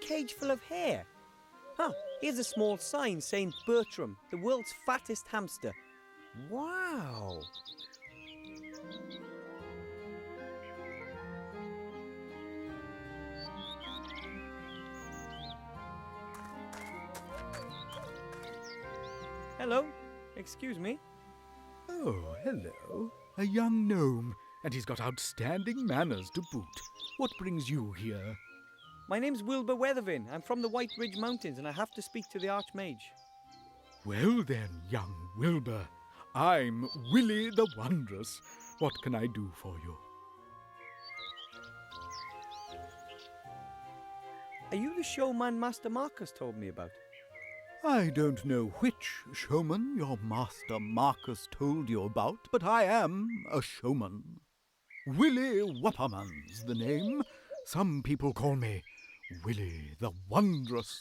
cage full of hair. Huh, here's a small sign saying Bertram, the world's fattest hamster. Wow! Hello, excuse me. Oh, hello. A young gnome, and he's got outstanding manners to boot. What brings you here? My name's Wilbur Weathervin. I'm from the White Ridge Mountains and I have to speak to the Archmage. Well then, young Wilbur, I'm Willie the Wondrous. What can I do for you? Are you the showman Master Marcus told me about? I don't know which showman your master Marcus told you about, but I am a showman. Willie Whopperman's the name. Some people call me Willie the Wondrous.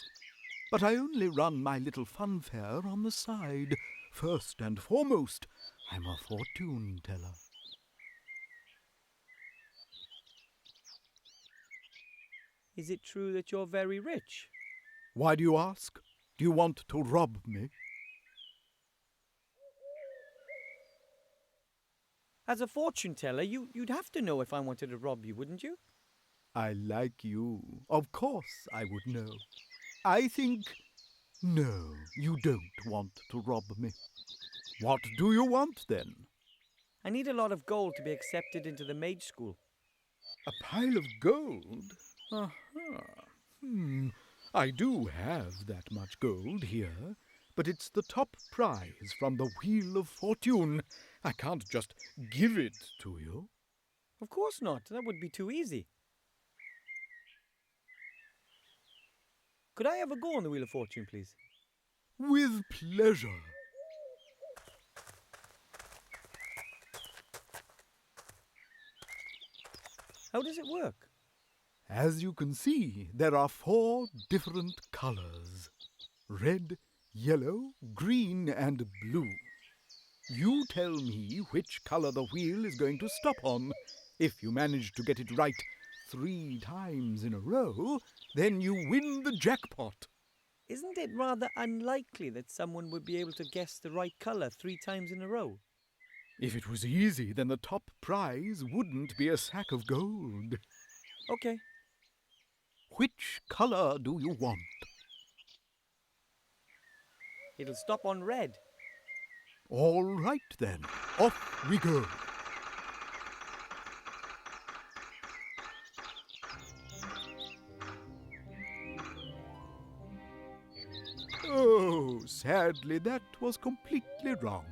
But I only run my little funfair on the side. First and foremost, I'm a fortune teller. Is it true that you're very rich? Why do you ask? Do you want to rob me? As a fortune teller, you'd have to know if I wanted to rob you, wouldn't you? I like you. Of course I would know. I think... No, you don't want to rob me. What do you want, then? I need a lot of gold to be accepted into the mage school. A pile of gold? Aha. I do have that much gold here, but it's the top prize from the Wheel of Fortune. I can't just give it to you. Of course not. That would be too easy. Could I have a go on the Wheel of Fortune, please? With pleasure. How does it work? As you can see, there are 4 different colors. Red, yellow, green, and blue. You tell me which color the wheel is going to stop on. If you manage to get it right 3 times in a row, then you win the jackpot. Isn't it rather unlikely that someone would be able to guess the right color 3 times in a row? If it was easy, then the top prize wouldn't be a sack of gold. Okay. Which color do you want? It'll stop on red. All right, then. Off we go. Oh, sadly, that was completely wrong.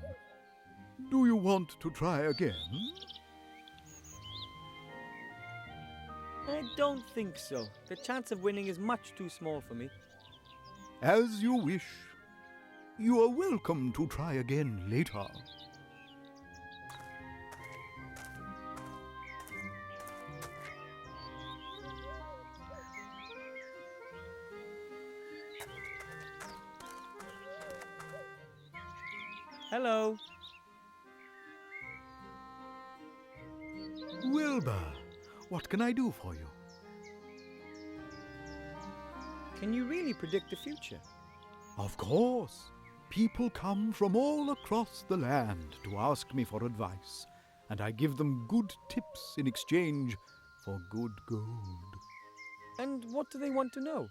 Do you want to try again? I don't think so. The chance of winning is much too small for me. As you wish. You are welcome to try again later. Hello. Wilbur, what can I do for you? Can you really predict the future? Of course. People come from all across the land to ask me for advice, and I give them good tips in exchange for good gold. And what do they want to know?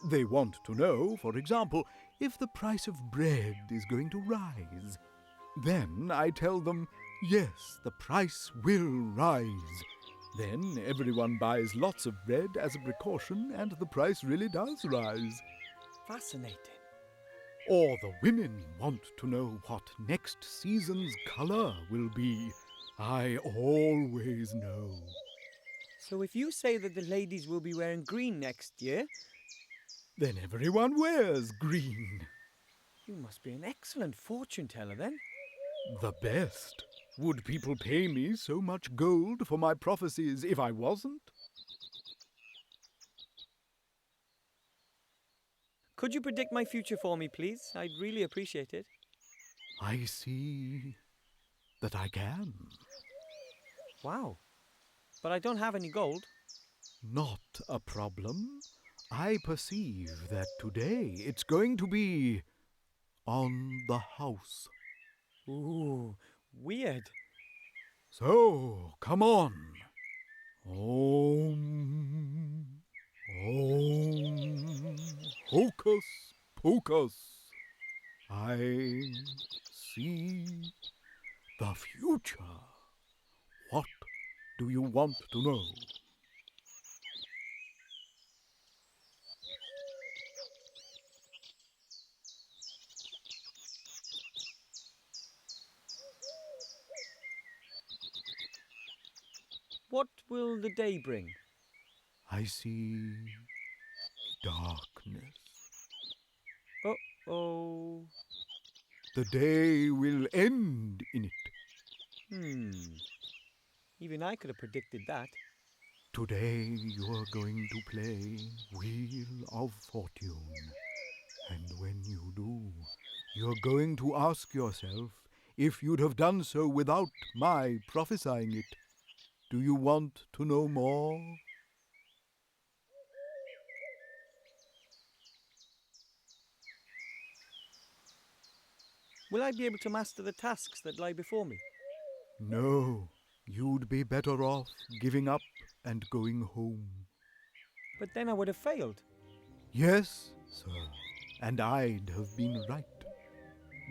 They want to know, for example, if the price of bread is going to rise. Then I tell them, yes, the price will rise. Then everyone buys lots of bread as a precaution, and the price really does rise. Fascinating. Or the women want to know what next season's colour will be. I always know. So if you say that the ladies will be wearing green next year, then everyone wears green. You must be an excellent fortune teller then. The best. Would people pay me so much gold for my prophecies if I wasn't? Could you predict my future for me, please? I'd really appreciate it. I see that I can. Wow. But I don't have any gold. Not a problem. I perceive that today it's going to be on the house. Ooh, weird. So, come on. Om, Om, Hocus Pocus. I see the future. What do you want to know? What will the day bring? I see darkness. Uh-oh. The day will end in it. Even I could have predicted that. Today you are going to play Wheel of Fortune. And when you do, you're going to ask yourself if you'd have done so without my prophesying it. Do you want to know more? Will I be able to master the tasks that lie before me? No, you'd be better off giving up and going home. But then I would have failed. Yes, sir, and I'd have been right.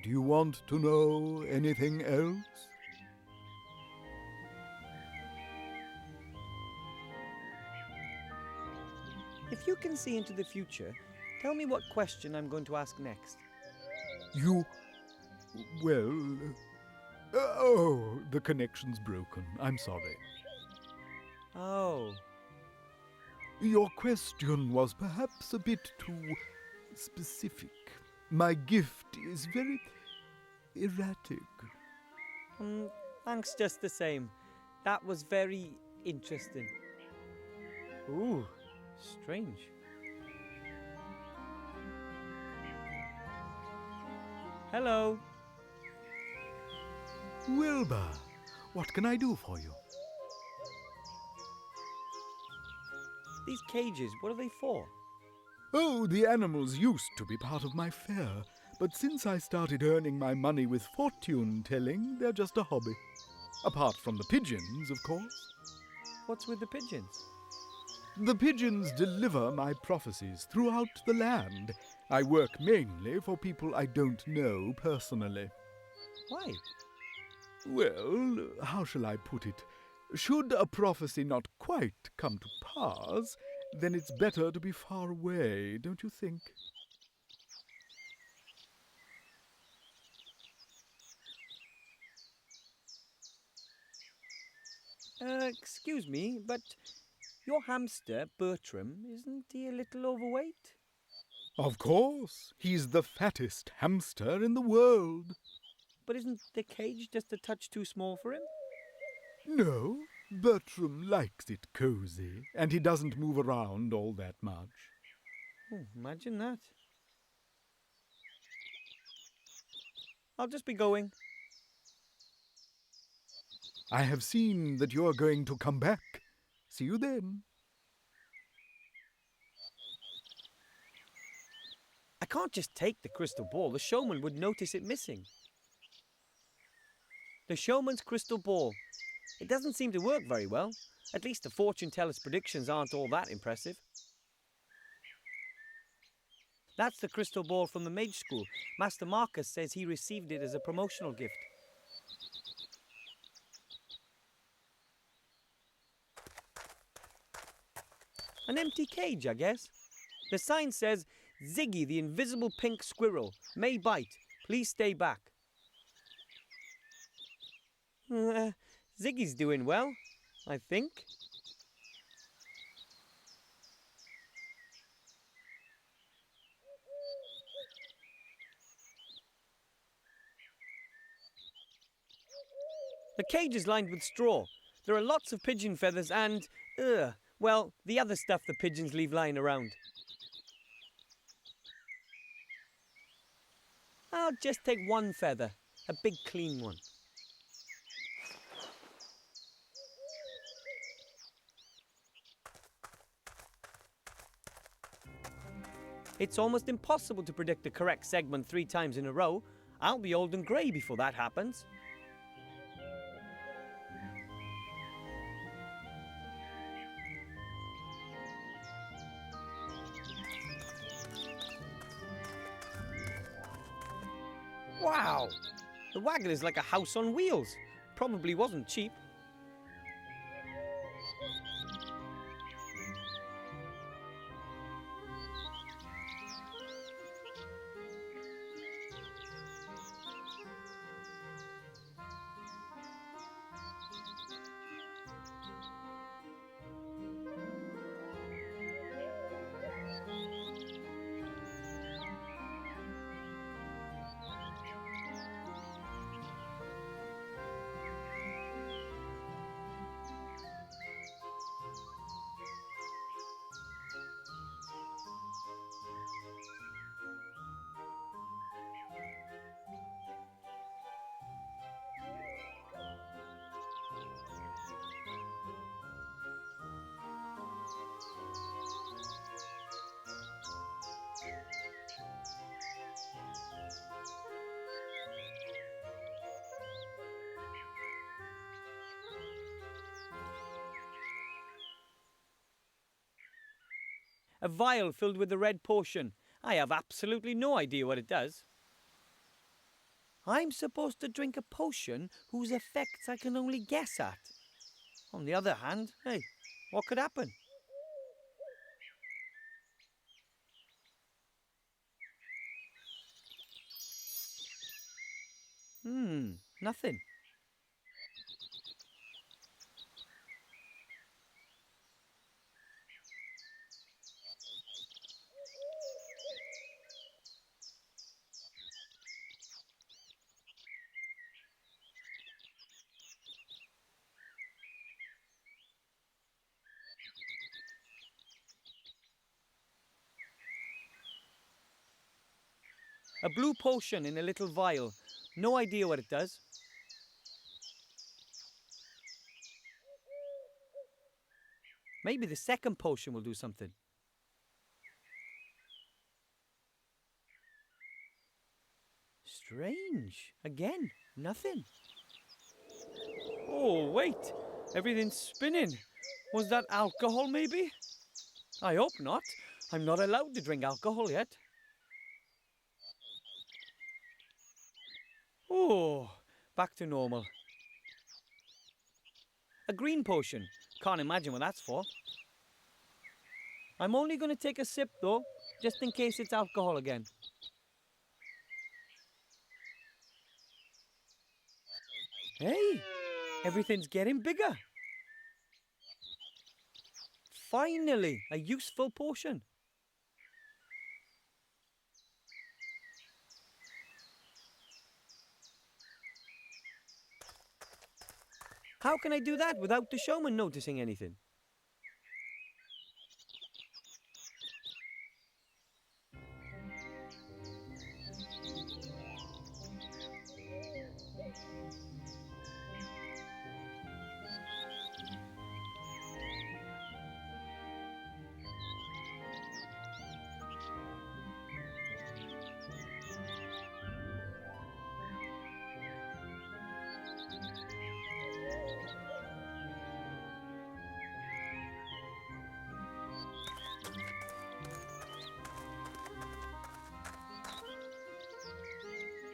Do you want to know anything else? If you can see into the future, tell me what question I'm going to ask next. Well... oh, the connection's broken. I'm sorry. Oh. Your question was perhaps a bit too specific. My gift is very erratic. Thanks just the same. That was very interesting. Ooh, strange. Hello. Wilbur, what can I do for you? These cages, what are they for? Oh, the animals used to be part of my fare, but since I started earning my money with fortune-telling, they're just a hobby. Apart from the pigeons, of course. What's with the pigeons? The pigeons deliver my prophecies throughout the land. I work mainly for people I don't know personally. Why? Well, how shall I put it? Should a prophecy not quite come to pass, then it's better to be far away, don't you think? Excuse me, but your hamster, Bertram, isn't he a little overweight? Of course, he's the fattest hamster in the world. But isn't the cage just a touch too small for him? No, Bertram likes it cozy, and he doesn't move around all that much. Oh, imagine that. I'll just be going. I have seen that you're going to come back. See you then. I can't just take the crystal ball. The showman would notice it missing. The showman's crystal ball. It doesn't seem to work very well. At least the fortune teller's predictions aren't all that impressive. That's the crystal ball from the mage school. Master Marcus says he received it as a promotional gift. An empty cage, I guess. The sign says, Ziggy the invisible pink squirrel may bite. Please stay back. Ziggy's doing well, I think. The cage is lined with straw. There are lots of pigeon feathers and, well, the other stuff the pigeons leave lying around. I'll just take one feather, a big clean one. It's almost impossible to predict the correct segment 3 times in a row. I'll be old and grey before that happens. Wow! The wagon is like a house on wheels. Probably wasn't cheap. A vial filled with the red potion. I have absolutely no idea what it does. I'm supposed to drink a potion whose effects I can only guess at. On the other hand, hey, what could happen? Nothing. A blue potion in a little vial. No idea what it does. Maybe the second potion will do something. Strange. Again, nothing. Oh, wait. Everything's spinning. Was that alcohol, maybe? I hope not. I'm not allowed to drink alcohol yet. Oh, back to normal. A green potion. Can't imagine what that's for. I'm only going to take a sip, though, just in case it's alcohol again. Hey, everything's getting bigger. Finally, a useful potion. How can I do that without the showman noticing anything?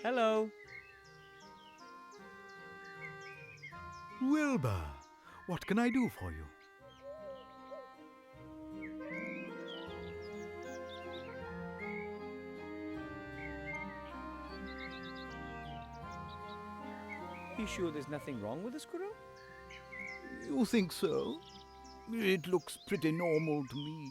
Hello. Wilbur, what can I do for you? You sure there's nothing wrong with the squirrel? You think so? It looks pretty normal to me.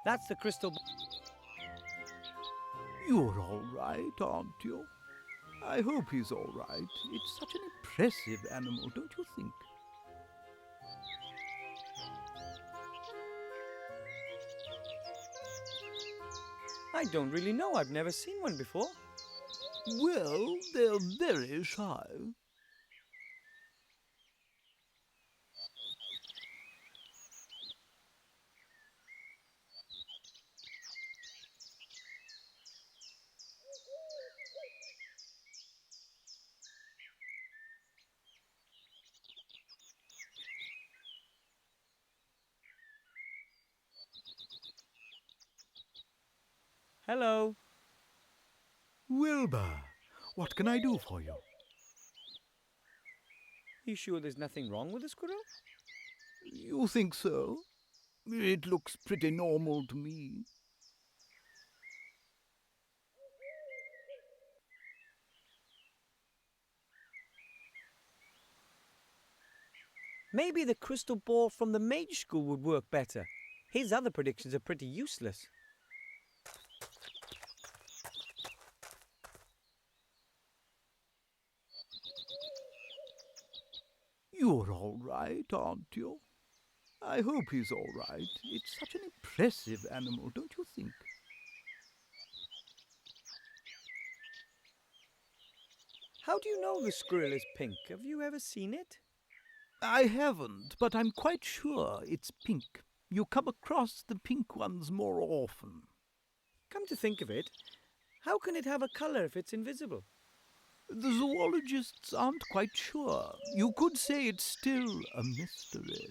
That's the crystal ball. You're all right, aren't you? I hope he's all right. It's such an impressive animal, don't you think? I don't really know. I've never seen one before. Well, they're very shy. Hello. Wilbur, what can I do for you? You sure there's nothing wrong with the squirrel? You think so? It looks pretty normal to me. Maybe the crystal ball from the mage school would work better. His other predictions are pretty useless. You're all right, aren't you? I hope he's all right. It's such an impressive animal, don't you think? How do you know the squirrel is pink? Have you ever seen it? I haven't, but I'm quite sure it's pink. You come across the pink ones more often. Come to think of it, how can it have a colour if it's invisible? The zoologists aren't quite sure. You could say it's still a mystery.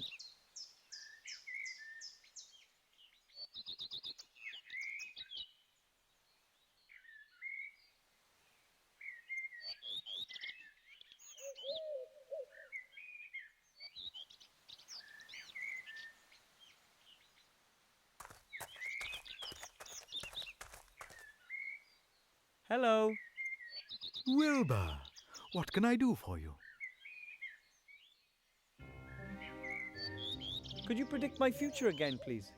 Hello. Wilbur, what can I do for you? Could you predict my future again, please?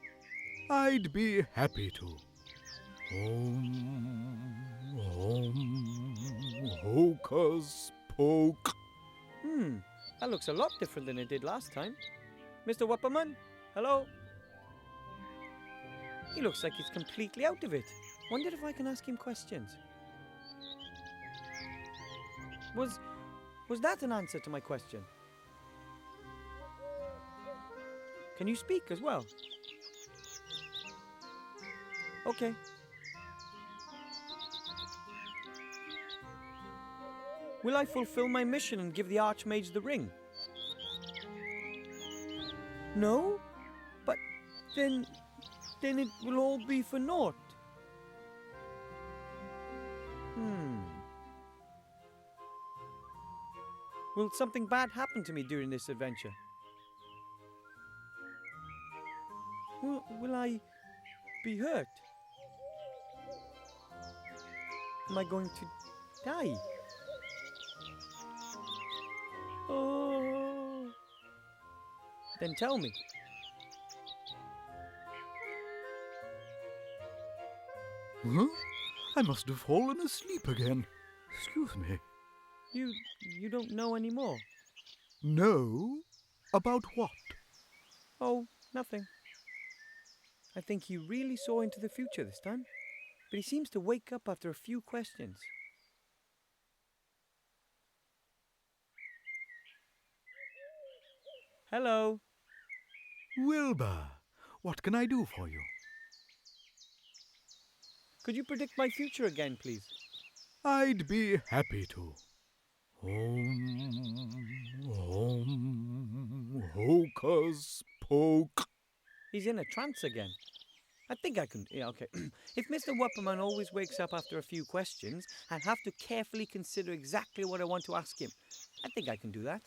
I'd be happy to. Home, hocus poke. That looks a lot different than it did last time. Mr. Wupperman? Hello? He looks like he's completely out of it. Wonder if I can ask him questions. Was that an answer to my question? Can you speak as well? Okay. Will I fulfill my mission and give the Archmage the ring? No? But then it will all be for naught. Will something bad happen to me during this adventure? Will I be hurt? Am I going to die? Oh. Then tell me. Huh? I must have fallen asleep again. Excuse me. You don't know anymore? No? About what? Oh, nothing. I think he really saw into the future this time, but he seems to wake up after a few questions. Hello. Wilbur, what can I do for you? Could you predict my future again, please? I'd be happy to. Hocus poke. He's in a trance again. I think I can... Yeah, okay. If Mr. Wupperman always wakes up after a few questions, I'd have to carefully consider exactly what I want to ask him. I think I can do that.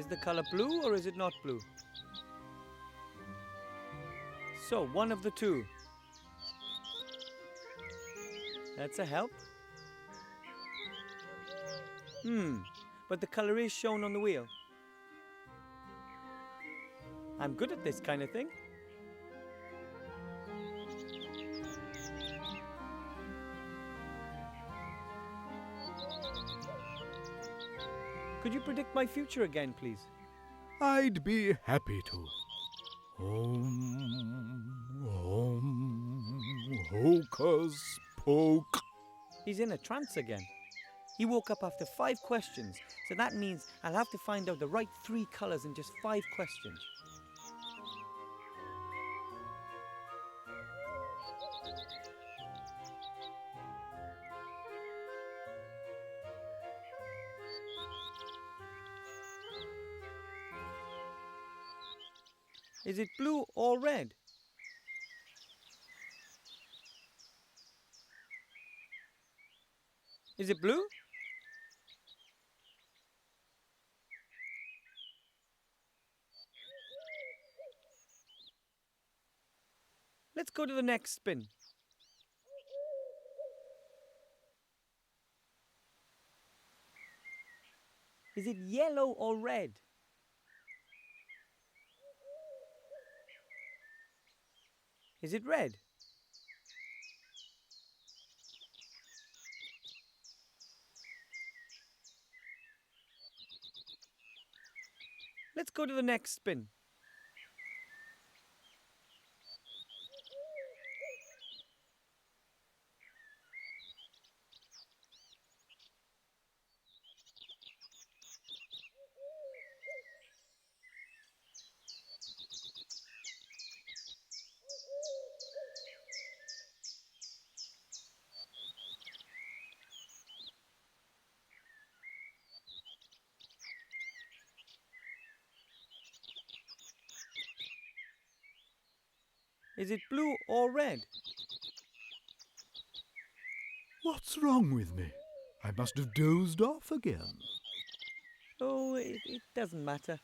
Is the colour blue or is it not blue? So, one of the two. That's a help. But the colour is shown on the wheel. I'm good at this kind of thing. Could you predict my future again, please? I'd be happy to. Hocus poke. He's in a trance again. He woke up after 5 questions, so that means I'll have to find out the right 3 colours in just 5 questions. Is it blue or red? Is it blue? Let's go to the next spin. Is it yellow or red? Is it red? Let's go to the next spin. Is it blue or red? What's wrong with me? I must have dozed off again. Oh, it doesn't matter.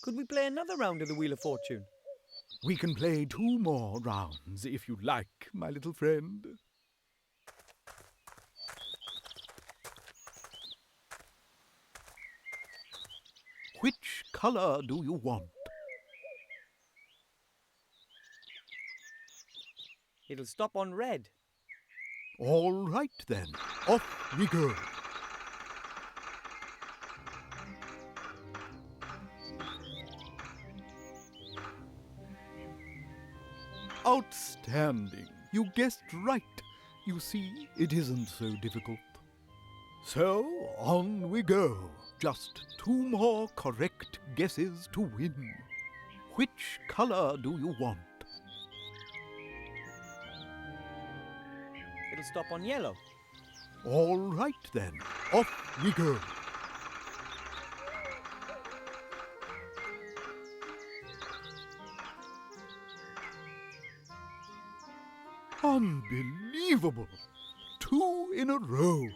Could we play another round of the Wheel of Fortune? We can play 2 more rounds if you like, my little friend. Which colour do you want? It'll stop on red. All right then, off we go. Outstanding. You guessed right. You see, it isn't so difficult. So, on we go. Just 2 more correct guesses to win. Which colour do you want? It'll stop on yellow. All right then, off we go. Unbelievable! 2 in a row.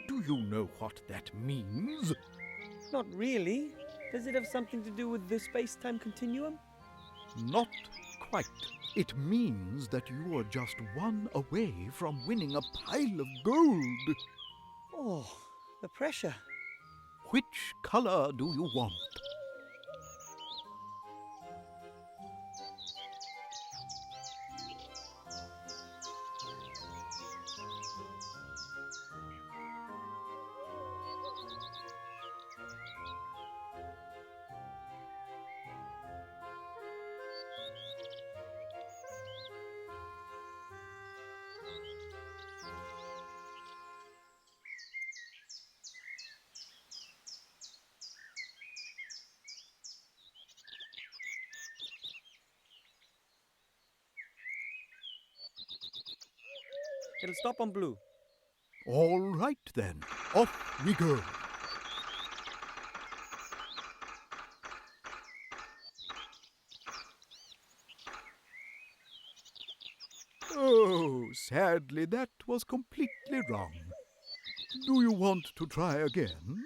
Do you know what that means? Not really. Does it have something to do with the space-time continuum? Not quite. It means that you are just 1 away from winning a pile of gold. Oh, the pressure. Which colour do you want? It'll stop on blue. All right then, off we go. Oh, sadly, that was completely wrong. Do you want to try again?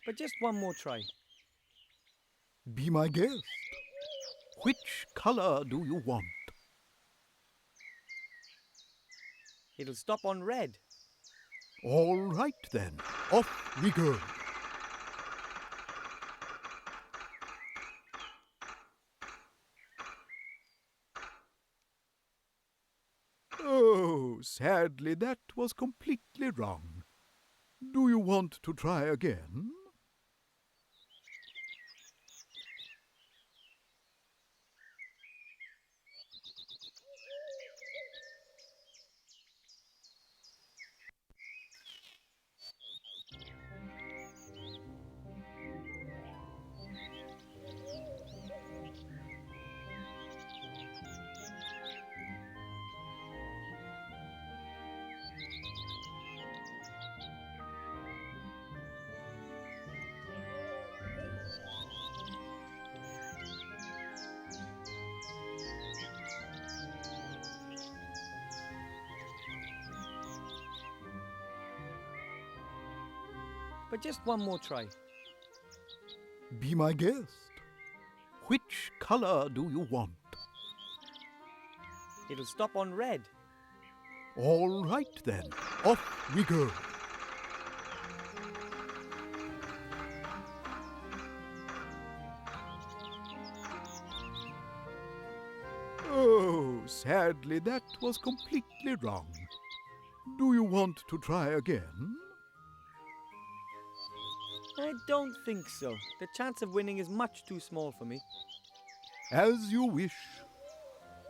But just one more try. Be my guest. Which color do you want? It'll stop on red. All right then, off we go. Oh, sadly, that was completely wrong. Do you want to try again? But just one more try. Be my guest. Which color do you want? It'll stop on red. All right then, off we go. Oh, sadly, that was completely wrong. Do you want to try again? I don't think so. The chance of winning is much too small for me. As you wish.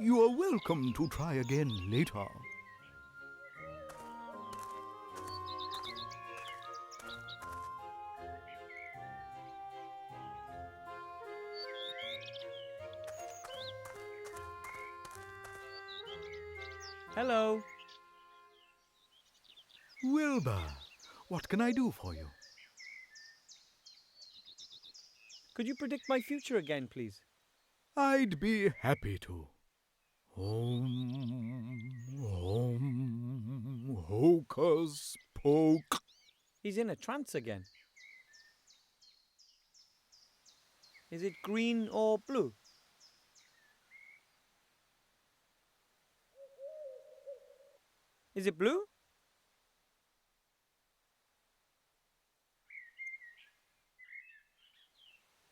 You are welcome to try again later. Hello. Wilbur, what can I do for you? Could you predict my future again, please? I'd be happy to. Hocus poke. He's in a trance again. Is it green or blue? Is it blue?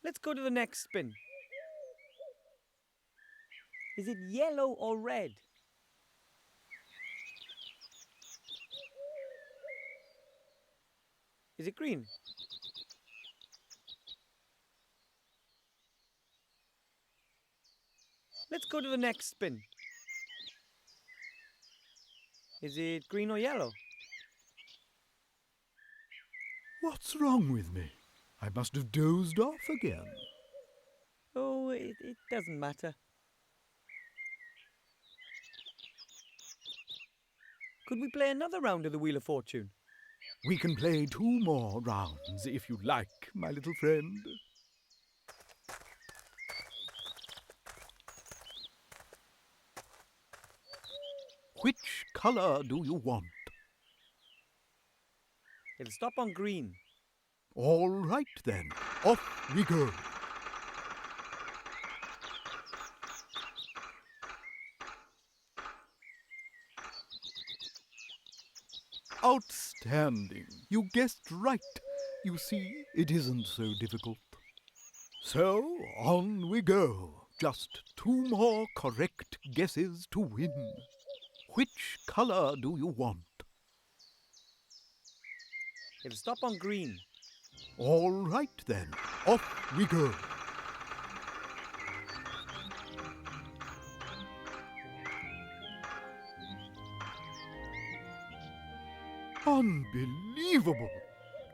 Let's go to the next spin. Is it yellow or red? Is it green? Let's go to the next spin. Is it green or yellow? What's wrong with me? I must have dozed off again. Oh, it doesn't matter. Could we play another round of the Wheel of Fortune? We can play 2 more rounds if you like, my little friend. Which color do you want? It'll stop on green. All right then, off we go. Outstanding. You guessed right. You see, it isn't so difficult. So, on we go. Just two more correct guesses to win. Which colour do you want? It'll stop on green. All right then, off we go. Unbelievable!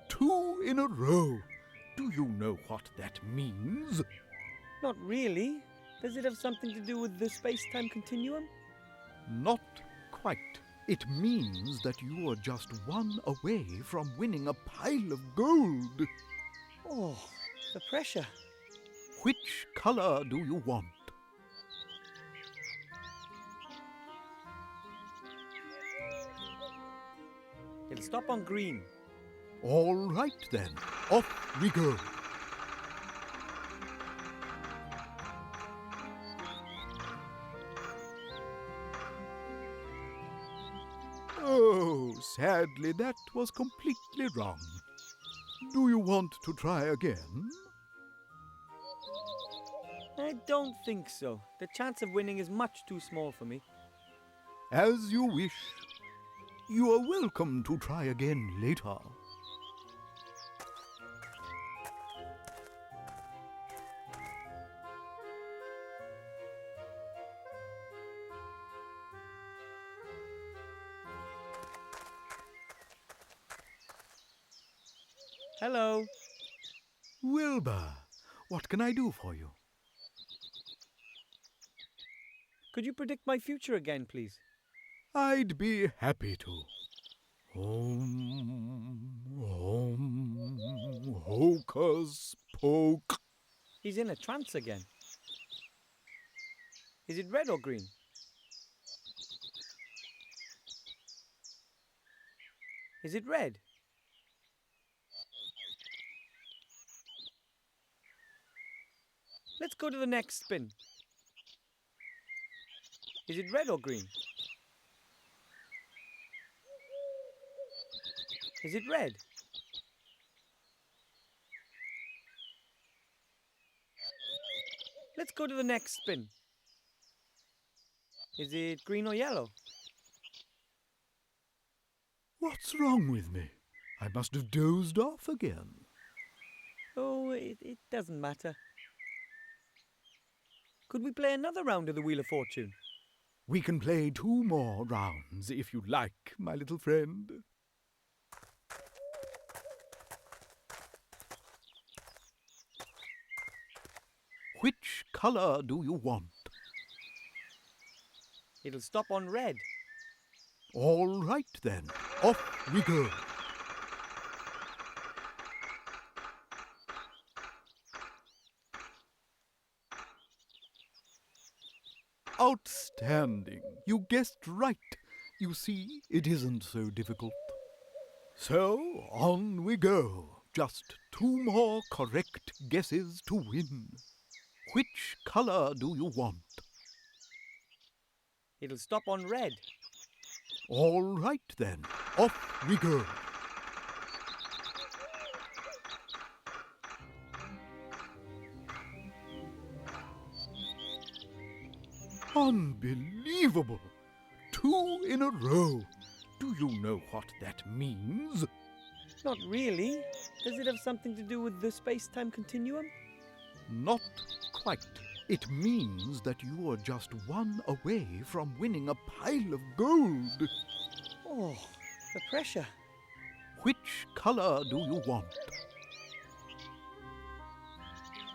2 in a row. Do you know what that means? Not really. Does it have something to do with the space-time continuum? Not quite. It means that you are just 1 away from winning a pile of gold. Oh, the pressure. Which colour do you want? It'll stop on green. All right then, off we go. Oh, sadly that was completely wrong. Do you want to try again? I don't think so. The chance of winning is much too small for me. As you wish. You are welcome to try again later. Hello. Wilbur, what can I do for you? Could you predict my future again, please? I'd be happy to. Hocus poke. He's in a trance again. Is it red or green? Is it red? Let's go to the next spin. Is it red or green? Is it red? Let's go to the next spin. Is it green or yellow? What's wrong with me? I must have dozed off again. Oh, it doesn't matter. Could we play another round of the Wheel of Fortune? We can play 2 more rounds if you like, my little friend. Which colour do you want? It'll stop on red. All right then, off we go. Outstanding! You guessed right. You see, it isn't so difficult. So, on we go. Just 2 more correct guesses to win. Which colour do you want? It'll stop on red. All right then, off we go. Unbelievable! 2 in a row. Do you know what that means? Not really. Does it have something to do with the space-time continuum? Not quite. It means that you are just 1 away from winning a pile of gold. Oh, the pressure. Which colour do you want?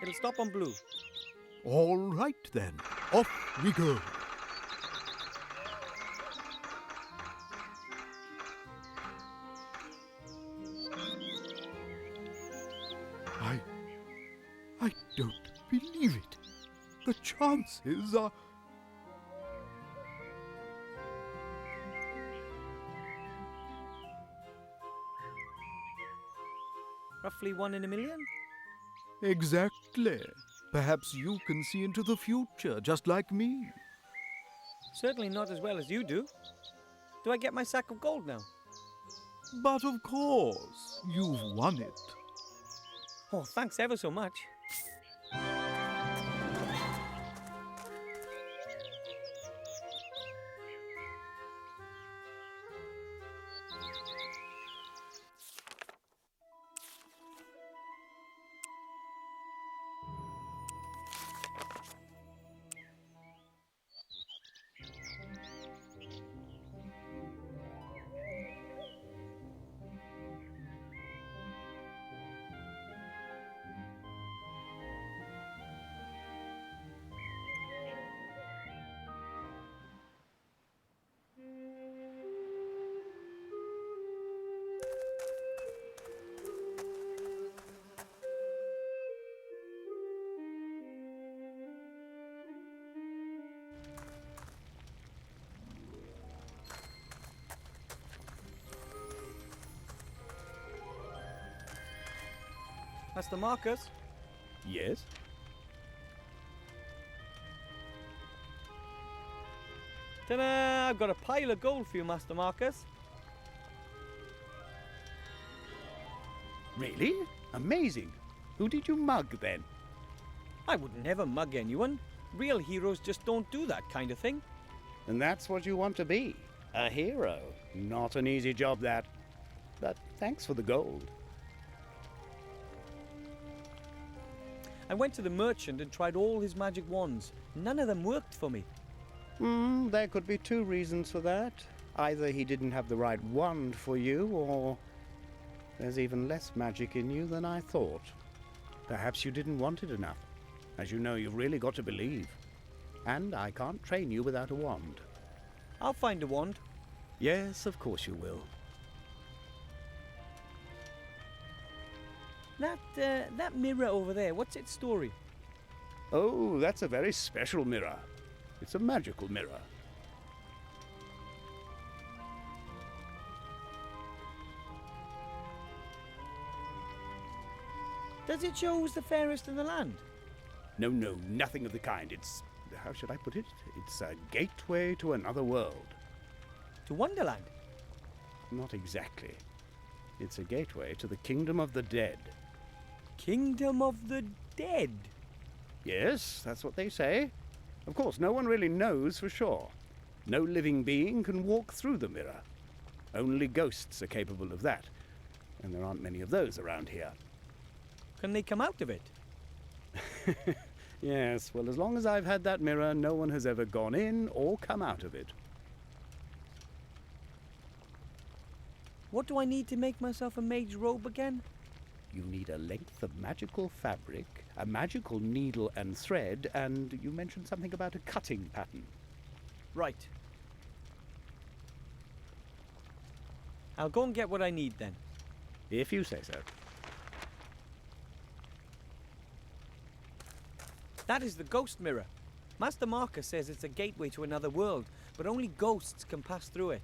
It'll stop on blue. All right then, off we go. I don't believe it. The chances are... Roughly 1 in a million? Exactly. Perhaps you can see into the future, just like me. Certainly not as well as you do. Do I get my sack of gold now? But of course, you've won it. Oh, thanks ever so much. Master Marcus? Yes? Ta-da! I've got a pile of gold for you, Master Marcus. Really? Amazing. Who did you mug then? I would never mug anyone. Real heroes just don't do that kind of thing. And that's what you want to be. A hero. Not an easy job, that. But thanks for the gold. I went to the merchant and tried all his magic wands. None of them worked for me. There could be two reasons for that. Either he didn't have the right wand for you, or there's even less magic in you than I thought. Perhaps you didn't want it enough. As you know, you've really got to believe. And I can't train you without a wand. I'll find a wand. Yes, of course you will. That mirror over there, what's its story? Oh, that's a very special mirror. It's a magical mirror. Does it show who's the fairest in the land? No, nothing of the kind. It's, how should I put it? It's a gateway to another world. To Wonderland? Not exactly. It's a gateway to the kingdom of the dead. Kingdom of the Dead? Yes, that's what they say. Of course, no one really knows for sure. No living being can walk through the mirror. Only ghosts are capable of that. And there aren't many of those around here. Can they come out of it? Yes, well, as long as I've had that mirror, no one has ever gone in or come out of it. What do I need to make myself a mage robe again? You need a length of magical fabric, a magical needle and thread, and you mentioned something about a cutting pattern. Right. I'll go and get what I need then. If you say so. That is the ghost mirror. Master Marcus says it's a gateway to another world, but only ghosts can pass through it.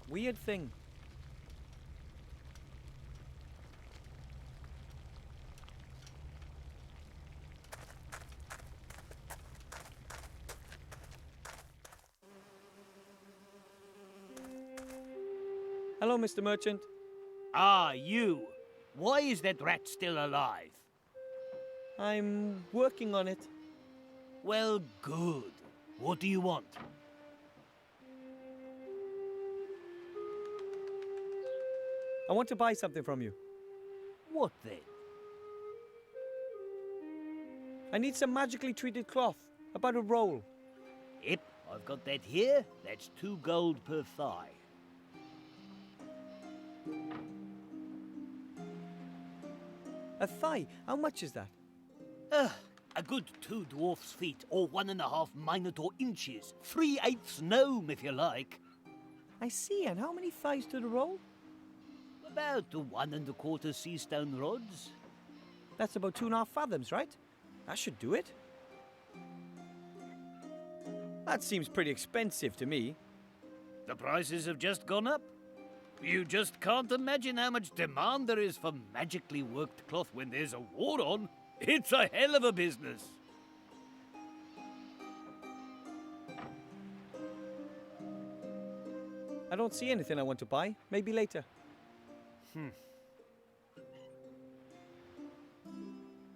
Weird thing. Hello, Mr. Merchant. Ah, you. Why is that rat still alive? I'm working on it. Well, good. What do you want? I want to buy something from you. What then? I need some magically treated cloth. About a roll. Yep, I've got that here. That's 2 gold per thigh. A thigh? How much is that? A good 2 dwarf's feet, or 1.5 minotaur inches. 3/8 gnome, if you like. I see, and how many thighs to the roll? About 1 1/4 sea stone rods. That's about 2.5 fathoms, right? That should do it. That seems pretty expensive to me. The prices have just gone up. You just can't imagine how much demand there is for magically worked cloth when there's a war on. It's a hell of a business. I don't see anything I want to buy. Maybe later.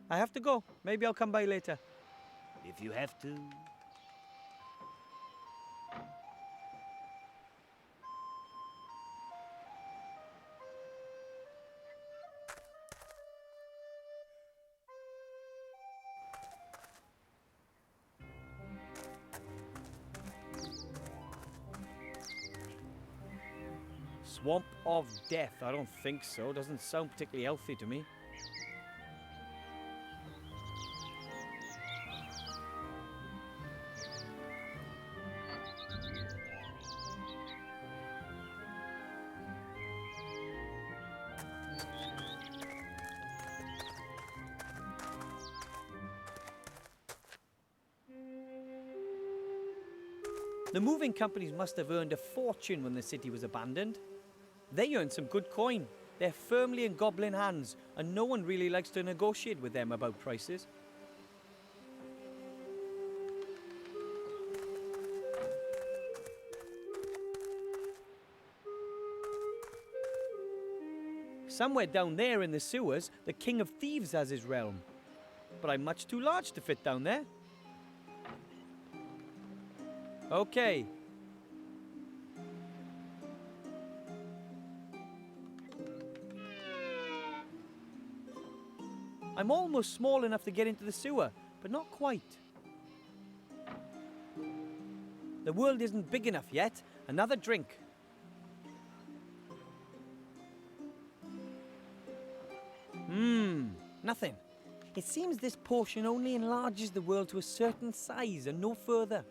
I have to go. Maybe I'll come by later. If you have to. Swamp of Death. I don't think so. Doesn't sound particularly healthy to me. The moving companies must have earned a fortune when the city was abandoned. They earned some good coin. They're firmly in goblin hands, and no one really likes to negotiate with them about prices. Somewhere down there in the sewers, the King of Thieves has his realm. But I'm much too large to fit down there. Okay. I'm almost small enough to get into the sewer, but not quite. The world isn't big enough yet. Another drink. Nothing. It seems this potion only enlarges the world to a certain size and no further.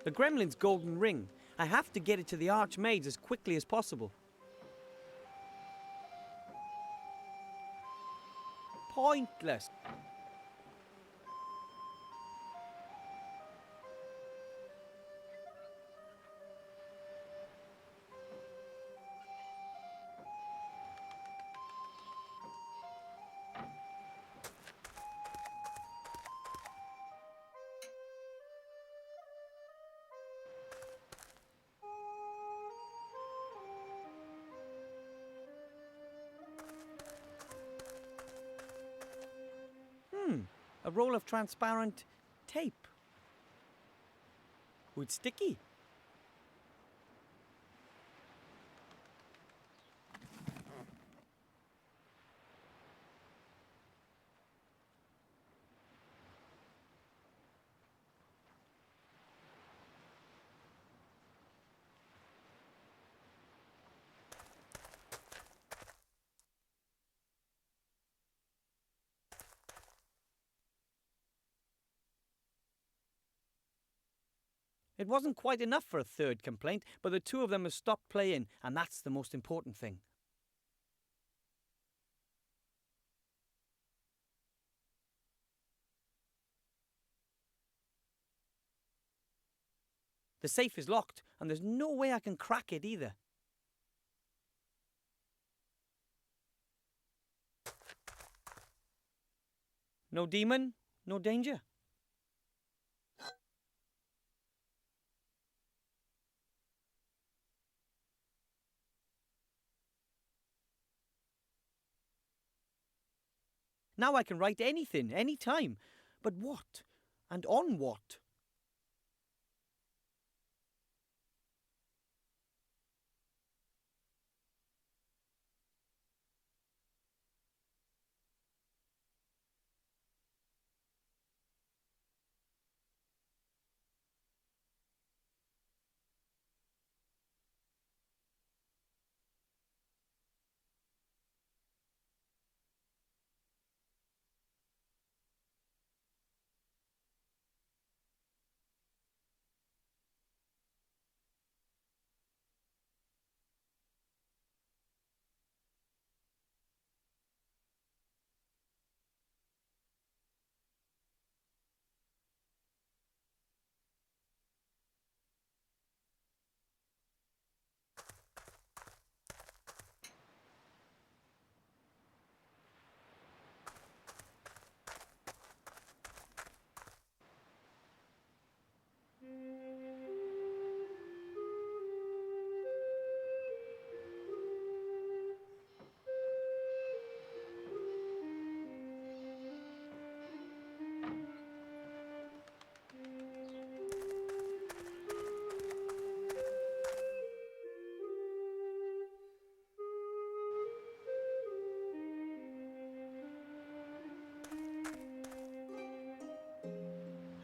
The gremlin's golden ring. I have to get it to the archmaids as quickly as possible. Pointless. A roll of transparent tape. Oh, it's sticky. It wasn't quite enough for a third complaint, but the two of them have stopped playing, and that's the most important thing. The safe is locked, and there's no way I can crack it either. No demon, no danger. Now I can write anything, anytime. But what? And on what?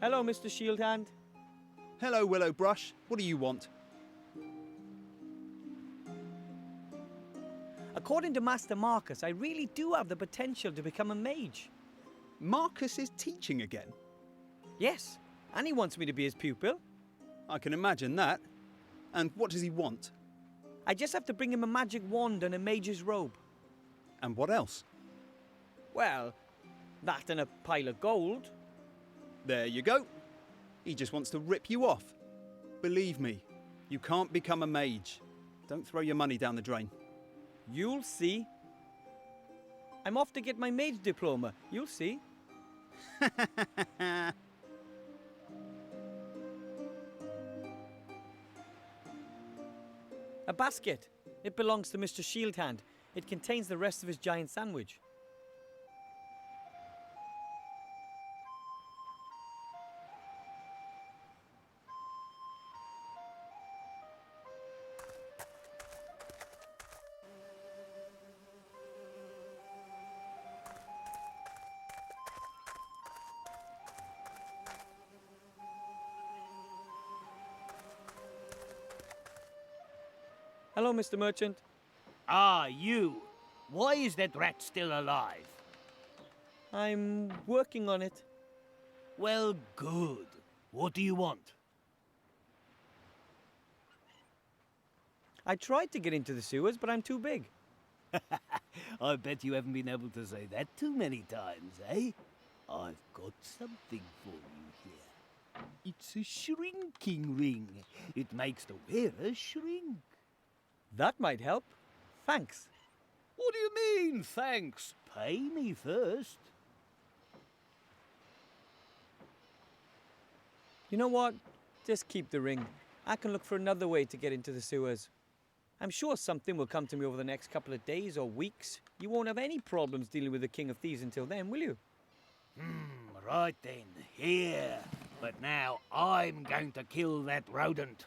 Hello, Mr. Shieldhand. Hello, Willowbrush. What do you want? According to Master Marcus, I really do have the potential to become a mage. Marcus is teaching again. Yes, and he wants me to be his pupil. I can imagine that. And what does he want? I just have to bring him a magic wand and a mage's robe. And what else? Well, that and a pile of gold. There you go. He just wants to rip you off. Believe me, you can't become a mage. Don't throw your money down the drain. You'll see. I'm off to get my mage diploma. You'll see. A basket. It belongs to Mr. Shieldhand. It contains the rest of his giant sandwich. Hello, Mr. Merchant. Ah, you. Why is that rat still alive? I'm working on it. Well, good. What do you want? I tried to get into the sewers, but I'm too big. I bet you haven't been able to say that too many times, eh? I've got something for you here. It's a shrinking ring. It makes the wearer shrink. That might help. Thanks. What do you mean, thanks? Pay me first. You know what? Just keep the ring. I can look for another way to get into the sewers. I'm sure something will come to me over the next couple of days or weeks. You won't have any problems dealing with the King of Thieves until then, will you? Right then, here. But now I'm going to kill that rodent.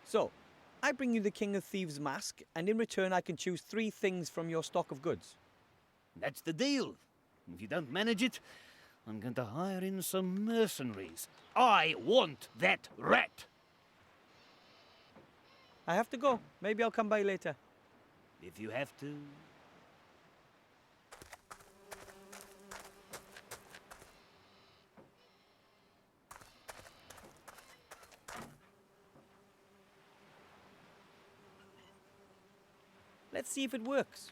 So, I bring you the King of Thieves mask, and in return I can choose 3 things from your stock of goods. That's the deal. If you don't manage it, I'm going to hire in some mercenaries. I want that rat. I have to go. Maybe I'll come by later. If you have to. Let's see if it works.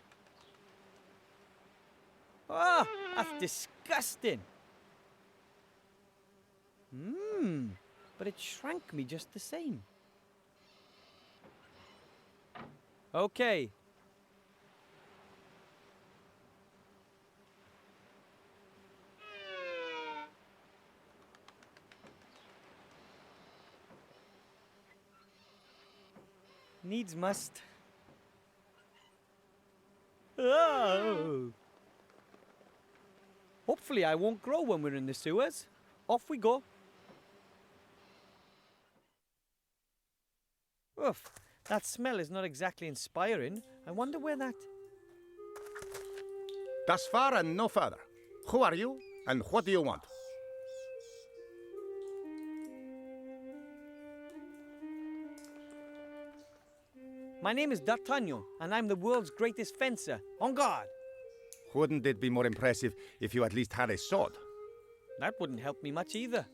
Ah, that's disgusting. But it shrank me just the same. Okay. Needs must. Oh. Hopefully I won't grow when we're in the sewers. Off we go. Oof, that smell is not exactly inspiring. I wonder where that... Thus far and no further. Who are you, and what do you want? My name is D'Artagnan, and I'm the world's greatest fencer. En garde! Wouldn't it be more impressive if you at least had a sword? That wouldn't help me much either.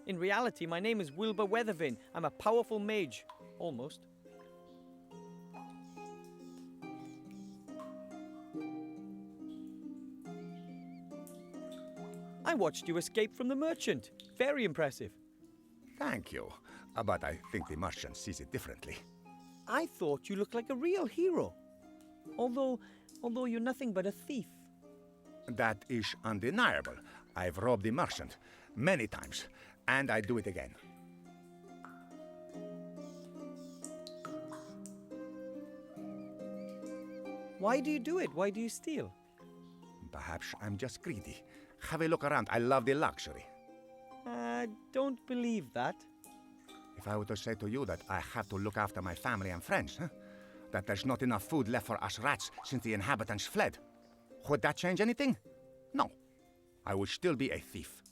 In reality, my name is Wilbur Weathervane. I'm a powerful mage. Almost. I watched you escape from the merchant. Very impressive. Thank you. But I think the merchant sees it differently. I thought you looked like a real hero. Although you're nothing but a thief. That is undeniable. I've robbed the merchant many times, and I do it again. Why do you do it? Why do you steal? Perhaps I'm just greedy. Have a look around. I love the luxury. I don't believe that. If I were to say to you that I have to look after my family and friends, that there's not enough food left for us rats since the inhabitants fled, would that change anything? No. I would still be a thief.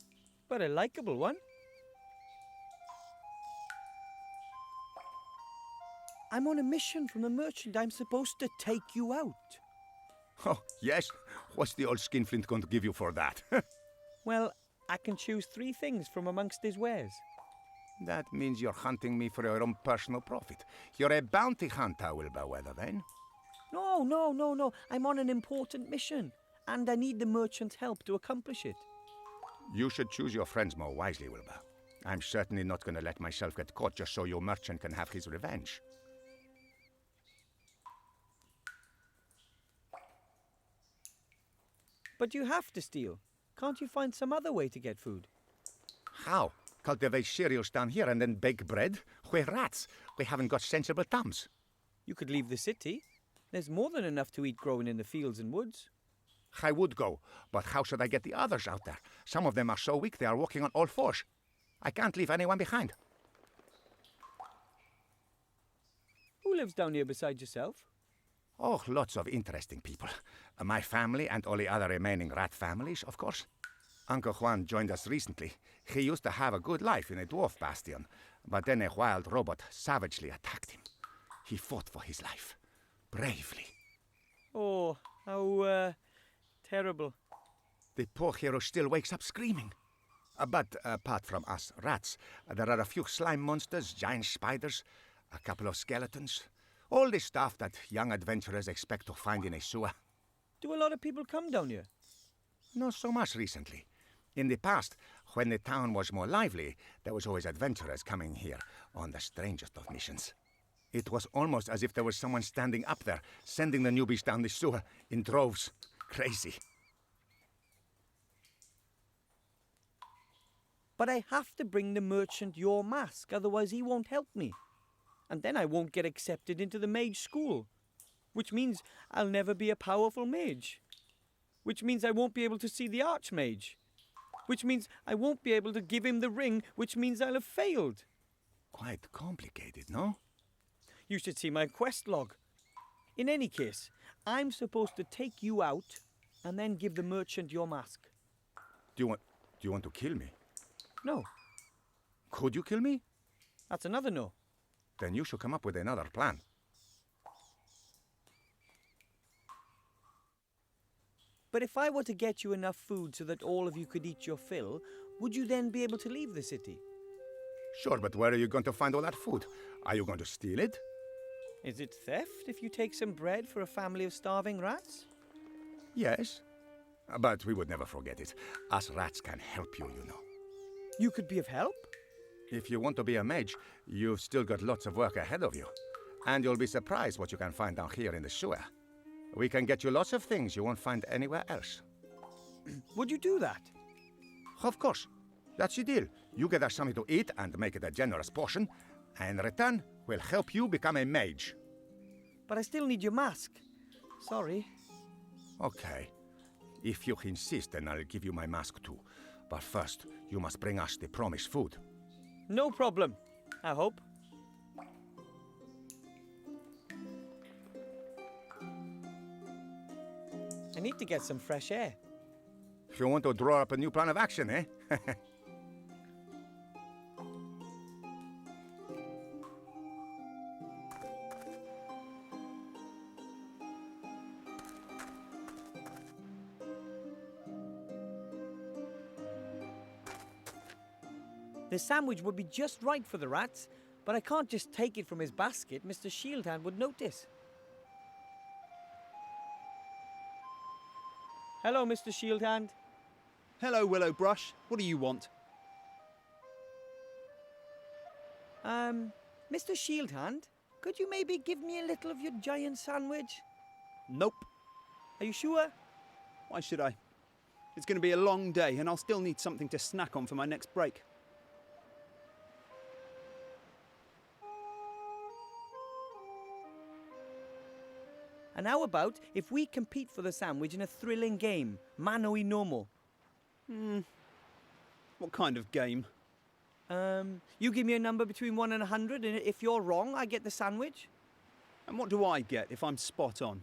But a likable one. I'm on a mission from the merchant. I'm supposed to take you out. Oh, yes? What's the old skinflint going to give you for that? Well, I can choose 3 things from amongst his wares. That means you're hunting me for your own personal profit. You're a bounty hunter, Wilbur Weathervane. No. I'm on an important mission, and I need the merchant's help to accomplish it. You should choose your friends more wisely, Wilbur. I'm certainly not going to let myself get caught just so your merchant can have his revenge. But you have to steal. Can't you find some other way to get food? How? Cultivate cereals down here and then bake bread? We're rats. We haven't got sensible thumbs. You could leave the city. There's more than enough to eat growing in the fields and woods. I would go, but how should I get the others out there? Some of them are so weak they are walking on all fours. I can't leave anyone behind. Who lives down here beside yourself? Oh, lots of interesting people. My family and all the other remaining rat families, of course. Uncle Juan joined us recently. He used to have a good life in a dwarf bastion, but then a wild robot savagely attacked him. He fought for his life. Bravely. Oh, how terrible. The poor hero still wakes up screaming. But apart from us rats, there are a few slime monsters, giant spiders, a couple of skeletons. All the stuff that young adventurers expect to find in a sewer. Do a lot of people come down here? Not so much recently. In the past, when the town was more lively, there was always adventurers coming here on the strangest of missions. It was almost as if there was someone standing up there, sending the newbies down the sewer in droves. Crazy. But I have to bring the merchant your mask, otherwise he won't help me. And then I won't get accepted into the mage school. Which means I'll never be a powerful mage. Which means I won't be able to see the archmage. Which means I won't be able to give him the ring, which means I'll have failed. Quite complicated, no? You should see my quest log. In any case, I'm supposed to take you out and then give the merchant your mask. Do you want to kill me? No, Could you kill me? that's another no. Then you should come up with another plan. But if I were to get you enough food so that all of you could eat your fill, would you then be able to leave the city? Sure, but where are you going to find all that food? Are you going to steal it? Is it theft if you take some bread for a family of starving rats? Yes. But we would never forget it. Us rats can help you, you know. You could be of help? If you want to be a mage, you've still got lots of work ahead of you. And you'll be surprised what you can find down here in the sewer. We can get you lots of things you won't find anywhere else. Would you do that? Of course. That's the deal. You get us something to eat and make it a generous portion. And in return, we'll help you become a mage. But I still need your mask. Sorry. Okay. If you insist, then I'll give you my mask too. But first, you must bring us the promised food. No problem, I hope. I need to get some fresh air. If you want to draw up a new plan of action, eh? The sandwich would be just right for the rats, but I can't just take it from his basket. Mr. Shieldhand would notice. Hello, Mr. Shieldhand. Hello, Willowbrush. What do you want? Mr. Shieldhand, could you maybe give me a little of your giant sandwich? Nope. Are you sure? Why should I? It's going to be a long day, and I'll still need something to snack on for my next break. And how about if we compete for the sandwich in a thrilling game, mano y nomo? What kind of game? You give me a number between 1 and 100, and if you're wrong, I get the sandwich. And what do I get if I'm spot on?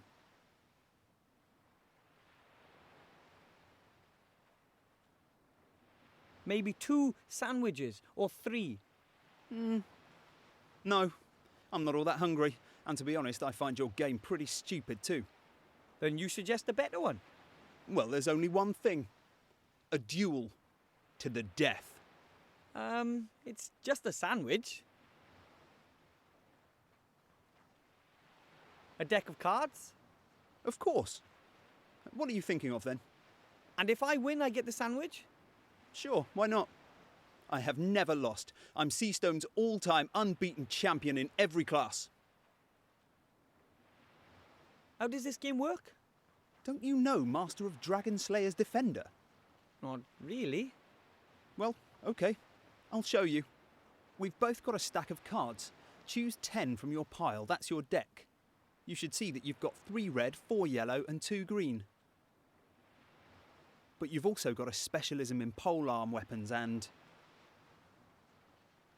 Maybe 2 sandwiches, or 3. No, I'm not all that hungry. And to be honest, I find your game pretty stupid too. Then you suggest a better one. Well, there's only one thing. A duel to the death. It's just a sandwich. A deck of cards? Of course. What are you thinking of then? And if I win, I get the sandwich? Sure, why not? I have never lost. I'm Seastone's all-time unbeaten champion in every class. How does this game work? Don't you know Master of Dragon Slayer's Defender? Not really. Well, okay. I'll show you. We've both got a stack of cards. Choose 10 from your pile. That's your deck. You should see that you've got 3 red, 4 yellow and 2 green. But you've also got a specialism in polearm weapons and...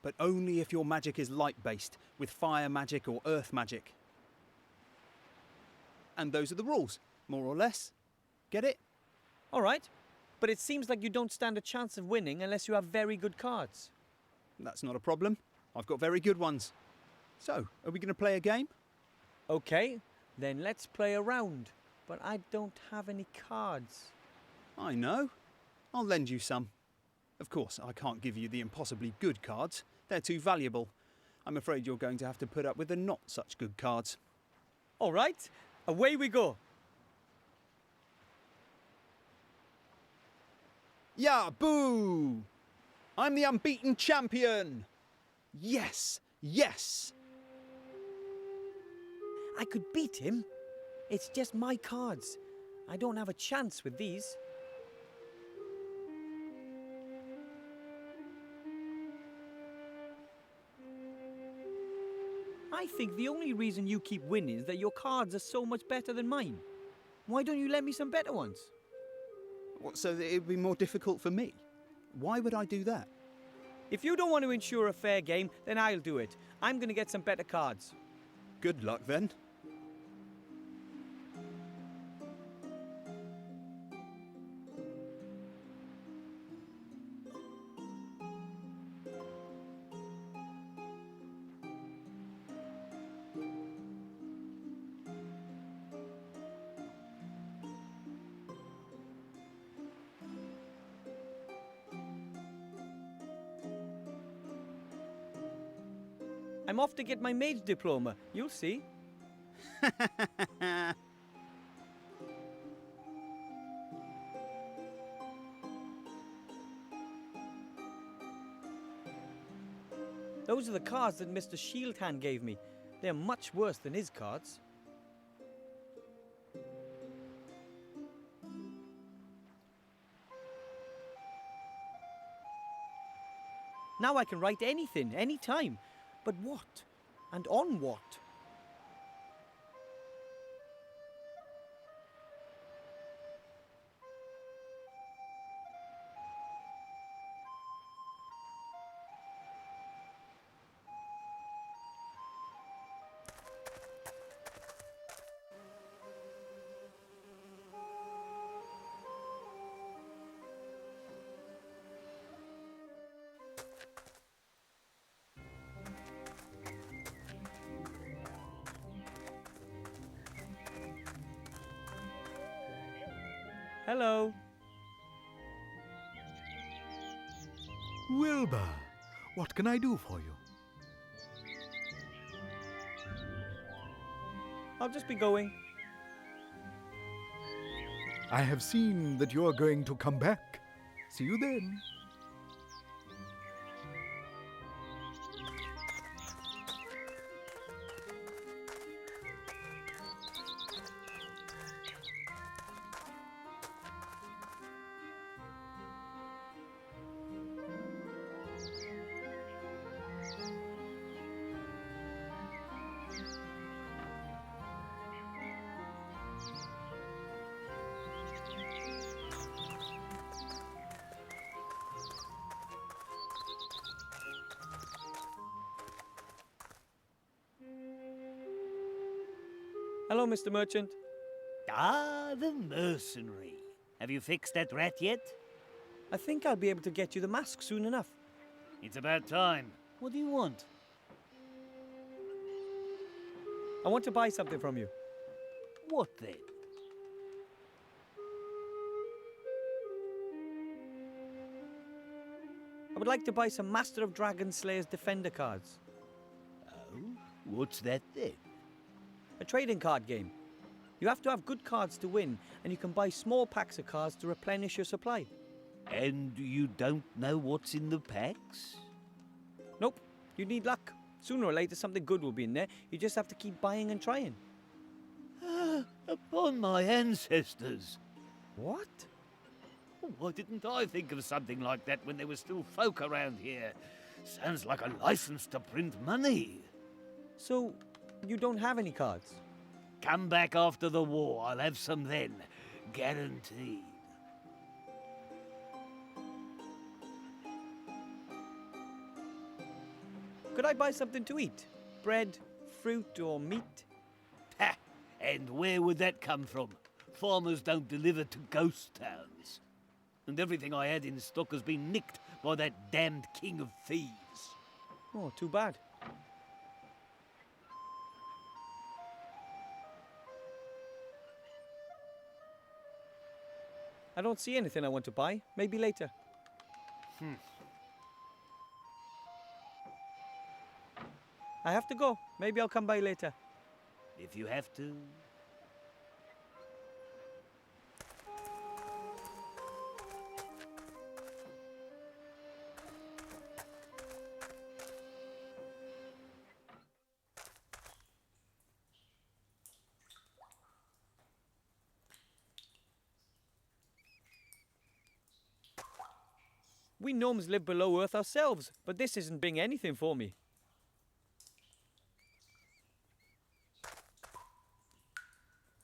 But only if your magic is light-based, with fire magic or earth magic. And those are the rules, more or less. Get it? All right. But it seems like you don't stand a chance of winning unless you have very good cards. That's not a problem. I've got very good ones. So, are we going to play a game? Okay, then let's play a round. But I don't have any cards. I know. I'll lend you some. Of course, I can't give you the impossibly good cards. They're too valuable. I'm afraid you're going to have to put up with the not such good cards. All right, away we go. Yeah, boo! I'm the unbeaten champion! Yes, yes! I could beat him. It's just my cards. I don't have a chance with these. I think the only reason you keep winning is that your cards are so much better than mine. Why don't you lend me some better ones? What, so that it would be more difficult for me? Why would I do that? If you don't want to ensure a fair game, then I'll do it. I'm going to get some better cards. Good luck then. I'm off to get my mage diploma. You'll see. Those are the cards that Mr. Shieldhand gave me. They're much worse than his cards. Now I can write anything, anytime. But what? And on what? Hello. Wilbur, what can I do for you? I'll just be going. I have seen that you're going to come back. See you then. Hello, Mr. Merchant. Ah, the mercenary. Have you fixed that rat yet? I think I'll be able to get you the mask soon enough. It's about time. What do you want? I want to buy something from you. What then? I would like to buy some Master of Dragon Slayer's Defender cards. Oh? What's that then? A trading card game. You have to have good cards to win, and you can buy small packs of cards to replenish your supply. And you don't know what's in the packs? Nope, you need luck. Sooner or later something good will be in there. You just have to keep buying and trying. Upon my ancestors. What? Why didn't I think of something like that when there were still folk around here? Sounds like a license to print money. So, you don't have any cards? Come back after the war, I'll have some then. Guaranteed. Could I buy something to eat? Bread, fruit, or meat? Ha! And where would that come from? Farmers don't deliver to ghost towns. And everything I had in stock has been nicked by that damned king of thieves. Oh, too bad. I don't see anything I want to buy. Maybe later. I have to go. Maybe I'll come by later. If you have to. We gnomes live below Earth ourselves, but this isn't being anything for me.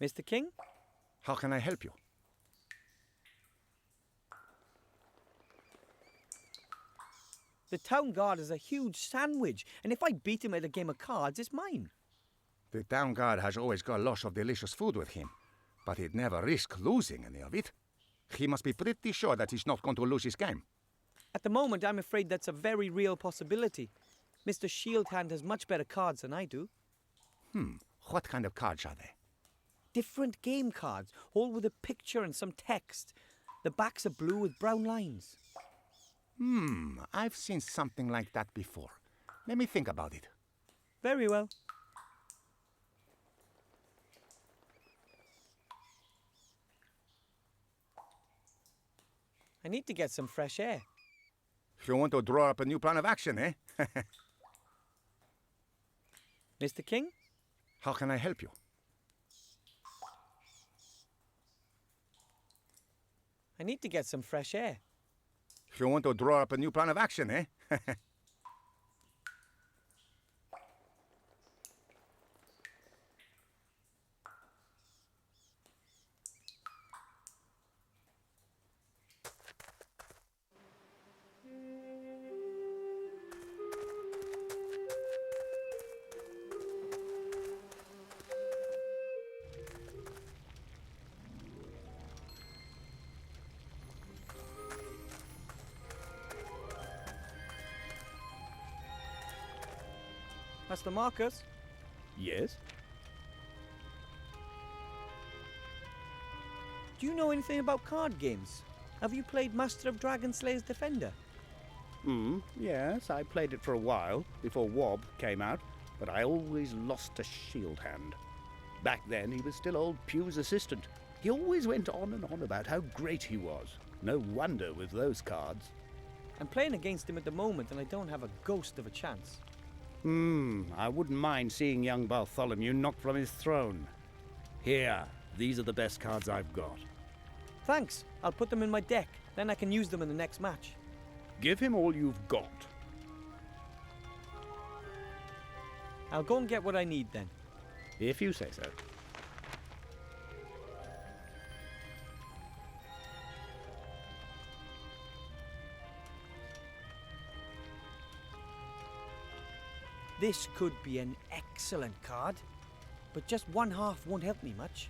Mr. King? How can I help you? The town guard is a huge sandwich, and if I beat him at a game of cards, it's mine. The town guard has always got lots of delicious food with him, but he'd never risk losing any of it. He must be pretty sure that he's not going to lose his game. At the moment, I'm afraid that's a very real possibility. Mr. Shieldhand has much better cards than I do. What kind of cards are they? Different game cards, all with a picture and some text. The backs are blue with brown lines. I've seen something like that before. Let me think about it. Very well. I need to get some fresh air. You want to draw up a new plan of action, eh? Mr. King? How can I help you? I need to get some fresh air. You want to draw up a new plan of action, eh? Master Marcus? Yes? Do you know anything about card games? Have you played Master of Dragon Slayer's Defender? Yes, I played it for a while, before Wob came out, but I always lost to Shieldhand. Back then, he was still old Pew's assistant. He always went on and on about how great he was. No wonder with those cards. I'm playing against him at the moment and I don't have a ghost of a chance. I wouldn't mind seeing young Bartholomew knocked from his throne. Here, these are the best cards I've got. Thanks. I'll put them in my deck. Then I can use them in the next match. Give him all you've got. I'll go and get what I need then. If you say so. This could be an excellent card, but just one half won't help me much.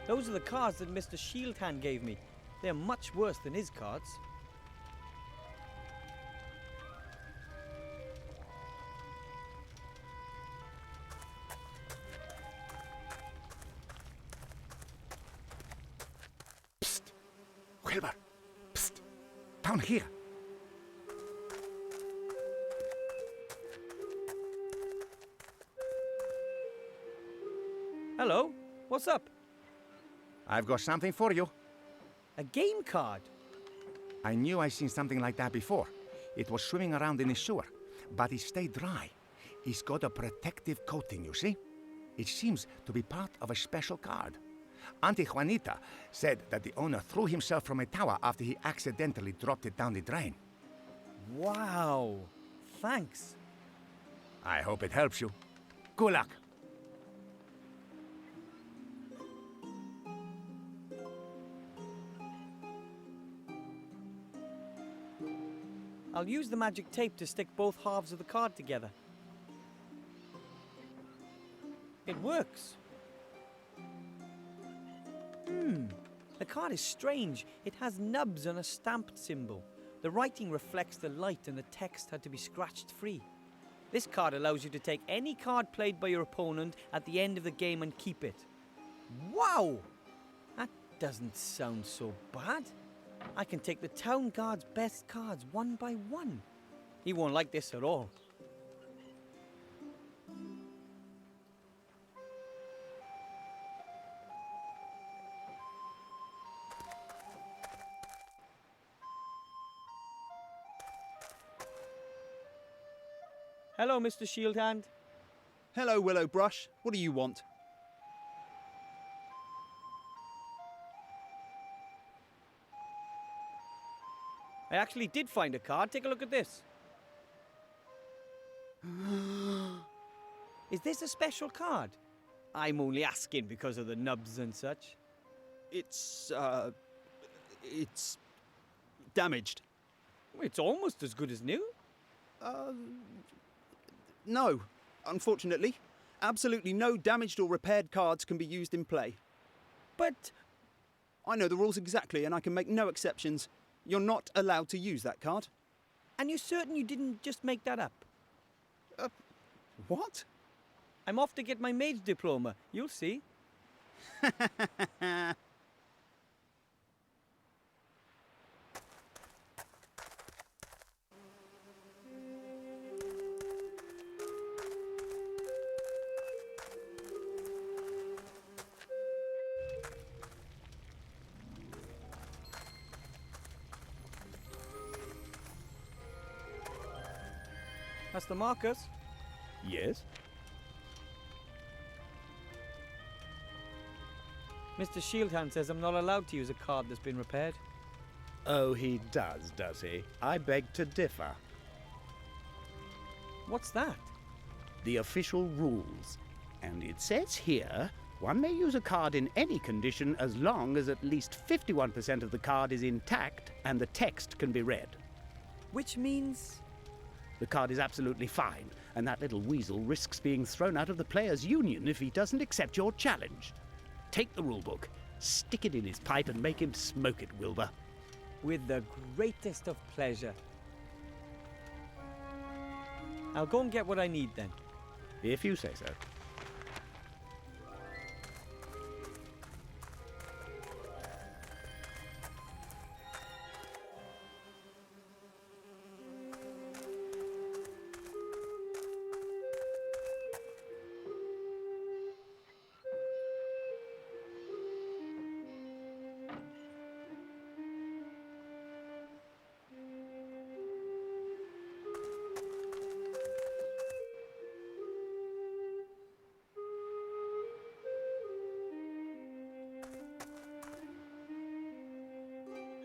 Those are the cards that Mr. Shieldhand gave me. They're much worse than his cards. Wilbur, psst, down here. Hello, what's up? I've got something for you. A game card? I knew I seen something like that before. It was swimming around in the sewer, but it stayed dry. It's got a protective coating, you see? It seems to be part of a special card. Auntie Juanita said that the owner threw himself from a tower after he accidentally dropped it down the drain. Wow, thanks. I hope it helps you. Good luck. I'll use the magic tape to stick both halves of the card together. It works. The card is strange. It has nubs on a stamped symbol. The writing reflects the light and the text had to be scratched free. This card allows you to take any card played by your opponent at the end of the game and keep it. Wow! That doesn't sound so bad. I can take the town guard's best cards one by one. He won't like this at all. Hello, Mr. Shieldhand. Hello, Willowbrush. What do you want? I actually did find a card. Take a look at this. Is this a special card? I'm only asking because of the nubs and such. It's damaged. It's almost as good as new. No, unfortunately. Absolutely no damaged or repaired cards can be used in play. But I know the rules exactly and I can make no exceptions. You're not allowed to use that card. and you're certain you didn't just make that up? What? I'm off to get my maid's diploma. You'll see. Master Marcus? Yes? Mr. Shieldhand says I'm not allowed to use a card that's been repaired. Oh, he does he? I beg to differ. What's that? The official rules. And it says here, one may use a card in any condition as long as at least 51% of the card is intact and the text can be read. Which means... The card is absolutely fine, and that little weasel risks being thrown out of the Players' Union if he doesn't accept your challenge. Take the rulebook, stick it in his pipe and make him smoke it, Wilbur. with the greatest of pleasure. I'll go and get what I need then. If you say so.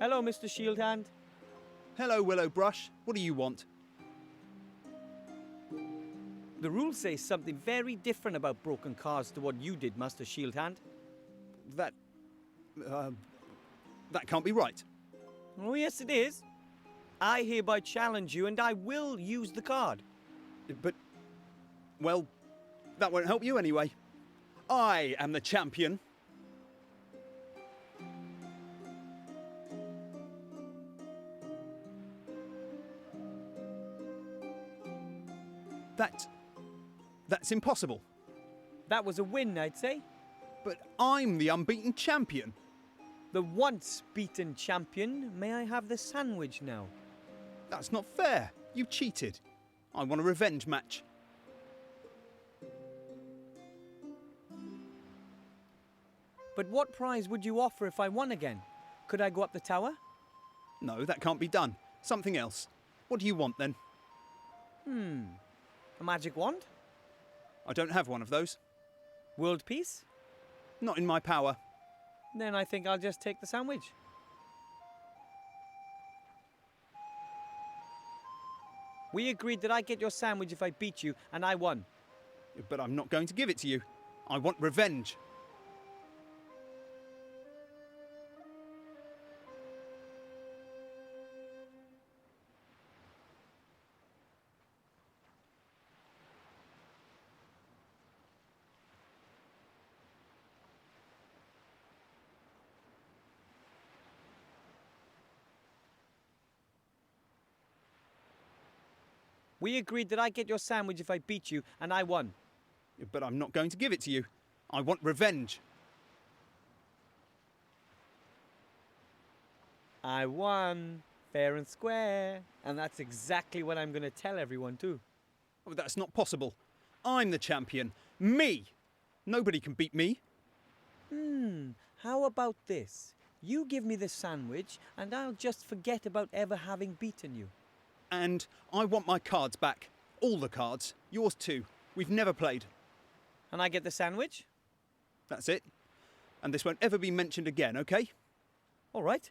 Hello, Mr. Shieldhand. Hello, Willowbrush. What do you want? The rules say something very different about broken cards to what you did, Master Shieldhand. That can't be right. Oh, yes, it is. I hereby challenge you, and I will use the card. But, well, that won't help you anyway. I am the champion. That's impossible. That was a win, I'd say. But I'm the unbeaten champion. The once beaten champion, may I have the sandwich now? That's not fair. You cheated. I want a revenge match. But what prize would you offer if I won again? Could I go up the tower? No, that can't be done. Something else. What do you want then? A magic wand? I don't have one of those. World peace? Not in my power. Then I think I'll just take the sandwich. We agreed that I get your sandwich if I beat you, and I won. But I'm not going to give it to you. I want revenge. We agreed that I get your sandwich if I beat you, and I won. But I'm not going to give it to you. I want revenge. I won. Fair and square. And that's exactly what I'm going to tell everyone too. Oh, that's not possible. I'm the champion. Me! Nobody can beat me. How about this? You give me the sandwich, and I'll just forget about ever having beaten you. And I want my cards back. All the cards. Yours too. We've never played. And I get the sandwich? That's it. And this won't ever be mentioned again, okay? All right.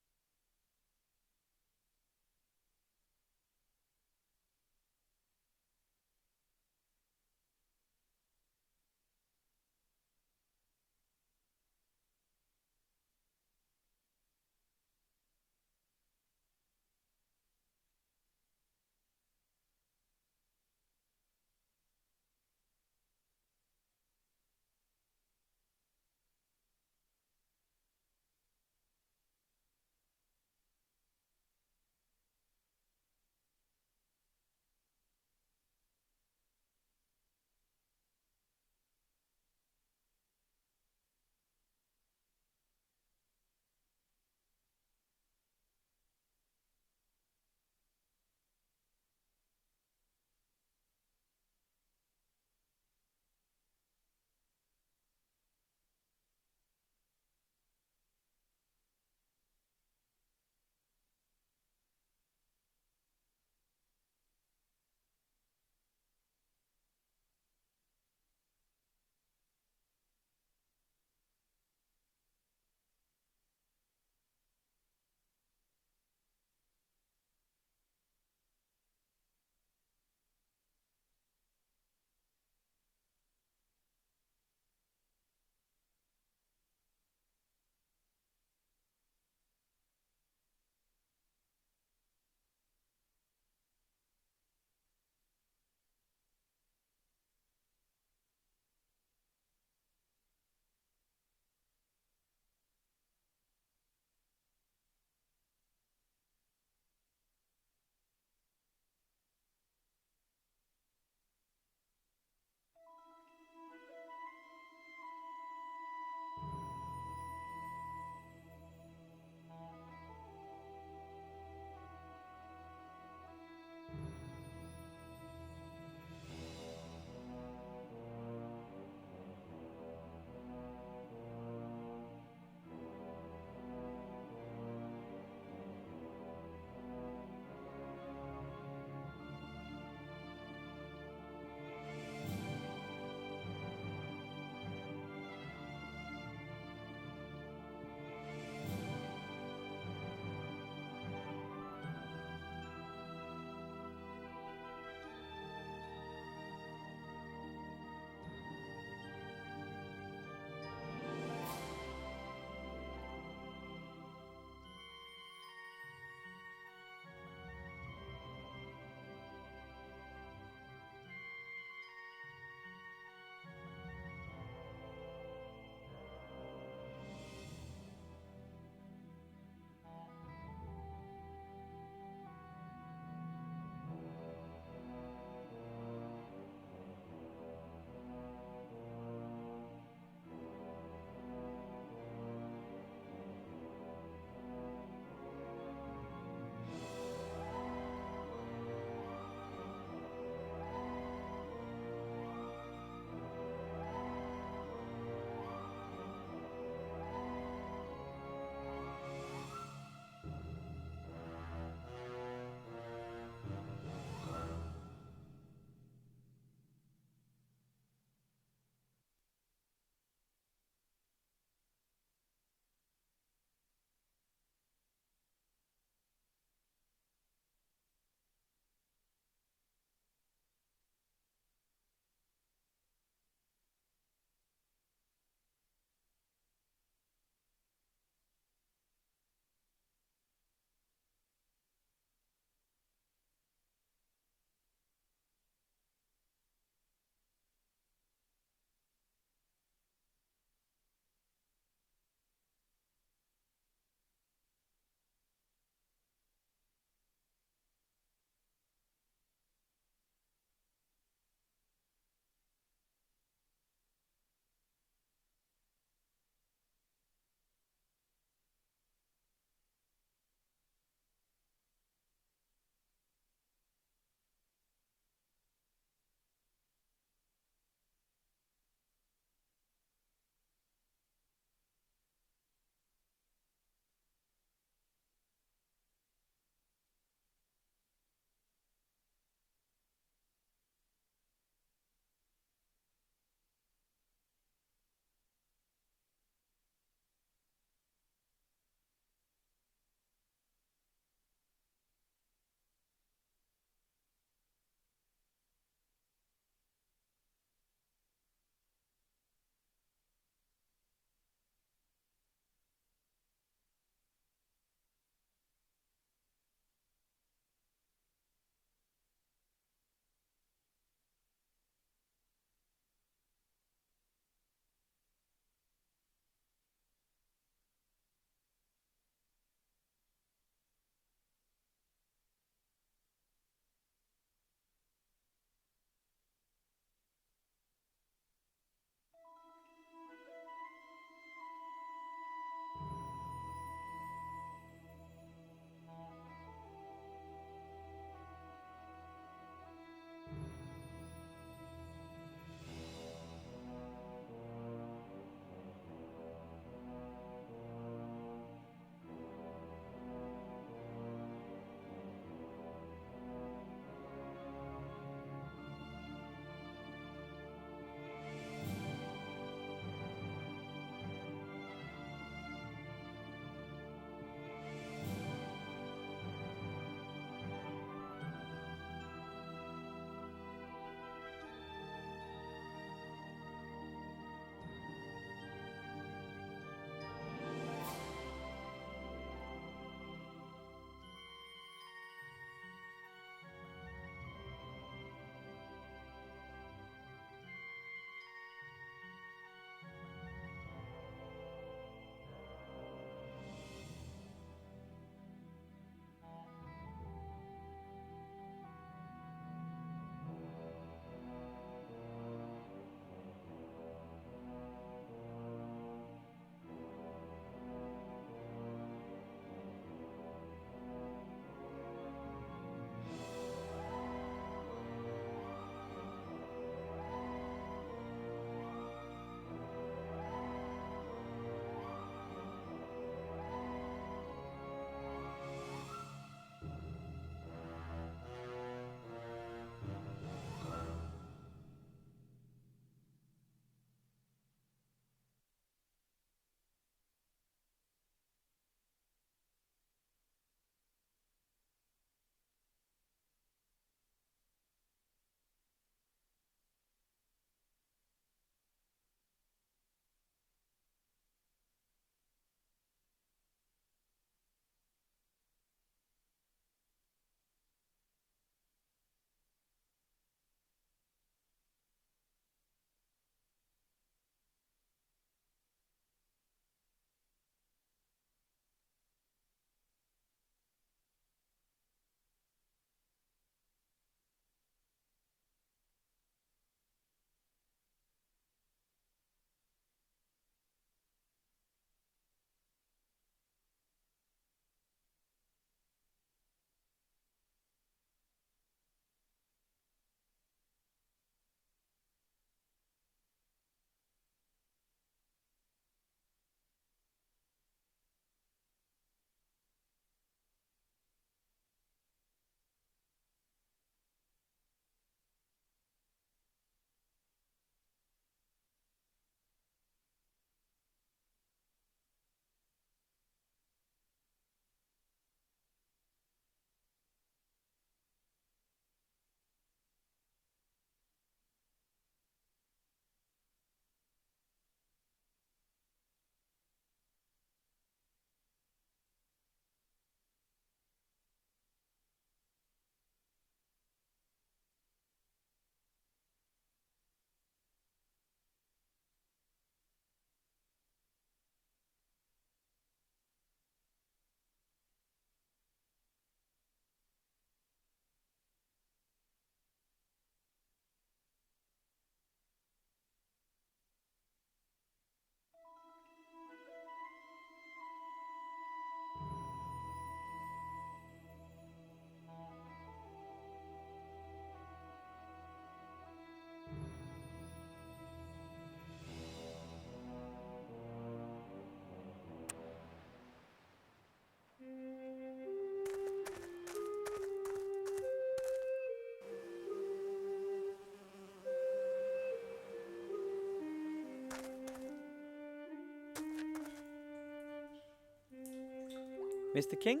Mr. King?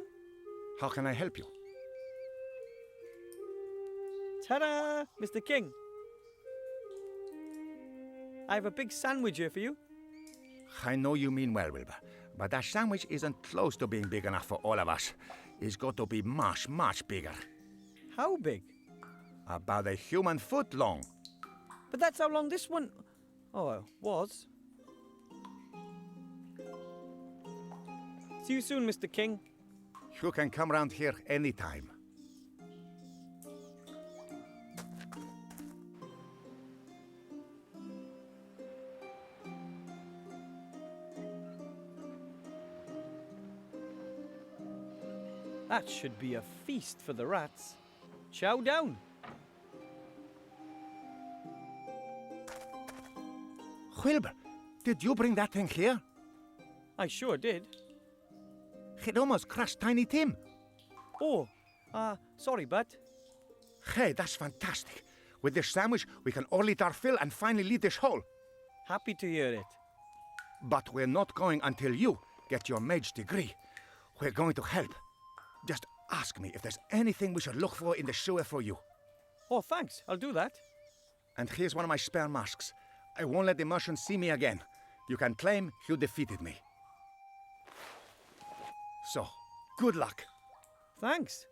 How can I help you? Ta-da! Mr. King. I have a big sandwich here for you. I know you mean well, Wilbur, but that sandwich isn't close to being big enough for all of us. It's got to be much, much bigger. How big? About a human foot long. But that's how long this one... Oh, was. See you soon, Mr. King. You can come round here anytime. That should be a feast for the rats. Chow down. Wilbur, did you bring that thing here? I sure did. It almost crushed Tiny Tim. Oh, sorry, Bud. Hey, that's fantastic. With this sandwich, we can all eat our fill and finally leave this hole. Happy to hear it. But we're not going until you get your mage's degree. We're going to help. Just ask me if there's anything we should look for in the sewer for you. Oh, thanks. I'll do that. And here's one of my spare masks. I won't let the Martians see me again. You can claim you defeated me. So, good luck. Thanks.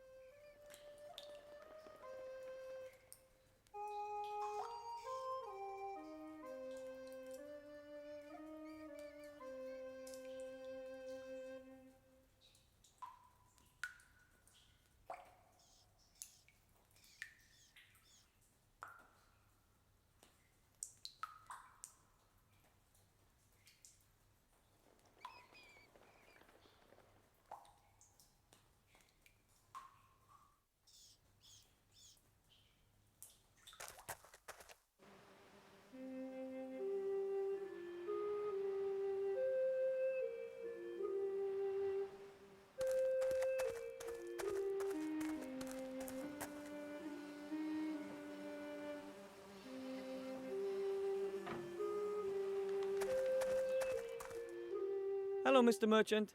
Hello, Mr. Merchant.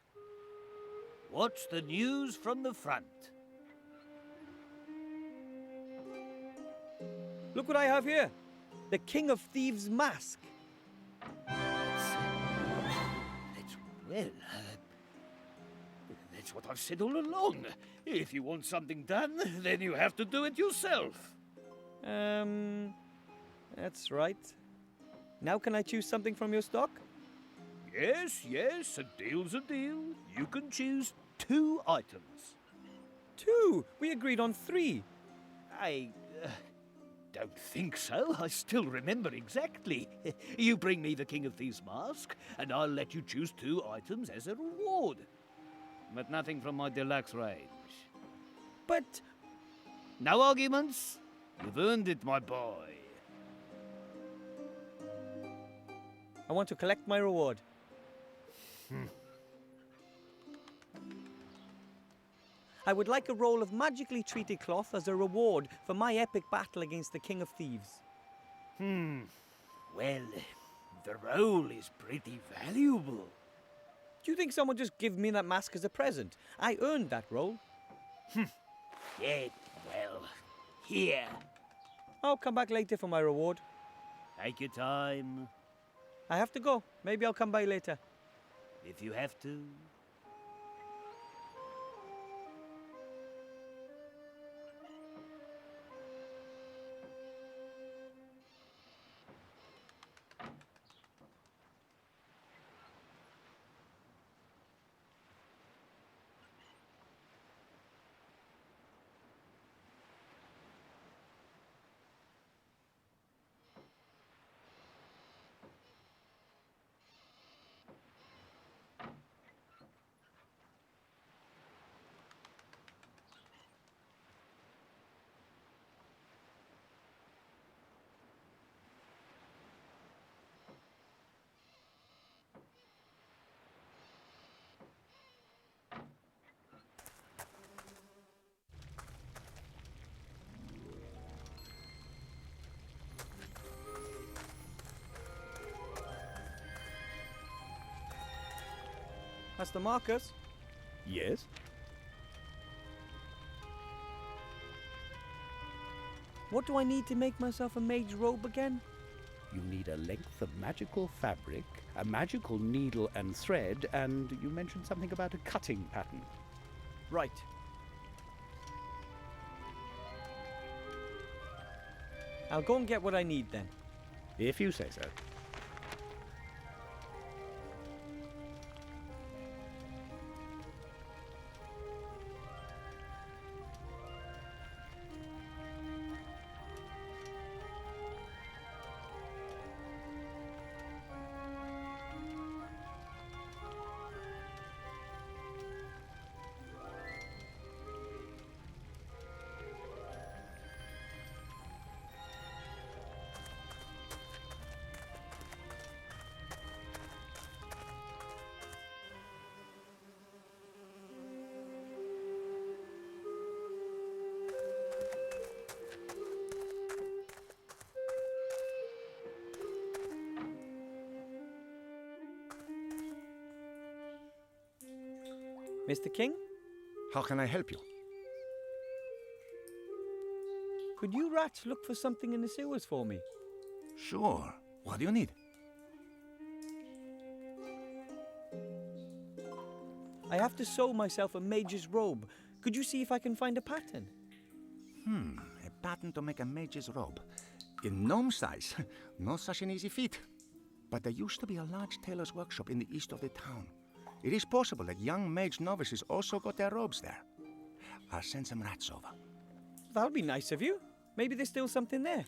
What's the news from the front? Look what I have here. The King of Thieves mask. That's what I've said all along. If you want something done, then you have to do it yourself. That's right. Now can I choose something from your stock? Yes, a deal's a deal. You can choose 2 items. 2? We agreed on 3. I don't think so. I still remember exactly. You bring me the King of Thieves mask, and I'll let you choose 2 items as a reward. But nothing from my deluxe range. But... No arguments. You've earned it, my boy. I want to collect my reward. I would like a roll of magically treated cloth as a reward for my epic battle against the King of Thieves. Well, the roll is pretty valuable. Do you think someone just give me that mask as a present? I earned that roll. Yeah, well, here. I'll come back later for my reward. Take your time, I have to go. Maybe I'll come by later. if you have to. Master Marcus, Yes? What do I need to make myself a mage robe again? You need a length of magical fabric, a magical needle and thread, and you mentioned something about a cutting pattern. Right. I'll go and get what I need then. If you say so. Mr. King, How can I help you? could you rats look for something in the sewers for me? Sure. What do you need? I have to sew myself a mage's robe. Could you see if I can find a pattern? A pattern to make a mage's robe. In gnome size. Not such an easy feat. But there used to be a large tailor's workshop in the east of the town. It is possible that young mage novices also got their robes there. I'll send some rats over. That'll be nice of you. Maybe there's still something there.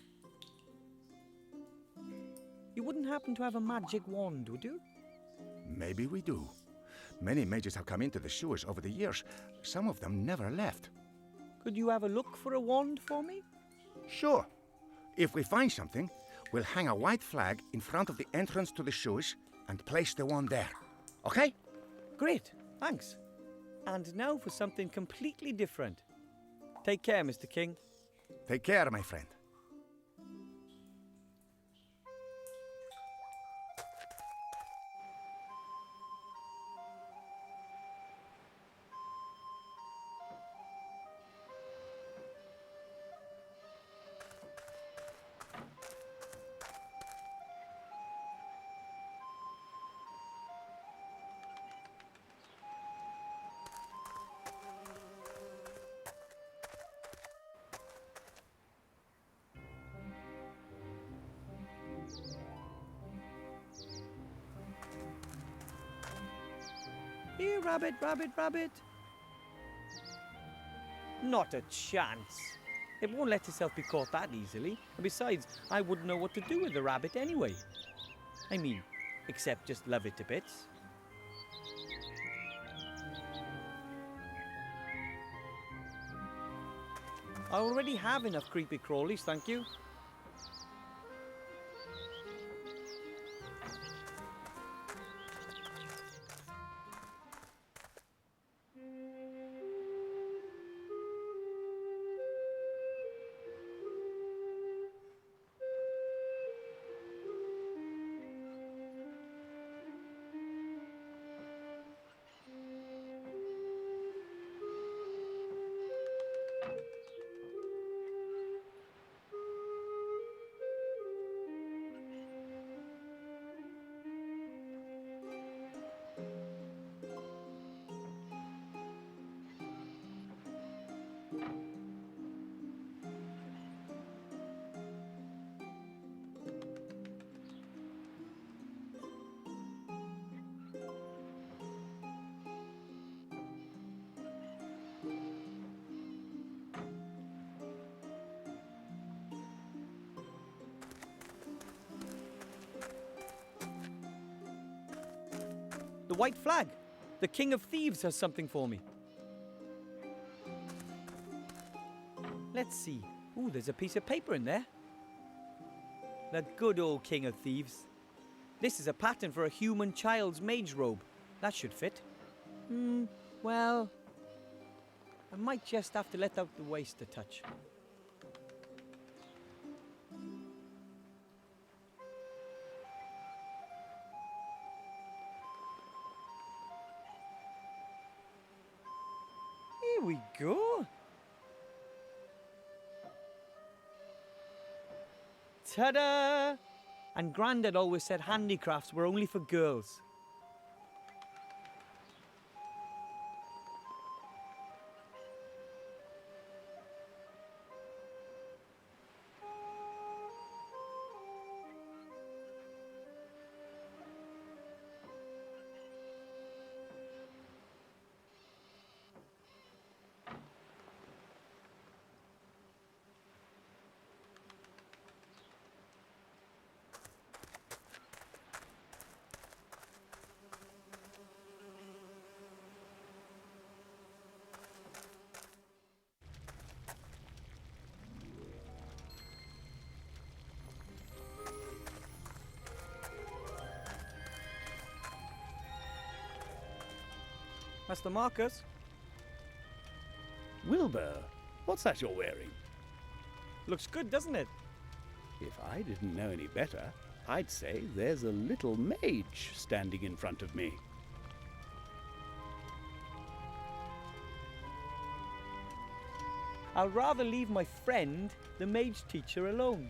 You wouldn't happen to have a magic wand, would you? Maybe we do. Many mages have come into the sewers over the years. Some of them never left. Could you have a look for a wand for me? Sure. If we find something, we'll hang a white flag in front of the entrance to the sewers and place the wand there. Okay? Great, thanks. And now for something completely different. Take care, Mr. King. Take care, my friend. Here, rabbit, rabbit, rabbit. Not a chance. It won't let itself be caught that easily. And besides, I wouldn't know what to do with the rabbit anyway. I mean, except just love it to bits. I already have enough creepy crawlies, thank you. The white flag. The King of Thieves has something for me. Let's see. Ooh, there's a piece of paper in there. The good old King of Thieves. This is a pattern for a human child's mage robe. That should fit. Well, I might just have to let out the waist a touch. Here we go. Ta-da! And Grandad always said handicrafts were only for girls. Master Marcus? Wilbur, what's that you're wearing? Looks good, doesn't it? If I didn't know any better, I'd say there's a little mage standing in front of me. I'll rather leave my friend, the mage teacher, alone.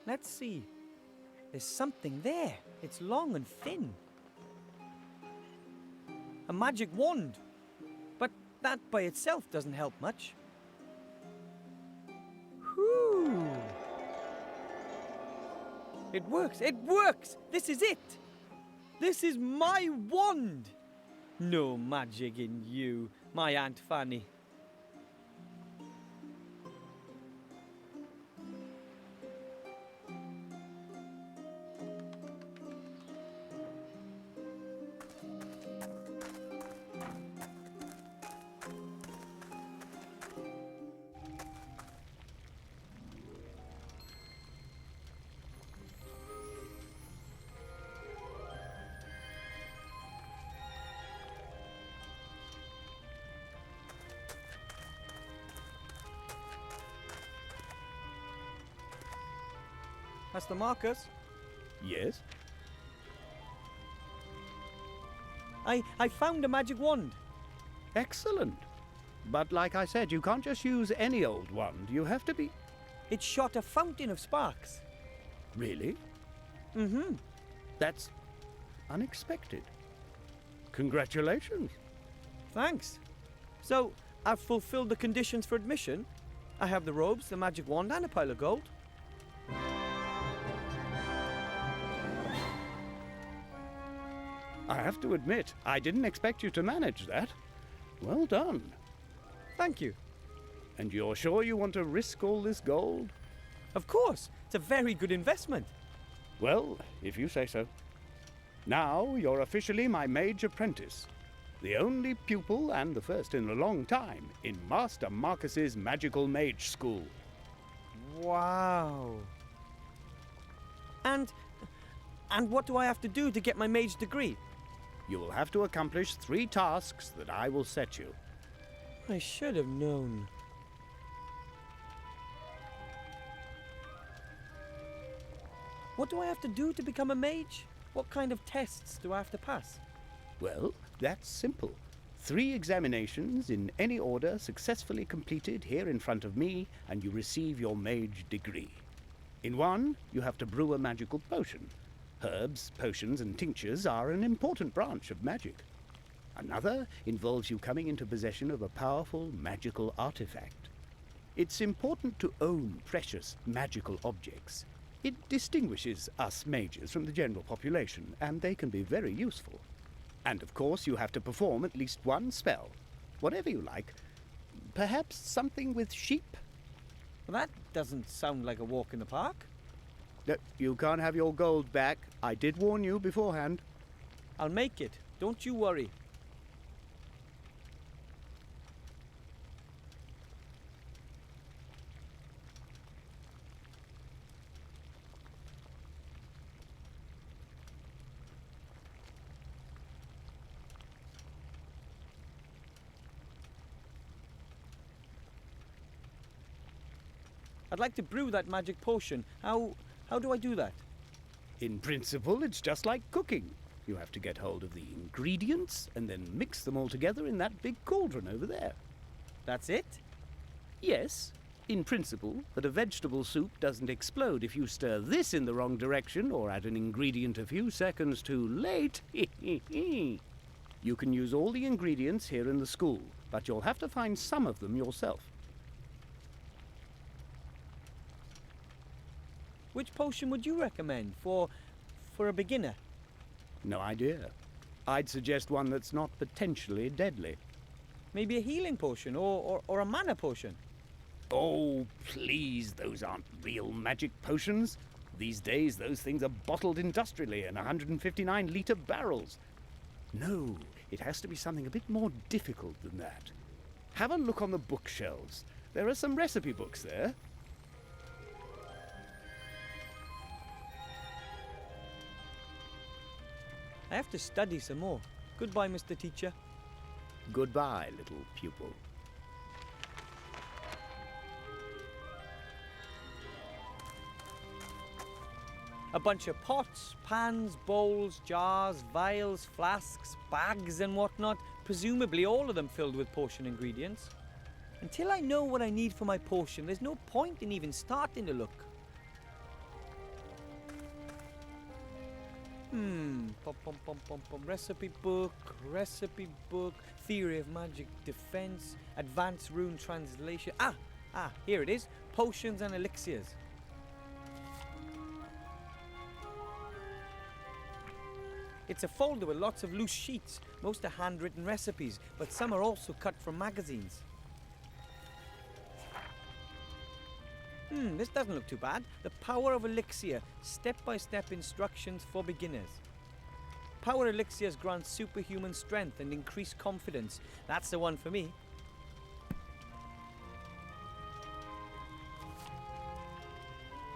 Let's see. There's something there. It's long and thin. A magic wand. But that by itself doesn't help much. Whew. It works! It works! This is it! This is my wand! No magic in you, my Aunt Fanny. Master Marcus? Yes? I found a magic wand. Excellent. But like I said, you can't just use any old wand. You have to be... It shot a fountain of sparks. Really? Mm-hmm. That's unexpected. Congratulations. Thanks. So, I've fulfilled the conditions for admission. I have the robes, the magic wand, and a pile of gold. I have to admit, I didn't expect you to manage that. Well done. Thank you. And you're sure you want to risk all this gold? Of course. It's a very good investment. Well, if you say so. Now you're officially my mage apprentice. The only pupil, and the first in a long time, in Master Marcus's magical mage school. Wow. And what do I have to do to get my mage degree? You will have to accomplish 3 tasks that I will set you. I should have known. What do I have to do to become a mage? What kind of tests do I have to pass? Well, that's simple. 3 examinations in any order successfully completed here in front of me, and you receive your mage degree. In one, you have to brew a magical potion. Herbs, potions, and tinctures are an important branch of magic. Another involves you coming into possession of a powerful magical artifact. It's important to own precious magical objects. It distinguishes us mages from the general population, and they can be very useful. And of course, you have to perform at least 1 spell. Whatever you like. Perhaps something with sheep? Well, that doesn't sound like a walk in the park. No, you can't have your gold back. I did warn you beforehand. I'll make it. Don't you worry. I'd like to brew that magic potion. How do I do that? In principle, it's just like cooking. You have to get hold of the ingredients and then mix them all together in that big cauldron over there. That's it? Yes, in principle, but a vegetable soup doesn't explode if you stir this in the wrong direction or add an ingredient a few seconds too late. You can use all the ingredients here in the school, but you'll have to find some of them yourself. Which potion would you recommend for a beginner? No idea. I'd suggest one that's not potentially deadly. Maybe a healing potion or a mana potion? Oh, please, those aren't real magic potions. These days, those things are bottled industrially in 159-litre barrels. No, it has to be something a bit more difficult than that. Have a look on the bookshelves. There are some recipe books there. I have to study some more. Goodbye, Mr. Teacher. Goodbye, little pupil. A bunch of pots, pans, bowls, jars, vials, flasks, bags and whatnot, presumably all of them filled with potion ingredients. Until I know what I need for my potion, there's no point in even starting to look. Recipe book, theory of magic defense, advanced rune translation. Here it is, potions and elixirs. It's a folder with lots of loose sheets. Most are handwritten recipes, but some are also cut from magazines. This doesn't look too bad. The Power of Elixir, step-by-step instructions for beginners. Power elixirs grant superhuman strength and increased confidence. That's the one for me.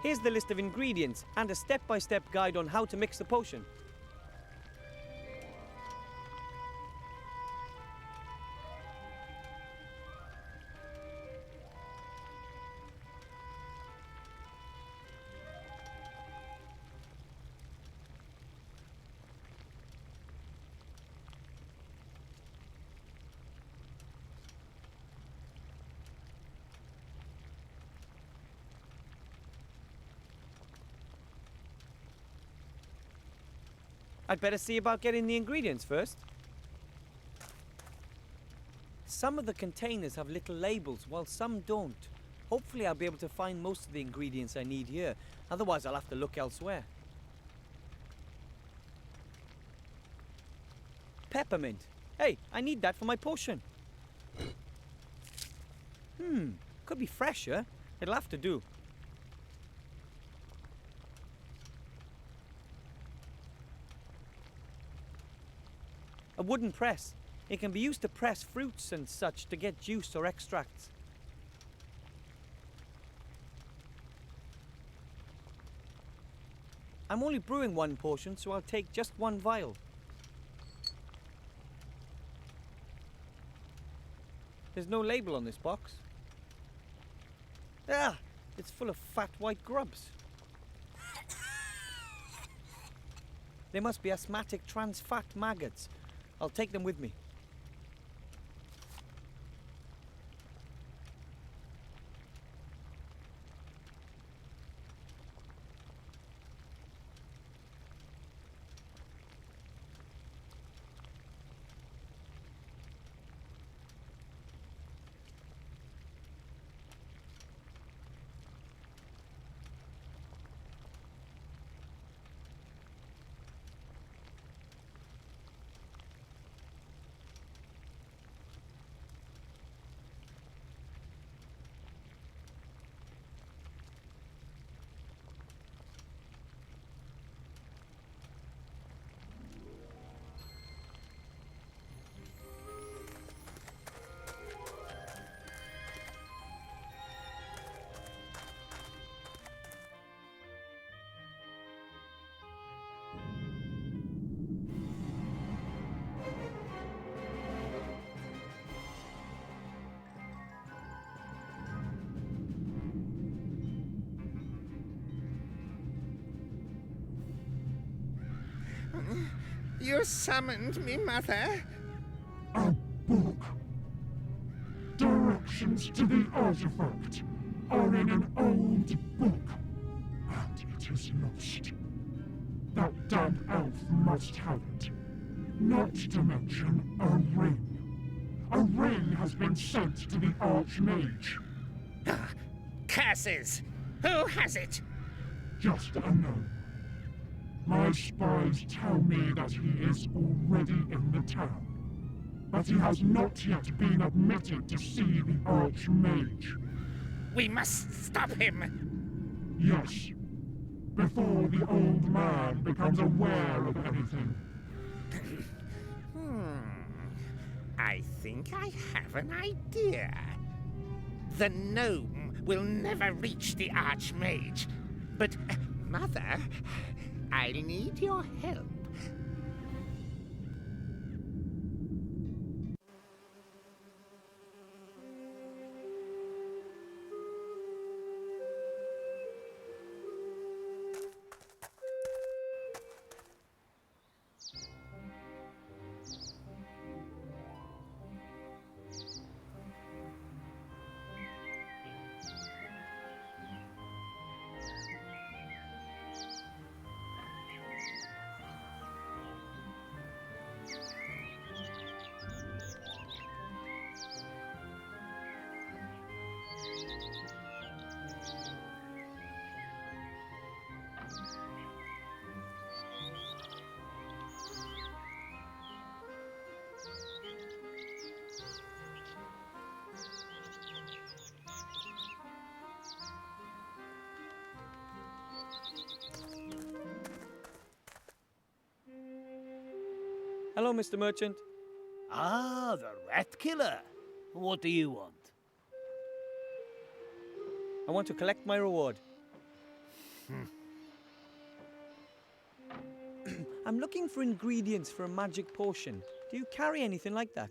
Here's the list of ingredients and a step-by-step guide on how to mix the potion. I'd better see about getting the ingredients first. Some of the containers have little labels, while some don't. Hopefully I'll be able to find most of the ingredients I need here. Otherwise I'll have to look elsewhere. Peppermint. Hey, I need that for my potion. Could be fresher. It'll have to do. A wooden press. It can be used to press fruits and such to get juice or extracts. I'm only brewing one potion, so I'll take just one vial. There's no label on this box. It's full of fat white grubs. They must be asthmatic trans fat maggots. I'll take them with me. You summoned me, Mother? A book. Directions to the artifact are in an old book, and it is lost. That damn elf must have it. Not to mention a ring. A ring has been sent to the Archmage. Curses! Who has it? Just a gnome. My spies tell me that he is already in the town, but he has not yet been admitted to see the Archmage. We must stop him! Yes, before the old man becomes aware of anything. I think I have an idea. The gnome will never reach the Archmage. But, Mother, I'll need your help. Hello, Mr. Merchant. Ah, the rat killer. What do you want? I want to collect my reward. I'm looking for ingredients for a magic potion. Do you carry anything like that?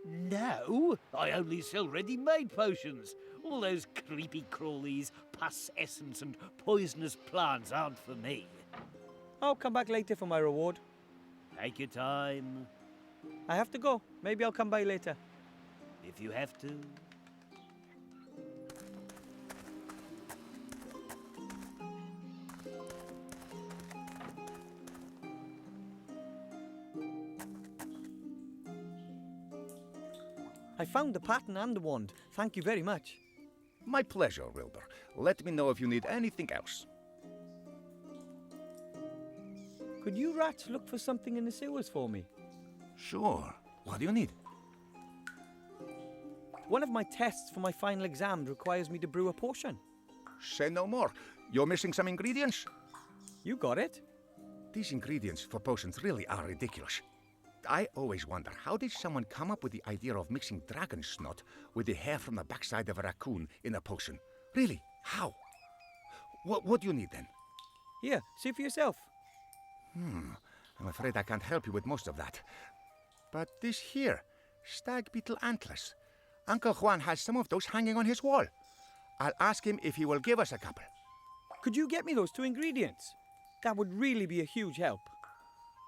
No, I only sell ready-made potions. All those creepy crawlies, pus essence and poisonous plants aren't for me. I'll come back later for my reward. Take your time, I have to go. Maybe I'll come by later. if you have to. I found the pattern and the wand. Thank you very much. My pleasure, Wilbur. Let me know if you need anything else. Could you rats look for something in the sewers for me? Sure. What do you need? One of my tests for my final exam requires me to brew a potion. Say no more. You're missing some ingredients? You got it? These ingredients for potions really are ridiculous. I always wonder, how did someone come up with the idea of mixing dragon snot with the hair from the backside of a raccoon in a potion? Really, how? What do you need then? Here, see for yourself. I'm afraid I can't help you with most of that. But this here, stag beetle antlers. Uncle Juan has some of those hanging on his wall. I'll ask him if he will give us a couple. Could you get me those 2 ingredients? That would really be a huge help.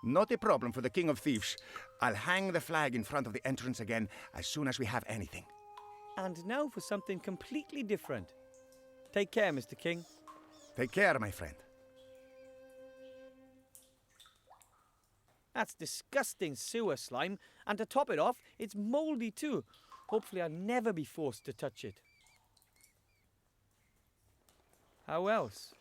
Not a problem for the King of Thieves. I'll hang the flag in front of the entrance again as soon as we have anything. And now for something completely different. Take care, Mr. King. Take care, my friend. That's disgusting sewer slime, and to top it off, it's mouldy too. Hopefully I'll never be forced to touch it. How else?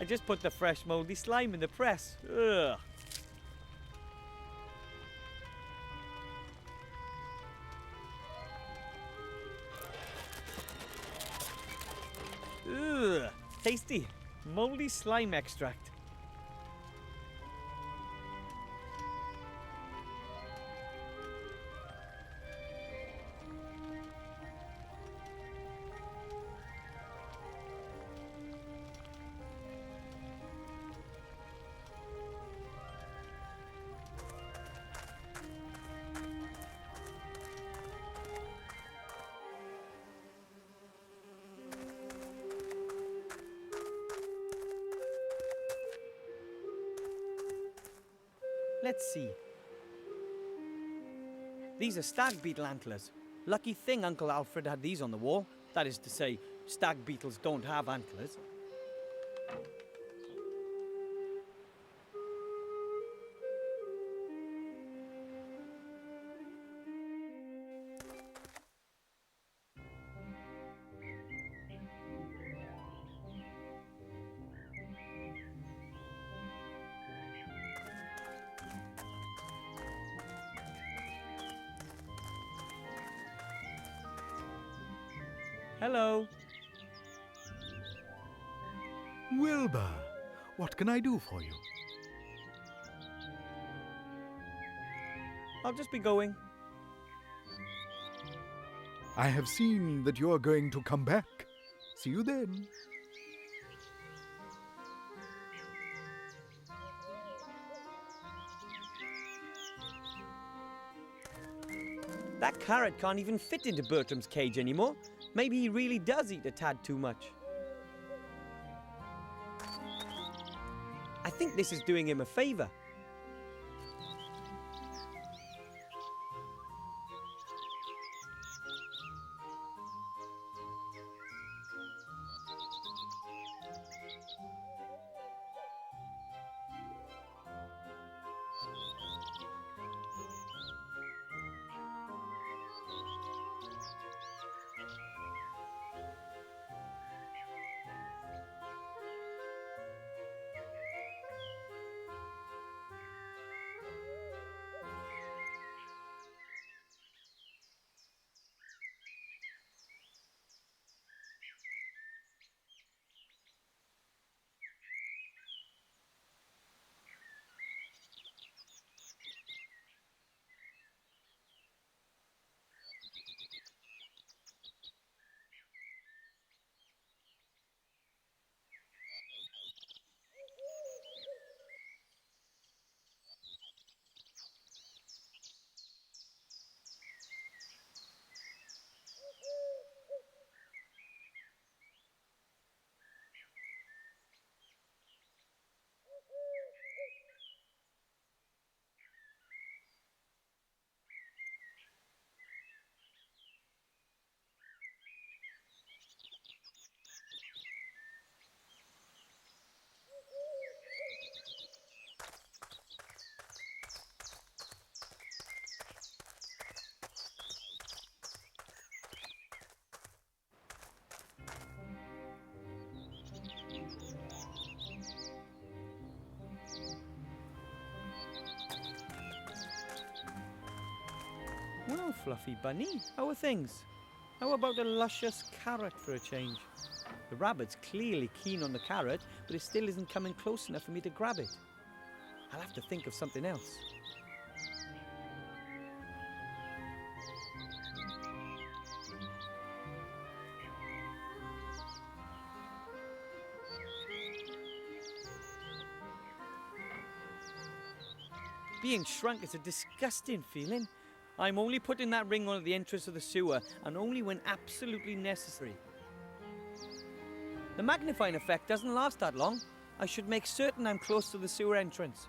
just put the fresh mouldy slime in the press. Ugh. Ugh. Tasty. Mouldy slime extract. Let's see. These are stag beetle antlers. Lucky thing Uncle Alfred had these on the wall. That is to say, stag beetles don't have antlers. Hello. Wilbur, what can I do for you? I'll just be going. I have seen that you're going to come back. See you then. That carrot can't even fit into Bertram's cage anymore. Maybe he really does eat a tad too much. I think this is doing him a favour. Well, Fluffy Bunny, how are things? How about a luscious carrot for a change? The rabbit's clearly keen on the carrot, but it still isn't coming close enough for me to grab it. I'll have to think of something else. Being shrunk is a disgusting feeling. I'm only putting that ring on at the entrance of the sewer, and only when absolutely necessary. The magnifying effect doesn't last that long. I should make certain I'm close to the sewer entrance.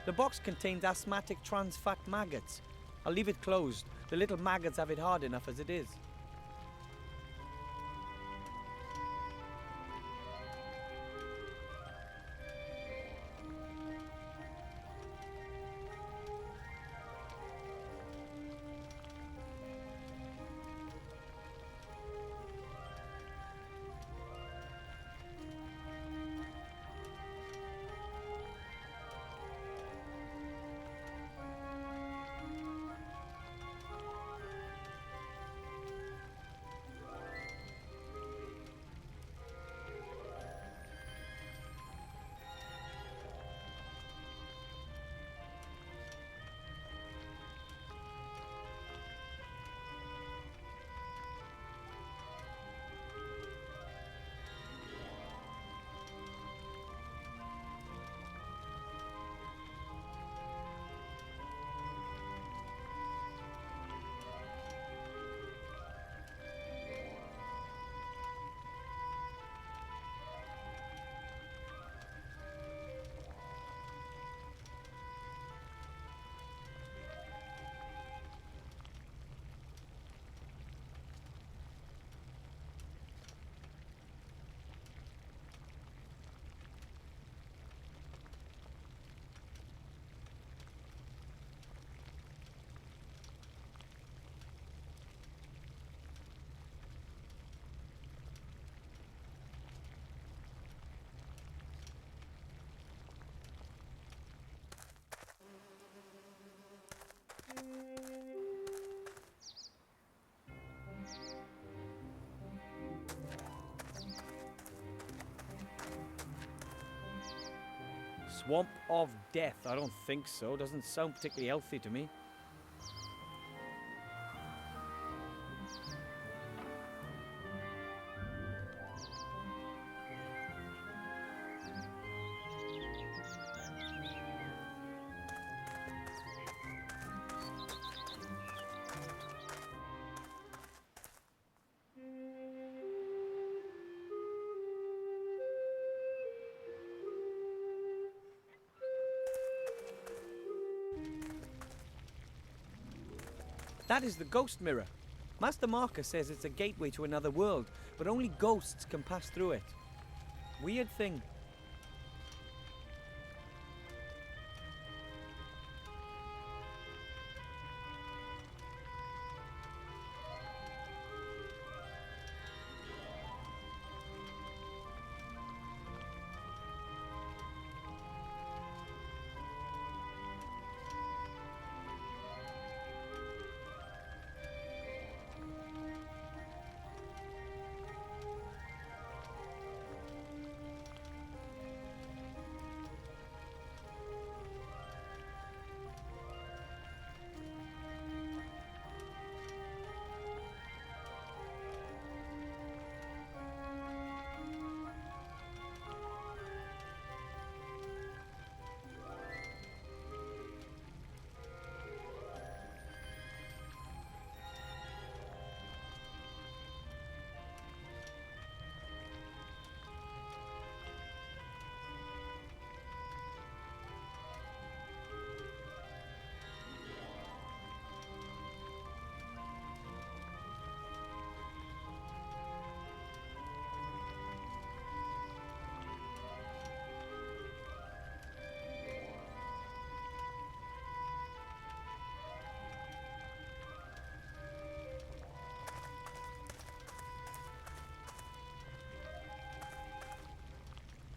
The box contains asthmatic trans fat maggots. I'll leave it closed. The little maggots have it hard enough as it is. Swamp of Death. I don't think so. Doesn't sound particularly healthy to me. That is the ghost mirror. Master Marcus says it's a gateway to another world, but only ghosts can pass through it. Weird thing.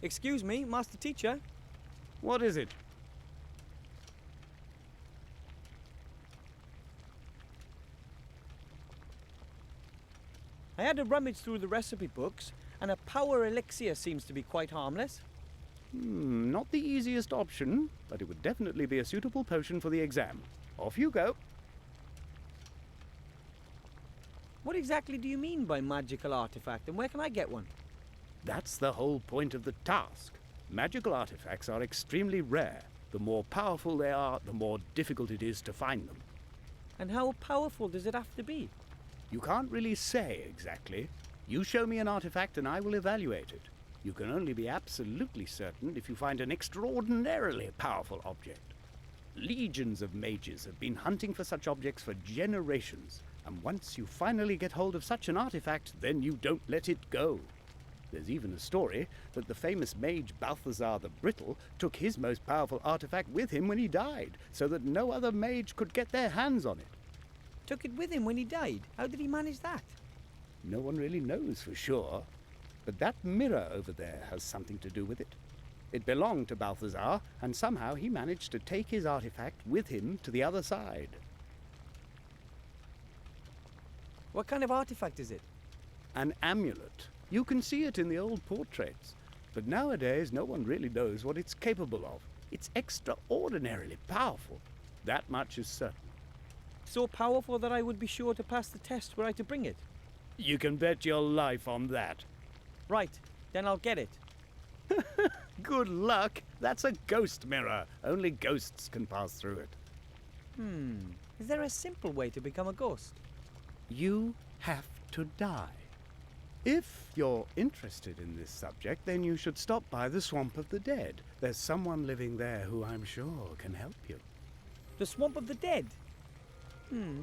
Excuse me, Master Teacher. What is it? I had a rummage through the recipe books, and a power elixir seems to be quite harmless. Not the easiest option, but it would definitely be a suitable potion for the exam. Off you go. What exactly do you mean by magical artifact, and where can I get one? That's the whole point of the task. Magical artifacts are extremely rare. The more powerful they are, the more difficult it is to find them. And how powerful does it have to be? You can't really say exactly. You show me an artifact and I will evaluate it. You can only be absolutely certain if you find an extraordinarily powerful object. Legions of mages have been hunting for such objects for generations, and once you finally get hold of such an artifact, then you don't let it go. There's even a story that the famous mage Balthazar the Brittle took his most powerful artifact with him when he died, so that no other mage could get their hands on it. Took it with him when he died? How did he manage that? No one really knows for sure, but that mirror over there has something to do with it. It belonged to Balthazar, and somehow he managed to take his artifact with him to the other side. What kind of artifact is it? An amulet. You can see it in the old portraits, but nowadays no one really knows what it's capable of. It's extraordinarily powerful. That much is certain. So powerful that I would be sure to pass the test were I to bring it. You can bet your life on that. Right, then I'll get it. Good luck. That's a ghost mirror. Only ghosts can pass through it. Is there a simple way to become a ghost? You have to die. If you're interested in this subject, then you should stop by the Swamp of the Dead. There's someone living there who I'm sure can help you. The Swamp of the Dead?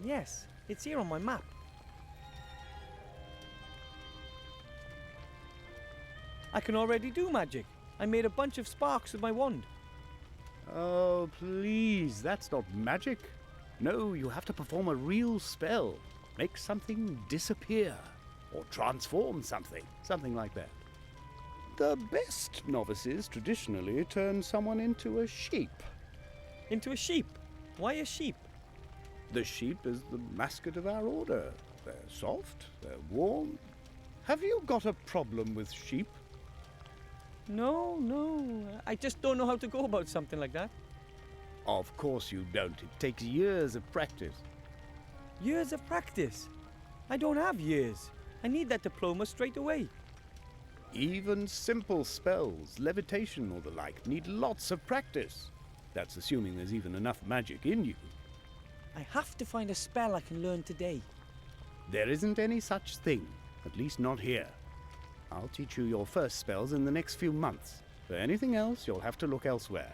Yes. It's here on my map. I can already do magic. I made a bunch of sparks with my wand. Oh, please, that's not magic. No, you have to perform a real spell. Make something disappear. Or transform something like that. The best novices traditionally turn someone into a sheep. Into a sheep? Why a sheep? The sheep is the mascot of our order. They're soft, they're warm. Have you got a problem with sheep? No. I just don't know how to go about something like that. Of course you don't. It takes years of practice. Years of practice? I don't have years. I need that diploma straight away. Even simple spells, levitation or the like, need lots of practice. That's assuming there's even enough magic in you. I have to find a spell I can learn today. There isn't any such thing, at least not here. I'll teach you your first spells in the next few months. For anything else, you'll have to look elsewhere.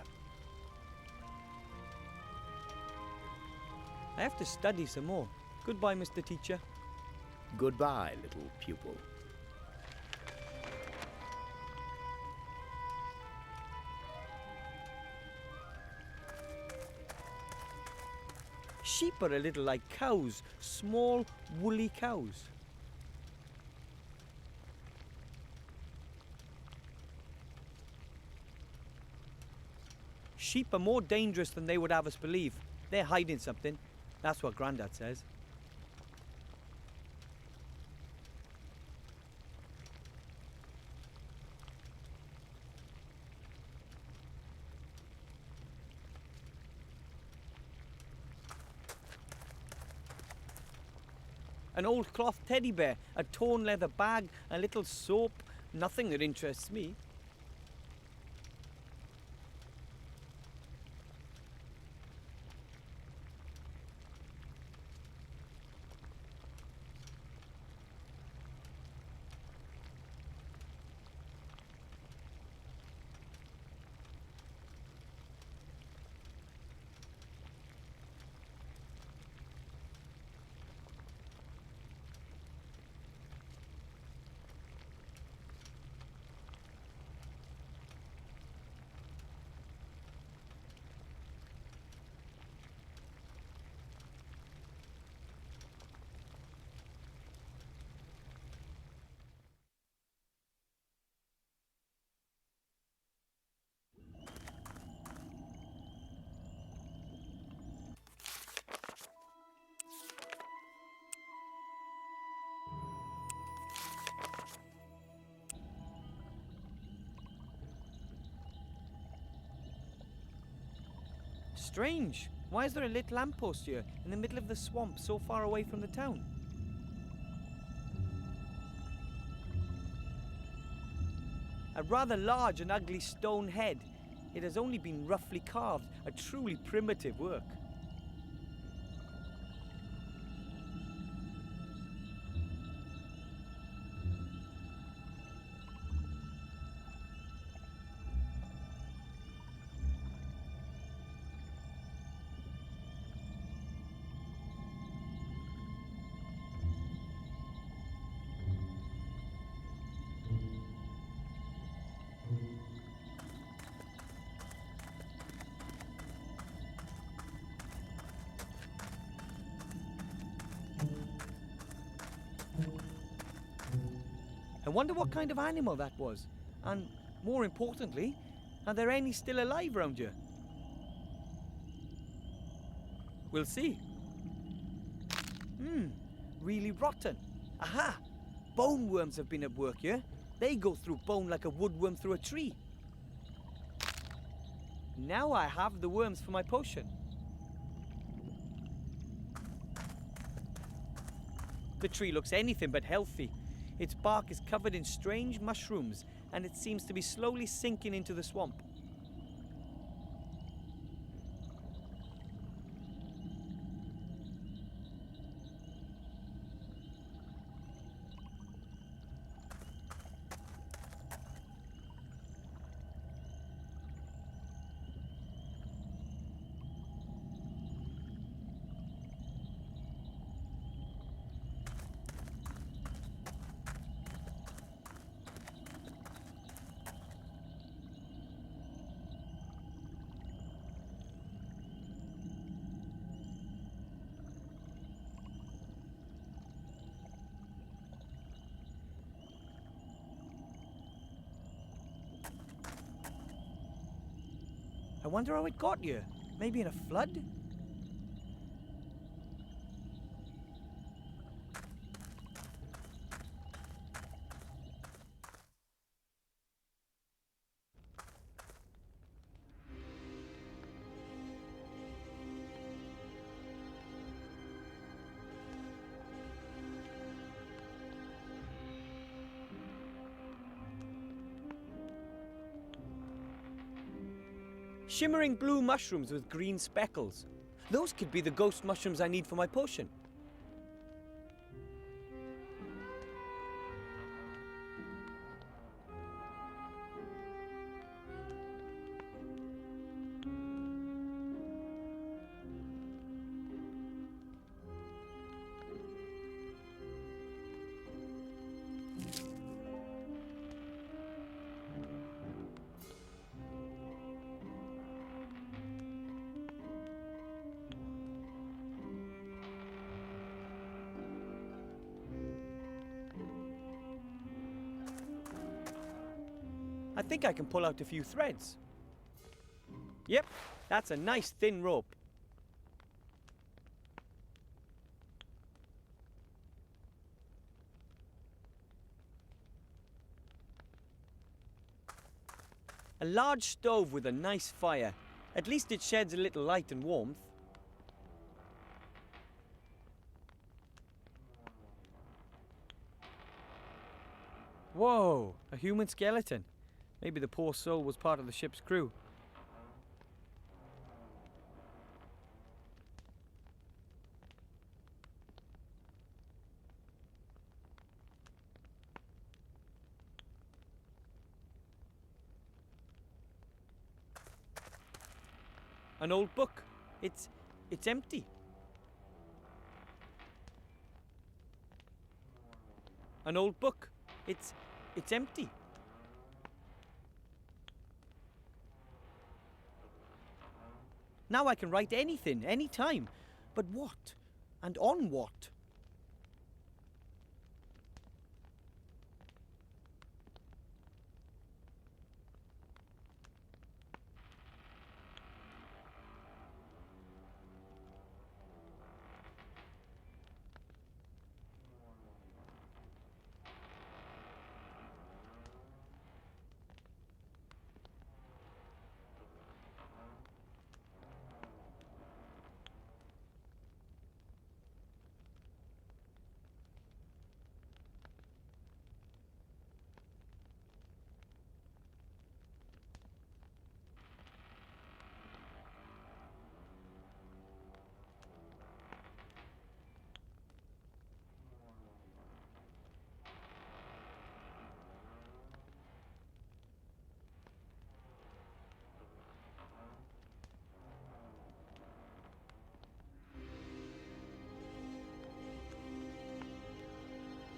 I have to study some more. Goodbye, Mr. Teacher. Goodbye, little pupil. Sheep are a little like cows, small, woolly cows. Sheep are more dangerous than they would have us believe. They're hiding something. That's what Grandad says. An old cloth teddy bear, a torn leather bag, a little soap. Nothing that interests me. Strange. Why is there a lit lamppost here in the middle of the swamp so far away from the town? A rather large and ugly stone head. It has only been roughly carved, a truly primitive work. wonder what kind of animal that was. And, more importantly, are there any still alive round here? We'll see. Really rotten. Aha! Bone worms have been at work here. They go through bone like a woodworm through a tree. Now I have the worms for my potion. The tree looks anything but healthy. Its bark is covered in strange mushrooms, and it seems to be slowly sinking into the swamp. I wonder how it got here. Maybe in a flood? Shimmering blue mushrooms with green speckles. Those could be the ghost mushrooms I need for my potion. I think I can pull out a few threads. Yep, that's a nice thin rope. A large stove with a nice fire. At least it sheds a little light and warmth. Whoa, a human skeleton. Maybe the poor soul was part of the ship's crew. An old book. It's empty. An old book. It's empty. Now I can write anything, anytime. But what? And on what?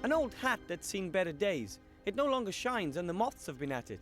An old hat that's seen better days. It no longer shines and the moths have been at it.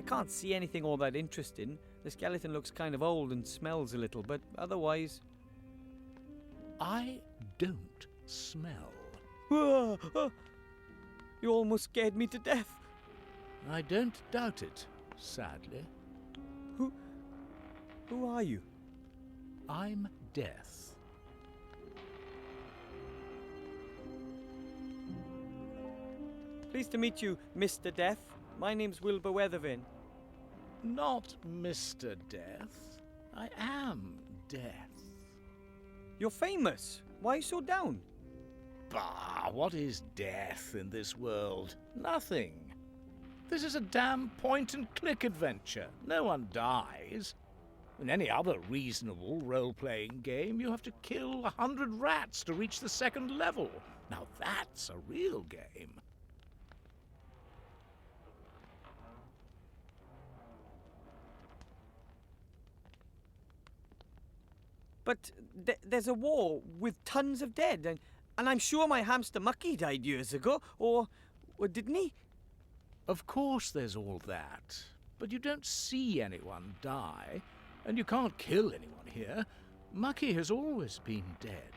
I can't see anything all that interesting. The skeleton looks kind of old and smells a little, but otherwise... I don't smell. Ah, ah. You almost scared me to death. I don't doubt it, sadly. Who are you? I'm Death. Pleased to meet you, Mr. Death. My name's Wilbur Weathervin. Not Mr. Death. I am Death. You're famous. Why are you so down? Bah, what is death in this world? Nothing. This is a damn point-and-click adventure. No one dies. In any other reasonable role-playing game, you have to kill 100 rats to reach the second level. Now that's a real game. But there's a war with tons of dead, and I'm sure my hamster Mucky died years ago, or didn't he? Of course there's all that, but you don't see anyone die, and you can't kill anyone here. Mucky has always been dead,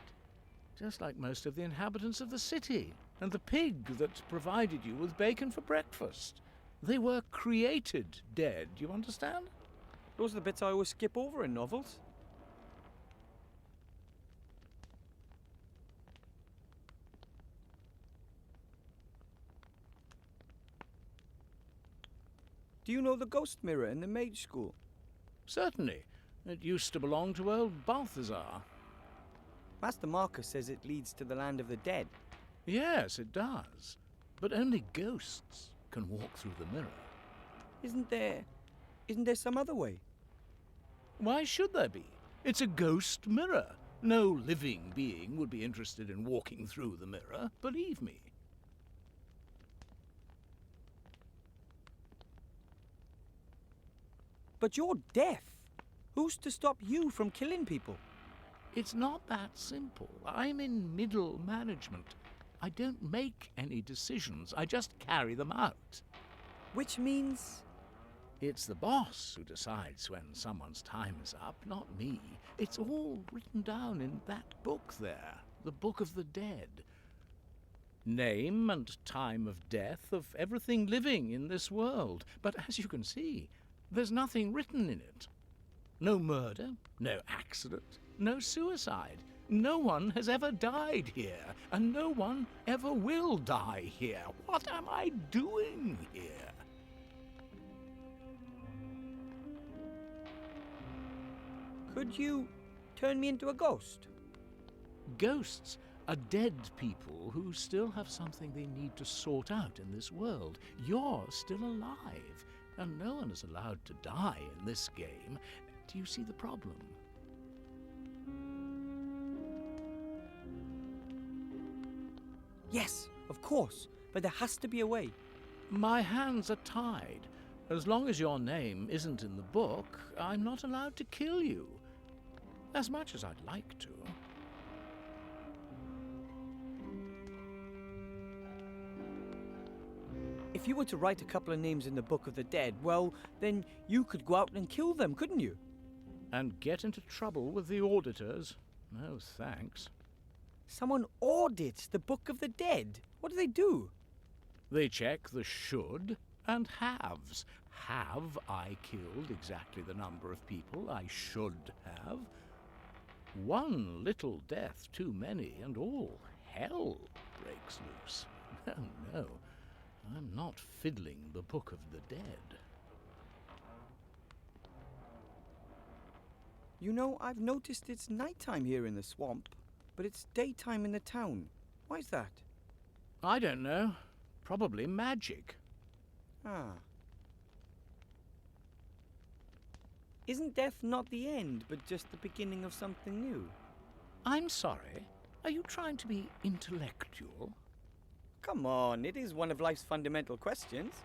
just like most of the inhabitants of the city, and the pig that provided you with bacon for breakfast. They were created dead, you understand? Those are the bits I always skip over in novels. Do you know the ghost mirror in the mage school? Certainly. It used to belong to old Balthazar. Master Marcus says it leads to the land of the dead. Yes, it does. But only ghosts can walk through the mirror. Isn't there some other way? Why should there be? It's a ghost mirror. No living being would be interested in walking through the mirror, believe me. But you're deaf. Who's to stop you from killing people? It's not that simple. I'm in middle management. I don't make any decisions. I just carry them out. Which means... It's the boss who decides when someone's time is up, not me. It's all written down in that book there, the Book of the Dead. Name and time of death of everything living in this world. But as you can see, there's nothing written in it. No murder, no accident, no suicide. No one has ever died here, and no one ever will die here. What am I doing here? Could you turn me into a ghost? Ghosts are dead people who still have something they need to sort out in this world. You're still alive, and no one is allowed to die in this game. Do you see the problem? Yes, of course, but there has to be a way. My hands are tied. As long as your name isn't in the book, I'm not allowed to kill you. As much as I'd like to. If you were to write a couple of names in the Book of the Dead, well, then you could go out and kill them, couldn't you? And get into trouble with the auditors. No thanks. Someone audits the Book of the Dead. What do they do? They check the should and haves. Have I killed exactly the number of people I should have? One little death too many, and all hell breaks loose. No, no, I'm not fiddling the Book of the Dead. You know, I've noticed it's nighttime here in the swamp, but it's daytime in the town. Why's that? I don't know. Probably magic. Ah. Isn't death not the end, but just the beginning of something new? I'm sorry. Are you trying to be intellectual? Come on, it is one of life's fundamental questions.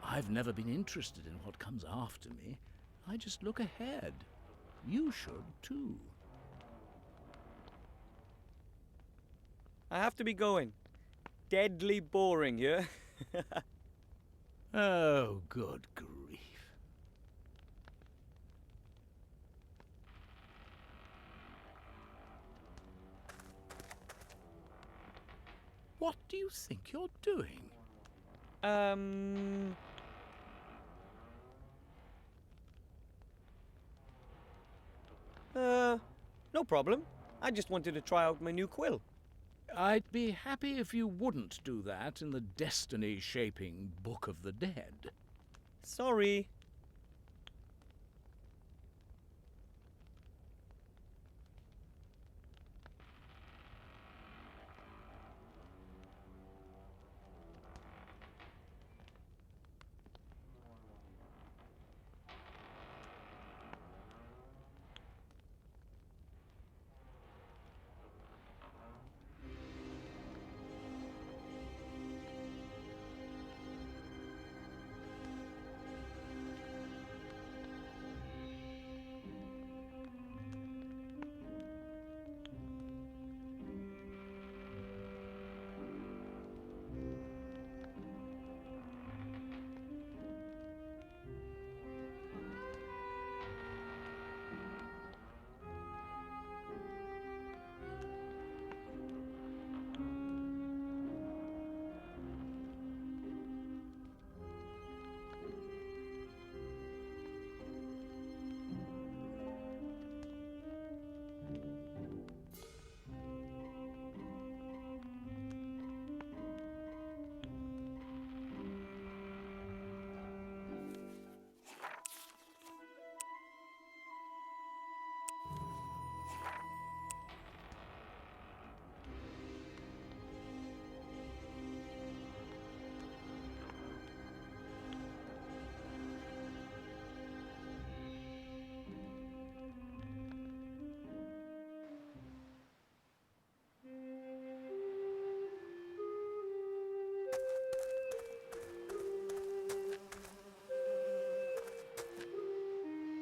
I've never been interested in what comes after me. I just look ahead. You should, too. I have to be going. Deadly boring here. Oh, good grief. What do you think you're doing? No problem. I just wanted to try out my new quill. I'd be happy if you wouldn't do that in the destiny-shaping Book of the Dead. Sorry.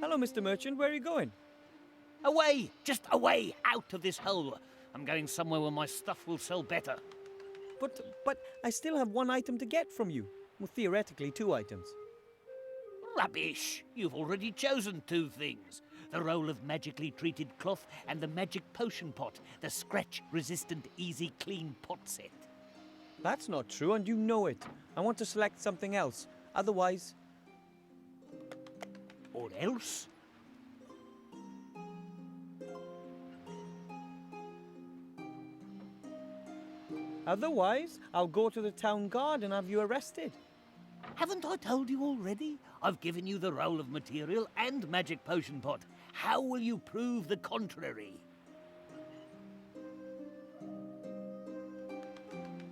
Hello, Mr. Merchant. Where are you going? Away! Just away! Out of this hole! I'm going somewhere where my stuff will sell better. But I still have one item to get from you. Well, theoretically, 2 items. Rubbish! You've already chosen 2 things. The roll of magically treated cloth and the magic potion pot. The scratch-resistant, easy, clean pot set. That's not true, and you know it. I want to select something else. Otherwise... Or else? Otherwise, I'll go to the town guard and have you arrested. Haven't I told you already? I've given you the roll of material and magic potion pot. How will you prove the contrary?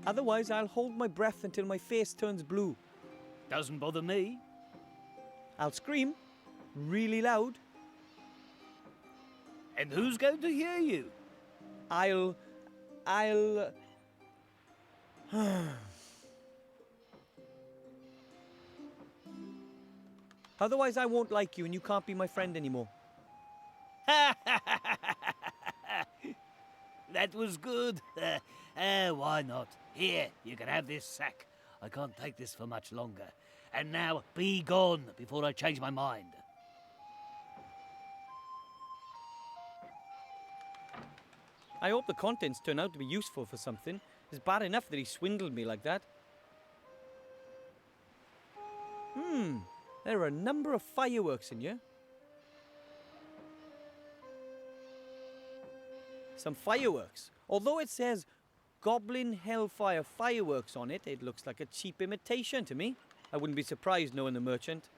Otherwise, I'll hold my breath until my face turns blue. Doesn't bother me. I'll scream really loud. And who's going to hear you? I'll... Otherwise, I won't like you and you can't be my friend anymore. That was good. Why not? Here, you can have this sack. I can't take this for much longer. And now, be gone before I change my mind. I hope the contents turn out to be useful for something. It's bad enough that he swindled me like that. There are a number of fireworks in here. Some fireworks. Although it says Goblin Hellfire Fireworks on it, it looks like a cheap imitation to me. I wouldn't be surprised knowing the merchant.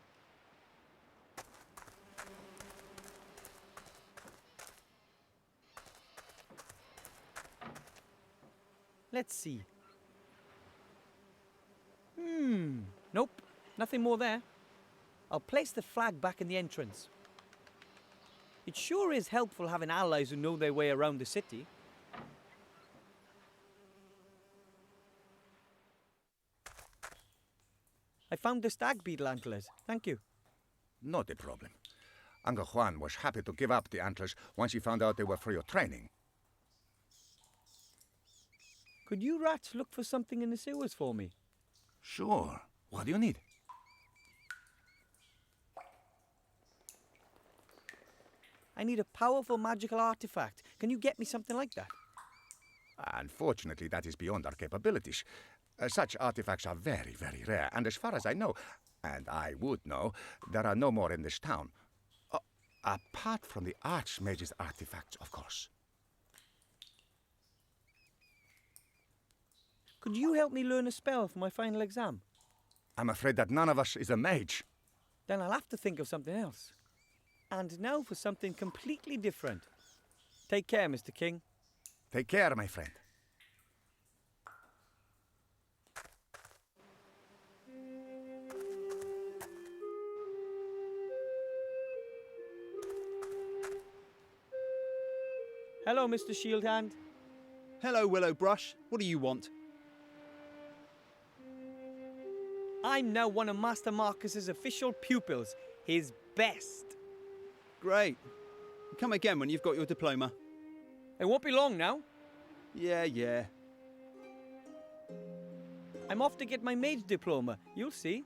Let's see. Nope, nothing more there. I'll place the flag back in the entrance. It sure is helpful having allies who know their way around the city. I found the stag beetle antlers. Thank you. Not a problem. Uncle Juan was happy to give up the antlers once he found out they were for your training. Could you rats look for something in the sewers for me? Sure. What do you need? I need a powerful magical artifact. Can you get me something like that? Unfortunately, that is beyond our capabilities. Such artifacts are very, very rare, and as far as I know, and I would know, there are no more in this town. Apart from the Archmage's artifacts, of course. Could you help me learn a spell for my final exam? I'm afraid that none of us is a mage. Then I'll have to think of something else. And now for something completely different. Take care, Mr. King. Take care, my friend. Hello, Mr. Shieldhand. Hello, Willowbrush. What do you want? I'm now one of Master Marcus's official pupils, his best. Great. Come again when you've got your diploma. It won't be long now. Yeah. I'm off to get my mage diploma. You'll see.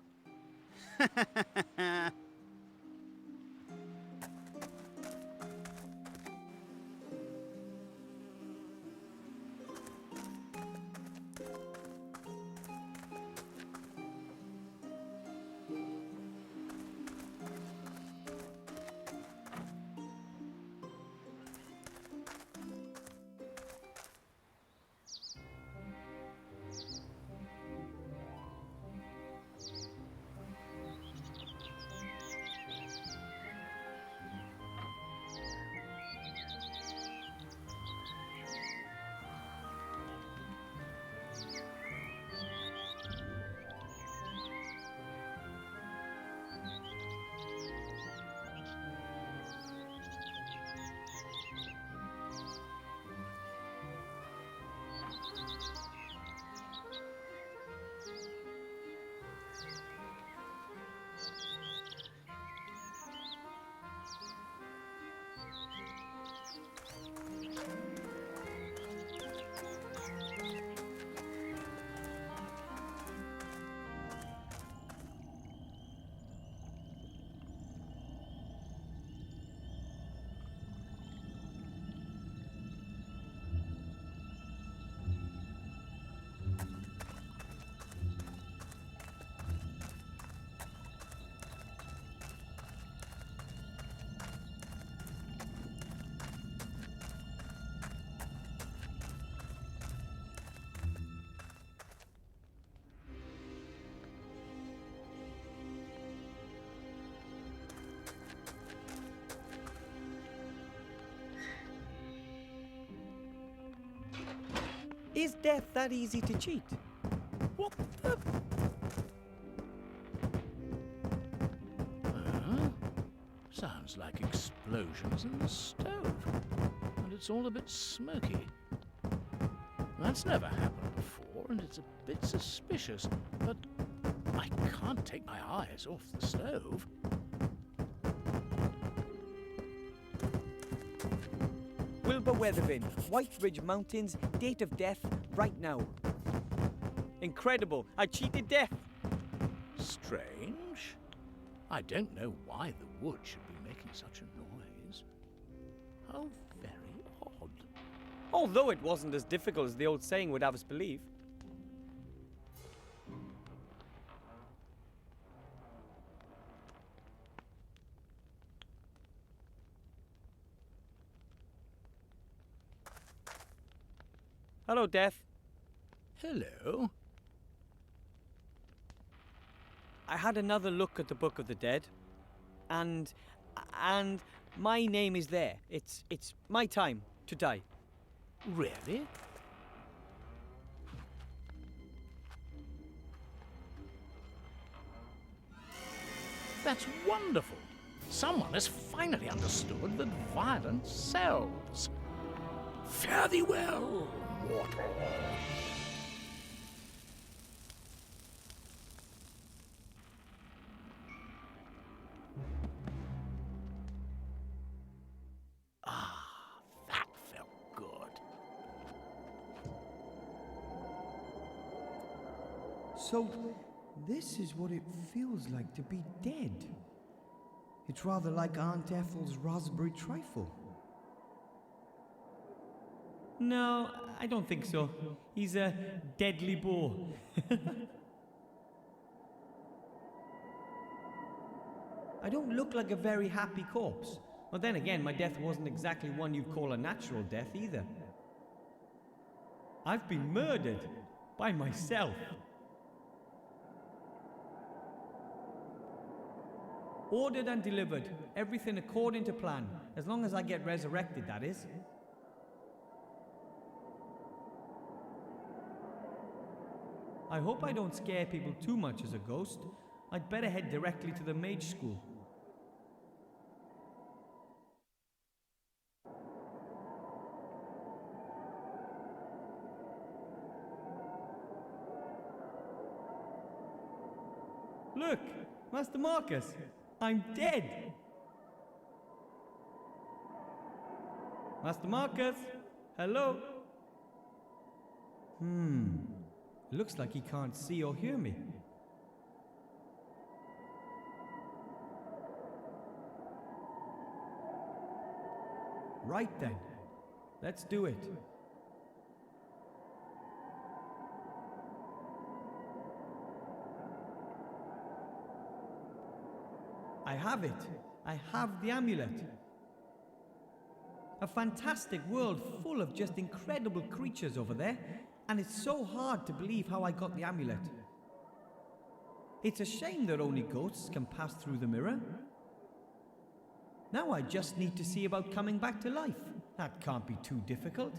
Is death that easy to cheat? What the... Sounds like explosions in the stove. And it's all a bit smoky. That's never happened before, and it's a bit suspicious. But I can't take my eyes off the stove. Wilbur Weathervin, Whitebridge Mountains, date of death, right now. Incredible, I cheated death. Strange. I don't know why the wood should be making such a noise. How very odd. Although it wasn't as difficult as the old saying would have us believe. Hello, Death. Hello. I had another look at the Book of the Dead, and my name is there. It's my time to die. Really? That's wonderful. Someone has finally understood that violence sells. Fare thee well, mortal. That felt good. So, this is what it feels like to be dead. It's rather like Aunt Ethel's raspberry trifle. No, I don't think so. He's a deadly bore. I don't look like a very happy corpse. But then again, my death wasn't exactly one you'd call a natural death either. I've been murdered by myself. Ordered and delivered, everything according to plan, as long as I get resurrected, that is. I hope I don't scare people too much as a ghost. I'd better head directly to the mage school. Look, Master Marcus, I'm dead. Master Marcus, hello? Looks like he can't see or hear me. Right then, let's do it. I have it. I have the amulet. A fantastic world full of just incredible creatures over there, and it's so hard to believe how I got the amulet. It's a shame that only ghosts can pass through the mirror. Now I just need to see about coming back to life. That can't be too difficult.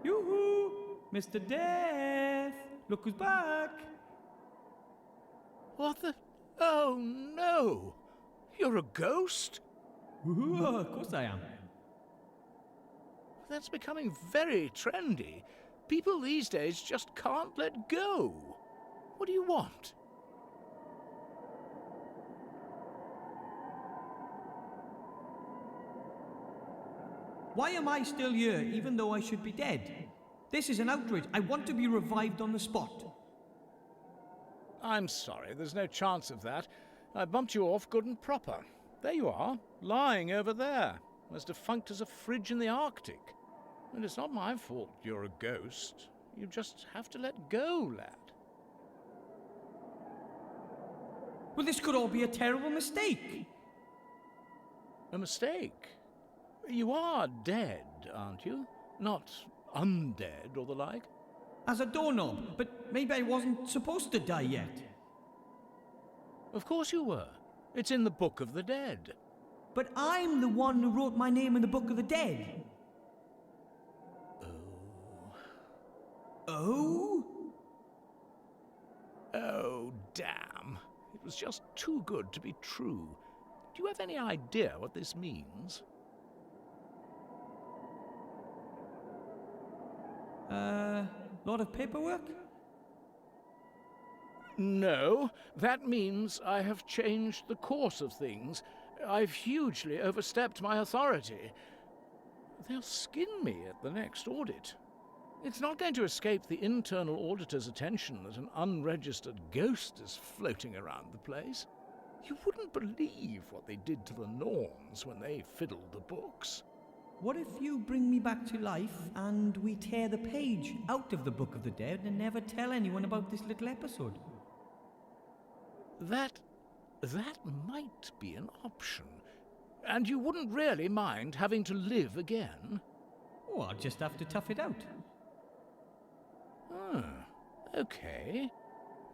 Yoo-hoo! Mr. Death! Look who's back! What the? Oh no! You're a ghost? Woohoo! Of course I am. That's becoming very trendy. People these days just can't let go. What do you want? Why am I still here, even though I should be dead? This is an outrage. I want to be revived on the spot. I'm sorry, there's no chance of that. I bumped you off good and proper. There you are, lying over there, as defunct as a fridge in the Arctic. And it's not my fault you're a ghost. You just have to let go, lad. Well, this could all be a terrible mistake. A mistake? You are dead, aren't you? Not undead or the like? As a doorknob, but maybe I wasn't supposed to die yet. Of course you were. It's in the Book of the Dead. But I'm the one who wrote my name in the Book of the Dead. Oh? Oh, damn. It was just too good to be true. Do you have any idea what this means? Lot of paperwork? No, that means I have changed the course of things. I've hugely overstepped my authority. They'll skin me at the next audit. It's not going to escape the internal auditor's attention that an unregistered ghost is floating around the place. You wouldn't believe what they did to the Norns when they fiddled the books. What if you bring me back to life and we tear the page out of the Book of the Dead and never tell anyone about this little episode? That might be an option. And you wouldn't really mind having to live again? Oh, I'll just have to tough it out. Okay.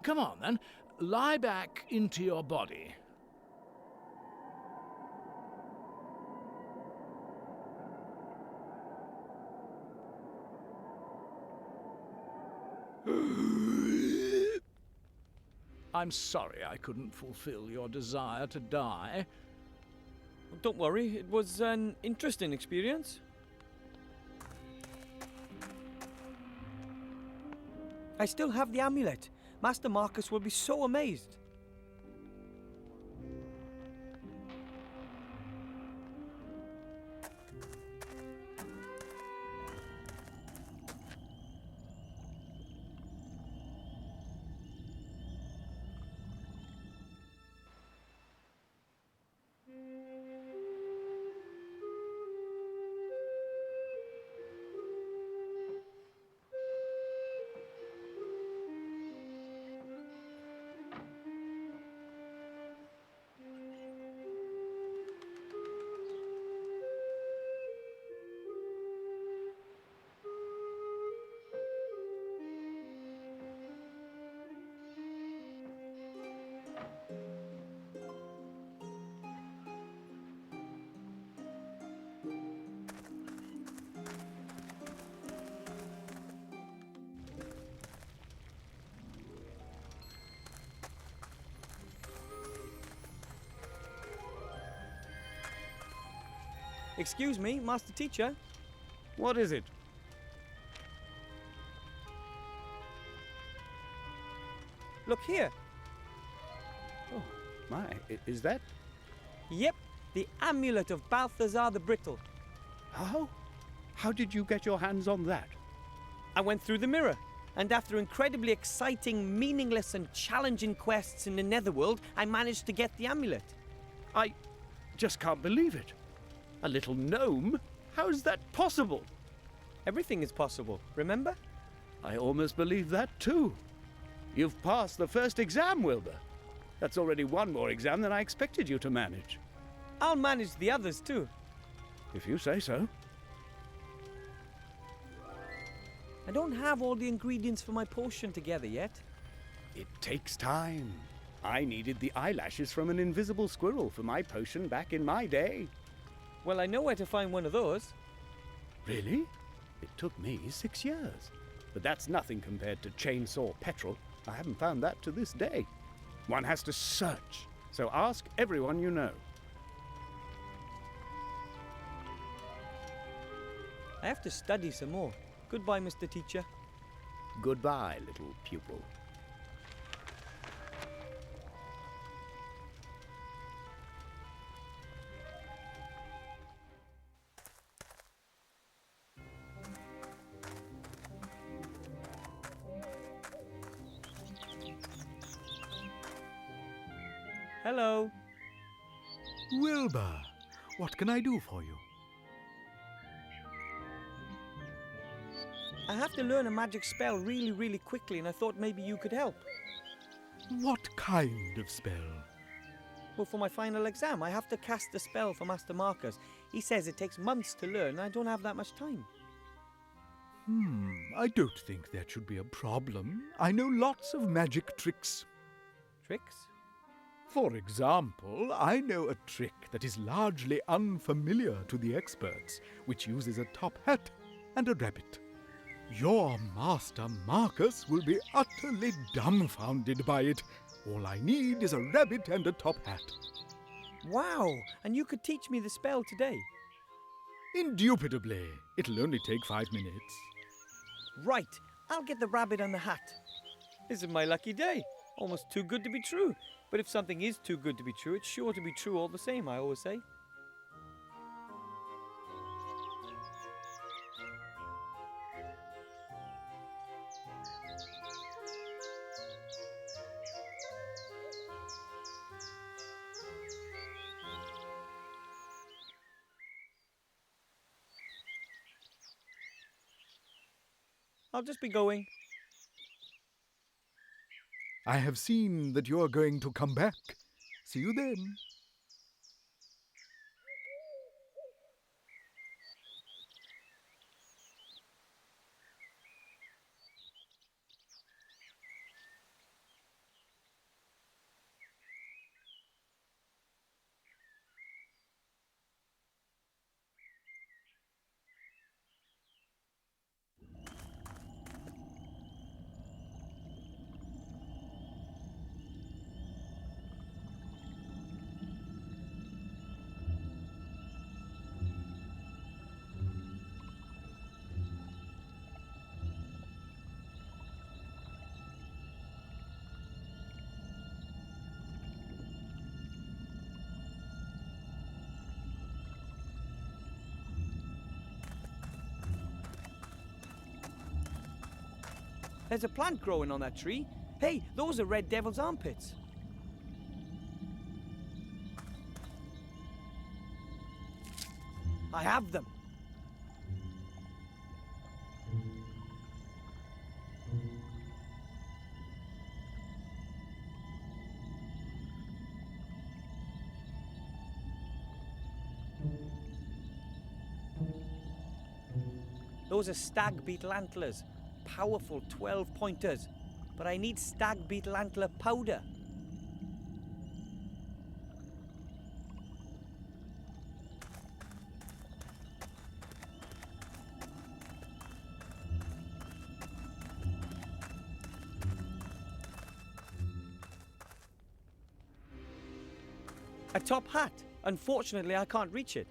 Come on, then. Lie back into your body. I'm sorry I couldn't fulfill your desire to die. Don't worry, it was an interesting experience. I still have the amulet. Master Marcus will be so amazed. Excuse me, Master Teacher. What is it? Look here. Oh, my, is that? Yep, the amulet of Balthazar the Brittle. How? How did you get your hands on that? I went through the mirror, and after incredibly exciting, meaningless and challenging quests in the Netherworld, I managed to get the amulet. I just can't believe it. A little gnome? How is that possible? Everything is possible, remember? I almost believe that too. You've passed the first exam, Wilbur. That's already one more exam than I expected you to manage. I'll manage the others too. If you say so. I don't have all the ingredients for my potion together yet. It takes time. I needed the eyelashes from an invisible squirrel for my potion back in my day. Well, I know where to find one of those. Really? It took me 6 years. But that's nothing compared to chainsaw petrol. I haven't found that to this day. One has to search. So ask everyone you know. I have to study some more. Goodbye, Mr. Teacher. Goodbye, little pupil. Hello. Wilbur, what can I do for you? I have to learn a magic spell really quickly, and I thought maybe you could help. What kind of spell? Well, for my final exam, I have to cast a spell for Master Marcus. He says it takes months to learn, and I don't have that much time. I don't think that should be a problem. I know lots of magic tricks. Tricks? For example, I know a trick that is largely unfamiliar to the experts, which uses a top hat and a rabbit. Your Master Marcus will be utterly dumbfounded by it. All I need is a rabbit and a top hat. Wow! And you could teach me the spell today. Indubitably. It'll only take 5 minutes. Right, I'll get the rabbit and the hat. This is my lucky day. Almost too good to be true. But if something is too good to be true, it's sure to be true all the same, I always say. I'll just be going. I have seen that you're going to come back. See you then. There's a plant growing on that tree. Hey, those are Red Devil's armpits. I have them. Those are stag beetle antlers. Powerful 12-pointers. But I need stag beetle antler powder. A top hat. Unfortunately, I can't reach it.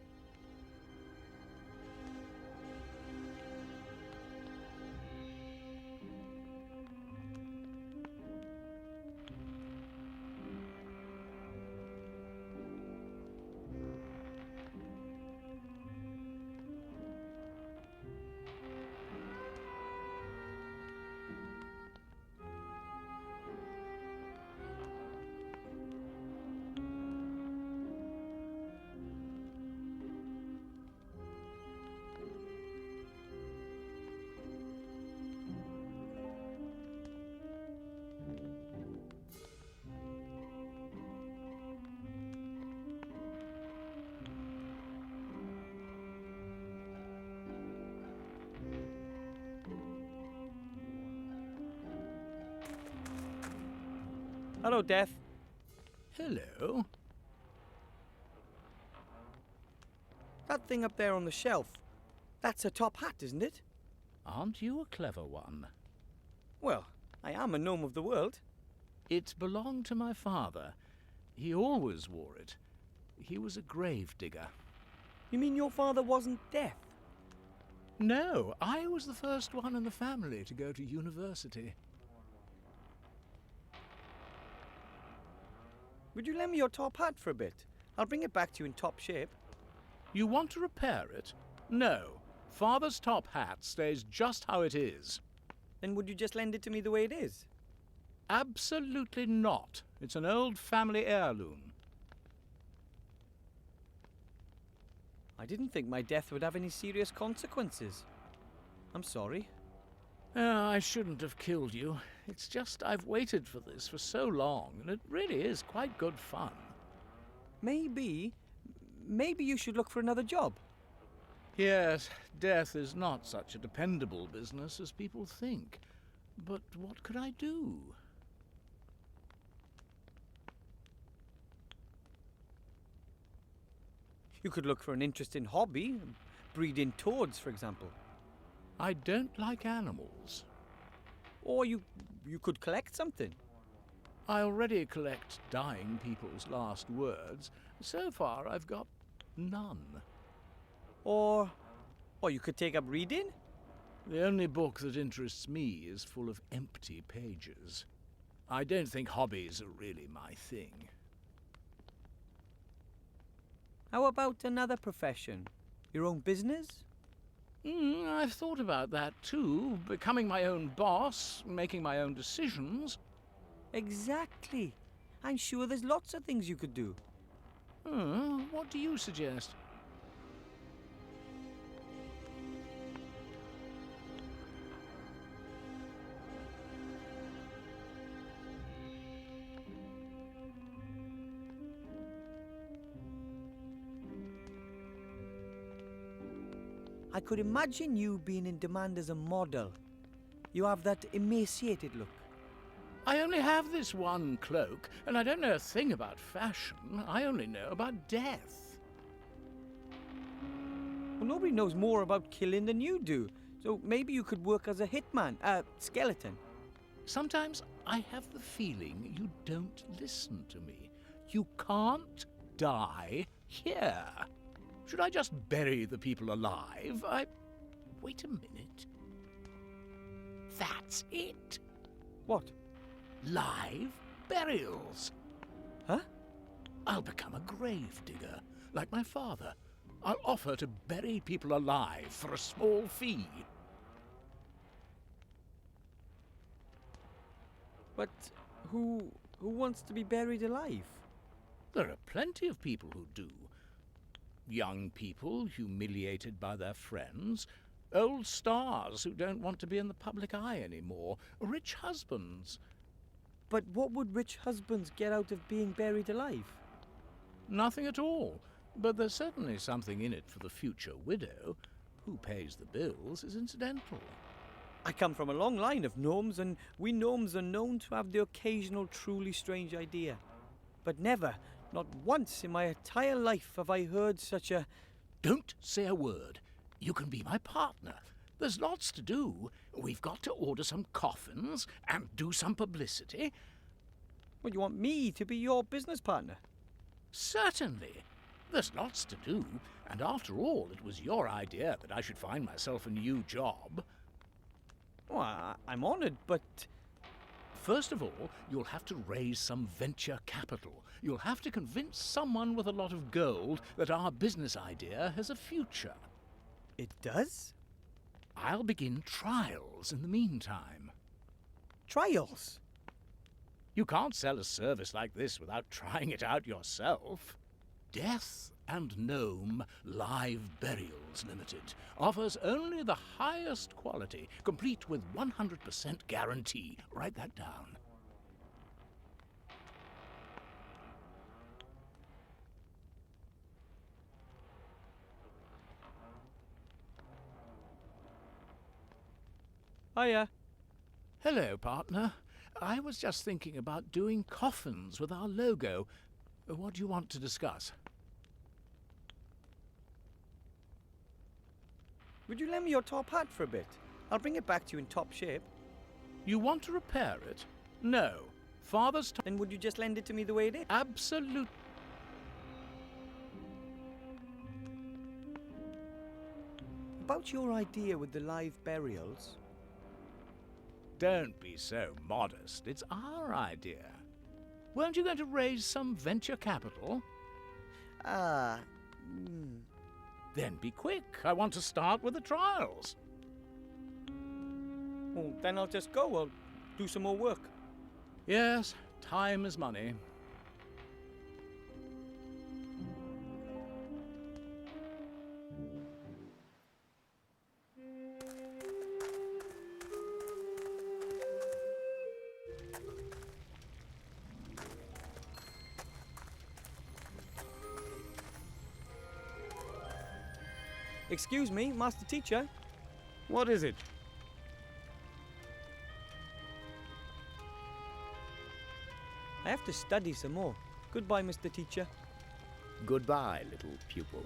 Hello, Death. Hello. That thing up there on the shelf, that's a top hat, isn't it? Aren't you a clever one? Well, I am a gnome of the world. It belonged to my father. He always wore it. He was a grave digger. You mean your father wasn't deaf? No, I was the first one in the family to go to university. Would you lend me your top hat for a bit? I'll bring it back to you in top shape. You want to repair it? No. Father's top hat stays just how it is. Then would you just lend it to me the way it is? Absolutely not. It's an old family heirloom. I didn't think my death would have any serious consequences. I'm sorry. I shouldn't have killed you. It's just I've waited for this for so long, and it really is quite good fun. Maybe you should look for another job. Yes, death is not such a dependable business as people think. But what could I do? You could look for an interesting hobby. Breeding toads, for example. I don't like animals. Or you could collect something. I already collect dying people's last words. So far, I've got none. Or you could take up reading? The only book that interests me is full of empty pages. I don't think hobbies are really my thing. How about another profession? Your own business? I've thought about that too. Becoming my own boss, making my own decisions. Exactly. I'm sure there's lots of things you could do. What do you suggest? I could imagine you being in demand as a model. You have that emaciated look. I only have this one cloak, and I don't know a thing about fashion. I only know about death. Well, nobody knows more about killing than you do. So maybe you could work as a hitman, skeleton. Sometimes I have the feeling you don't listen to me. You can't die here. Should I just bury the people alive? Wait a minute. That's it. What? Live burials. Huh? I'll become a grave digger, like my father. I'll offer to bury people alive for a small fee. But who wants to be buried alive? There are plenty of people who do. Young people humiliated by their friends, old stars who don't want to be in the public eye anymore, rich husbands. But what would rich husbands get out of being buried alive? Nothing at all, but there's certainly something in it for the future widow. Who pays the bills is incidental. I come from a long line of gnomes, and we gnomes are known to have the occasional truly strange idea. But never, not once in my entire life have I heard such a... Don't say a word. You can be my partner. There's lots to do. We've got to order some coffins and do some publicity. Well, you want me to be your business partner? Certainly. There's lots to do, and after all, it was your idea that I should find myself a new job. Well, I'm honoured, but... First of all, you'll have to raise some venture capital. You'll have to convince someone with a lot of gold that our business idea has a future. It does? I'll begin trials in the meantime. Trials? You can't sell a service like this without trying it out yourself. Death and Gnome Live Burials Limited offers only the highest quality, complete with 100% guarantee. Write that down. Hiya. Hello, partner. I was just thinking about doing coffins with our logo. What do you want to discuss? Would you lend me your top hat for a bit? I'll bring it back to you in top shape. You want to repair it? No. Father's top... Then would you just lend it to me the way it is? Absolute... About your idea with the live burials. Don't be so modest. It's our idea. Weren't you going to raise some venture capital? Then be quick. I want to start with the trials. Well, then I'll just go. I'll do some more work. Yes, time is money. Excuse me, Master Teacher. What is it? I have to study some more. Goodbye, Mr. Teacher. Goodbye, little pupil.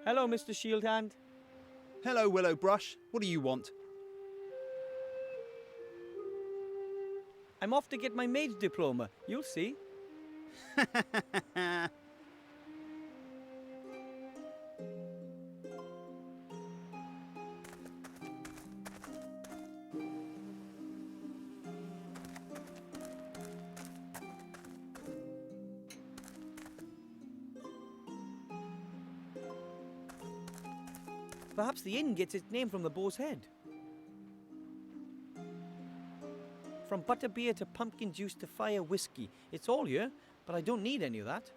Hello, Mr. Shieldhand. Hello, Willow Brush. What do you want? I'm off to get my maid's diploma. You'll see. Perhaps the inn gets its name from the boar's head. From butterbeer to pumpkin juice to fire whiskey. It's all here, but I don't need any of that.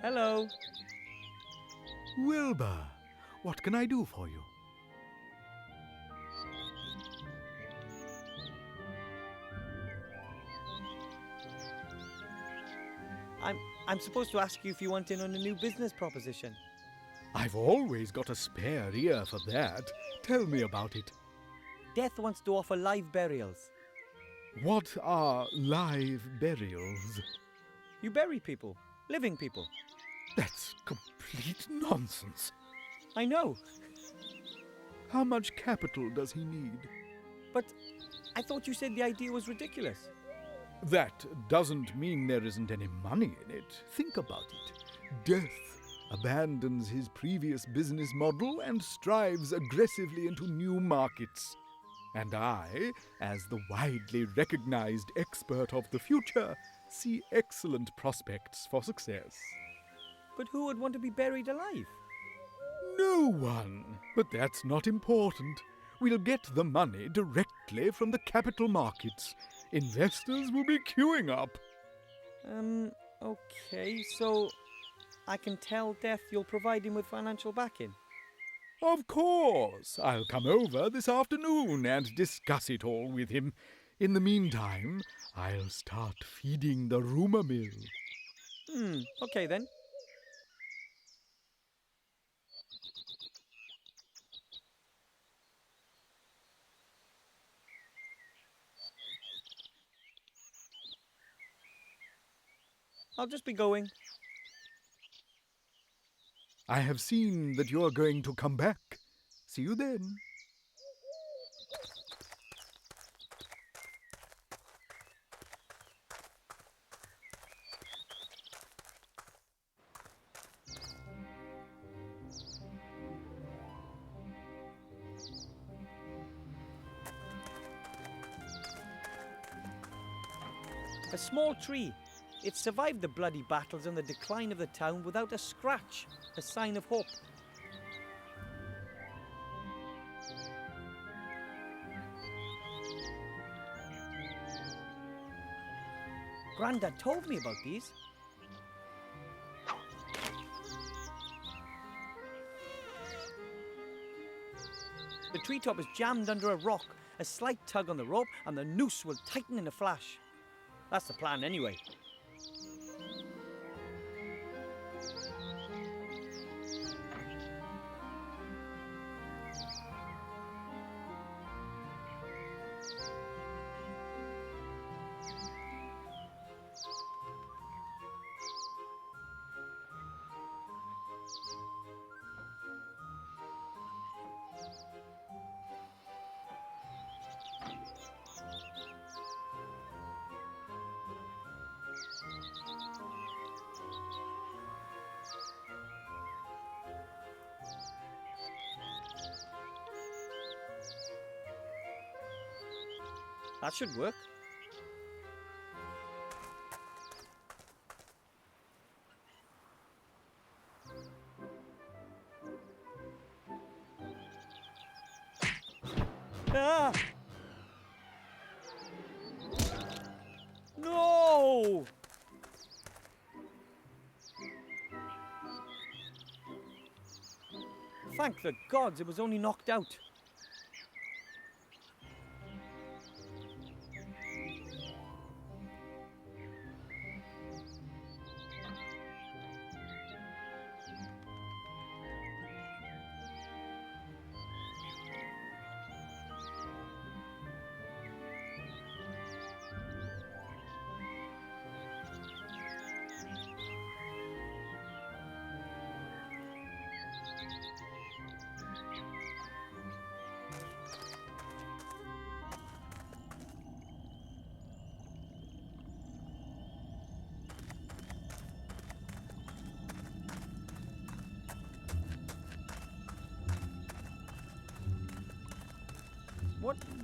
Hello. Wilbur, what can I do for you? I'm supposed to ask you if you want in on a new business proposition. I've always got a spare ear for that. Tell me about it. Death wants to offer live burials. What are live burials? You bury people, living people. That's complete nonsense. I know, How much capital does he need? but I thought you said the idea was ridiculous. That doesn't mean there isn't any money in it. Think about it. Death abandons his previous business model and strives aggressively into new markets. And I, as the widely recognized expert of the future, see excellent prospects for success. But who would want to be buried alive? No one. But that's not important. We'll get the money directly from the capital markets. Investors will be queuing up. Okay, so I can tell Death you'll provide him with financial backing. Of course. I'll come over this afternoon and discuss it all with him. In the meantime, I'll start feeding the rumour mill. Okay then. I'll just be going. I have seen that you're going to come back. See you then. A small tree. It survived the bloody battles and the decline of the town without a scratch, a sign of hope. Grandad told me about these. The treetop is jammed under a rock. A slight tug on the rope and the noose will tighten in a flash. That's the plan anyway. That should work. Ah! No! Thank the gods it was only knocked out.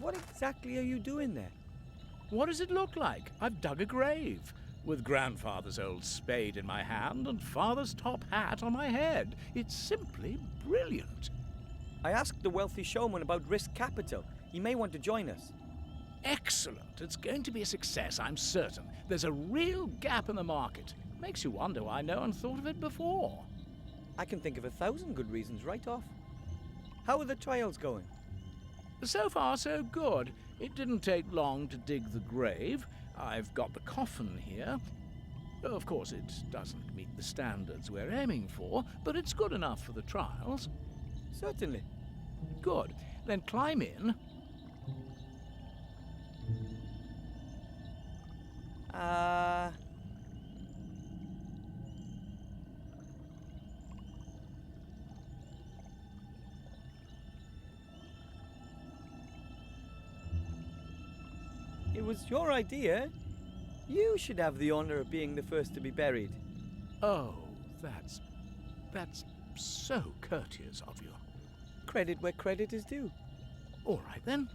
What exactly are you doing there? What does it look like? I've dug a grave, with Grandfather's old spade in my hand and Father's top hat on my head. It's simply brilliant. I asked the wealthy showman about risk capital. He may want to join us. Excellent. It's going to be a success, I'm certain. There's a real gap in the market. Makes you wonder why no one thought of it before. I can think of 1,000 good reasons right off. How are the trials going? So far, so good. It didn't take long to dig the grave. I've got the coffin here. Of course, it doesn't meet the standards we're aiming for, but it's good enough for the trials. Certainly. Good. Then climb in. It was your idea. You should have the honor of being the first to be buried. Oh, that's so courteous of you. Credit where credit is due. All right, then.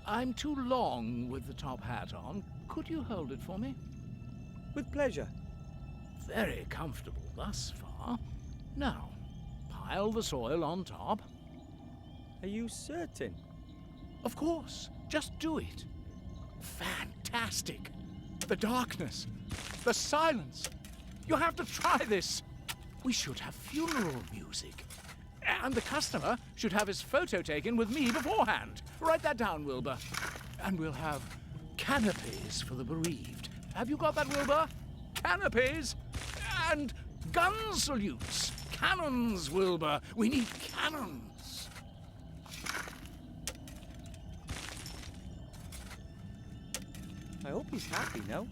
I'm too long with the top hat on. Could you hold it for me? With pleasure. Very comfortable thus far. Now, pile the soil on top. Are you certain? Of course. Just do it. Fantastic. The darkness. The silence. You have to try this. We should have funeral music. And the customer should have his photo taken with me beforehand. Write that down, Wilbur. And we'll have canopies for the bereaved. Have you got that, Wilbur? Canopies and gun salutes. Cannons, Wilbur. We need cannons. I hope he's happy now.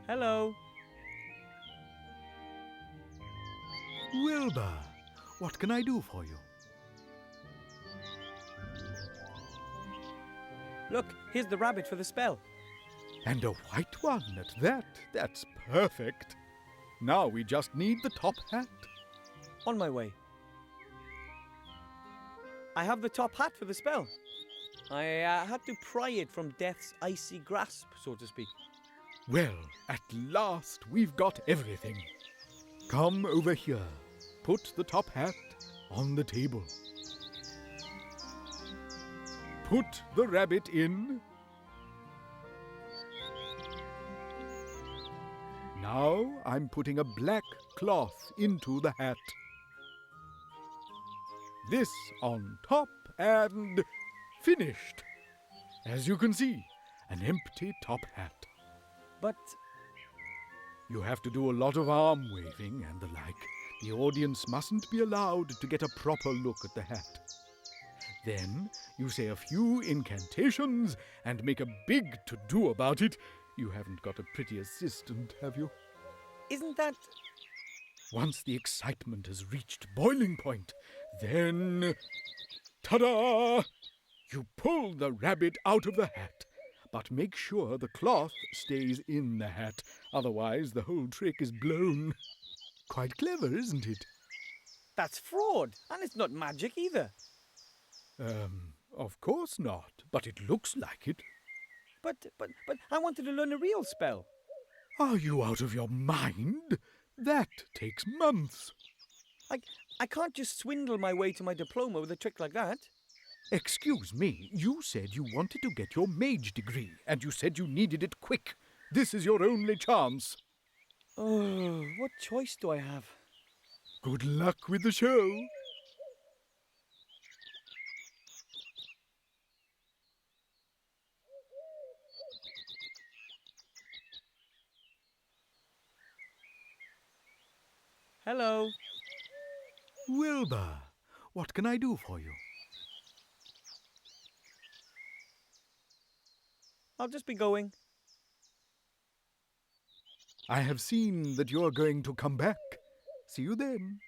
Hello. Wilbur, what can I do for you? Look, here's the rabbit for the spell. And a white one at that. That's perfect. Now we just need the top hat. On my way. I have the top hat for the spell. I had to pry it from death's icy grasp, so to speak. Well, at last we've got everything. Come over here. Put the top hat on the table. Put the rabbit in. Now I'm putting a black cloth into the hat. This on top and finished. As you can see, an empty top hat. But You have to do a lot of arm waving and the like. The audience mustn't be allowed to get a proper look at the hat. Then you say a few incantations and make a big to-do about it. You haven't got a pretty assistant, have you? isn't that... Once the excitement has reached boiling point, then... Ta-da! You pull the rabbit out of the hat, but make sure the cloth stays in the hat. Otherwise, the whole trick is blown. Quite clever, isn't it? That's fraud, and it's not magic either. Of course not, but it looks like it. But I wanted to learn a real spell. Are you out of your mind? That takes months. I can't just swindle my way to my diploma with a trick like that. Excuse me, you said you wanted to get your mage degree, and you said you needed it quick. This is your only chance. Oh, what choice do I have? Good luck with the show. Hello. Wilbur, what can I do for you? I'll just be going. I have seen that you're going to come back. See you then.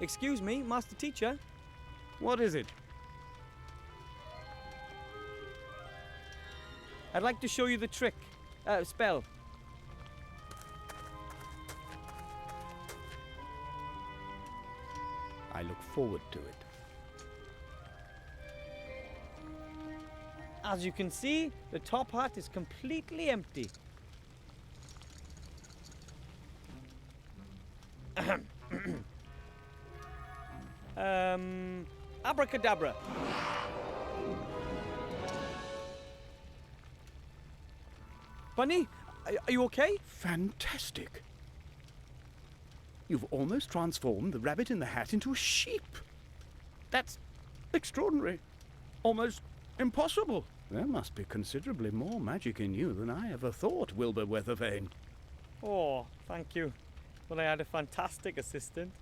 Excuse me, Master Teacher. What is it? I'd like to show you the trick. Spell. I look forward to it. As you can see, the top hat is completely empty. Abracadabra. Bunny, are you okay? Fantastic. You've almost transformed the rabbit in the hat into a sheep. That's extraordinary. Almost impossible. There must be considerably more magic in you than I ever thought, Wilbur Weathervane. Oh, thank you. Well, I had a fantastic assistant.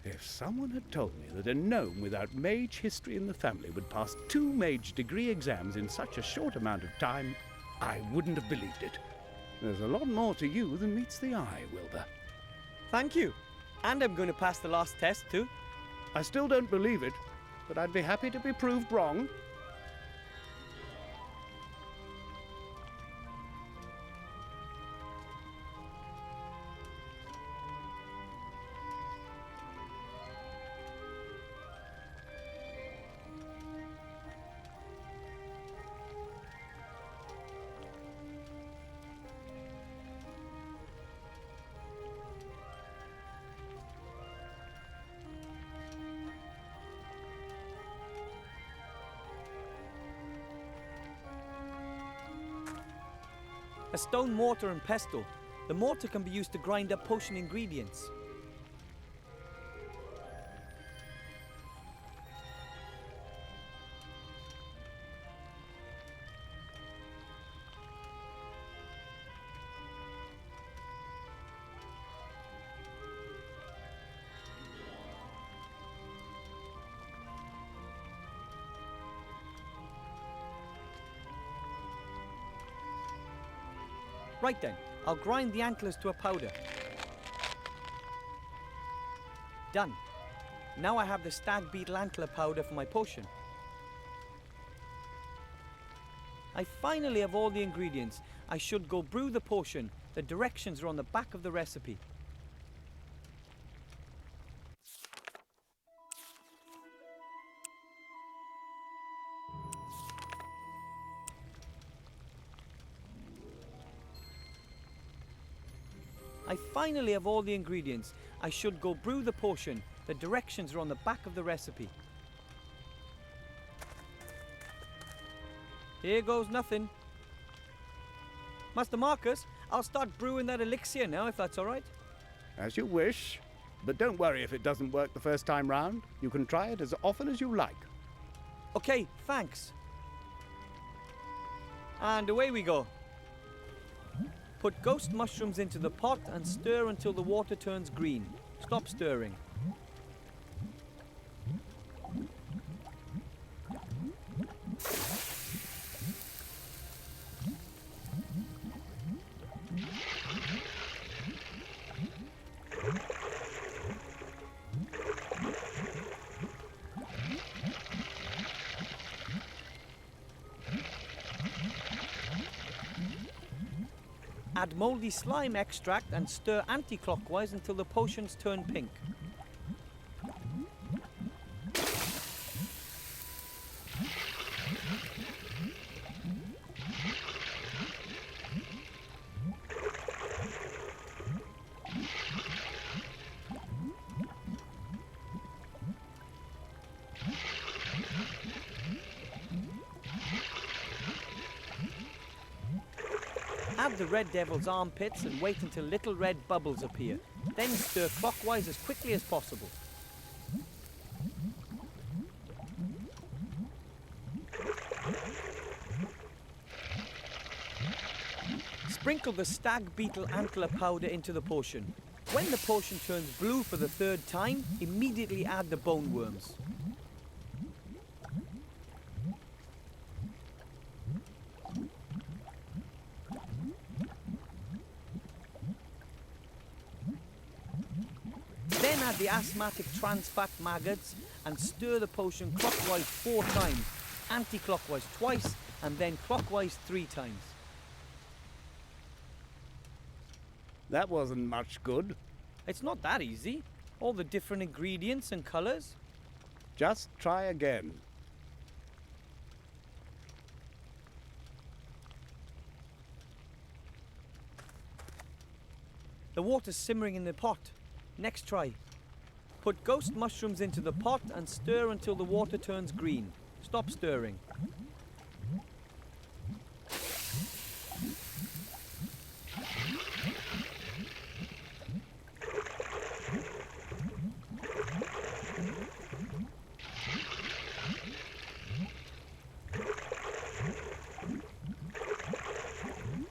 If someone had told me that a gnome without mage history in the family would pass 2 mage degree exams in such a short amount of time, I wouldn't have believed it. There's a lot more to you than meets the eye, Wilbur. Thank you. And I'm going to pass the last test too. I still don't believe it, but I'd be happy to be proved wrong. A stone mortar and pestle. The mortar can be used to grind up potion ingredients. Right then, I'll grind the antlers to a powder. Done. Now I have the stag beetle antler powder for my potion. I finally have all the ingredients. I should go brew the potion. The directions are on the back of the recipe. I finally have all the ingredients. I should go brew the potion. The directions are on the back of the recipe. Here goes nothing. Master Marcus, I'll start brewing that elixir now, if that's all right. As you wish. But don't worry if it doesn't work the first time round. You can try it as often as you like. Okay, thanks. And away we go. Put ghost mushrooms into the pot and stir until the water turns green. Stop stirring. Add mouldy slime extract and stir anti-clockwise until the potions turn pink. Add the red devil's armpits and wait until little red bubbles appear. Then stir clockwise as quickly as possible. Sprinkle the stag beetle antler powder into the potion. When the potion turns blue for the third time, immediately add the bone worms. Then add the asthmatic trans fat maggots and stir the potion clockwise 4 times, anti-clockwise twice, and then clockwise 3 times. That wasn't much good. It's not that easy. All the different ingredients and colours. Just try again. The water's simmering in the pot. Next try. Put ghost mushrooms into the pot and stir until the water turns green. Stop stirring.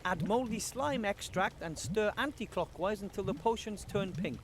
Add mouldy slime extract and stir anti-clockwise until the potions turn pink.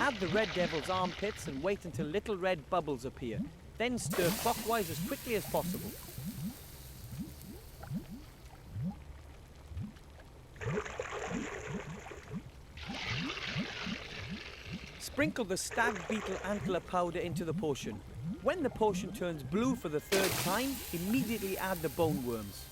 Add the red devil's armpits and wait until little red bubbles appear. Then stir clockwise as quickly as possible. Sprinkle the stag beetle antler powder into the potion. When the potion turns blue for the third time, immediately add the bone worms.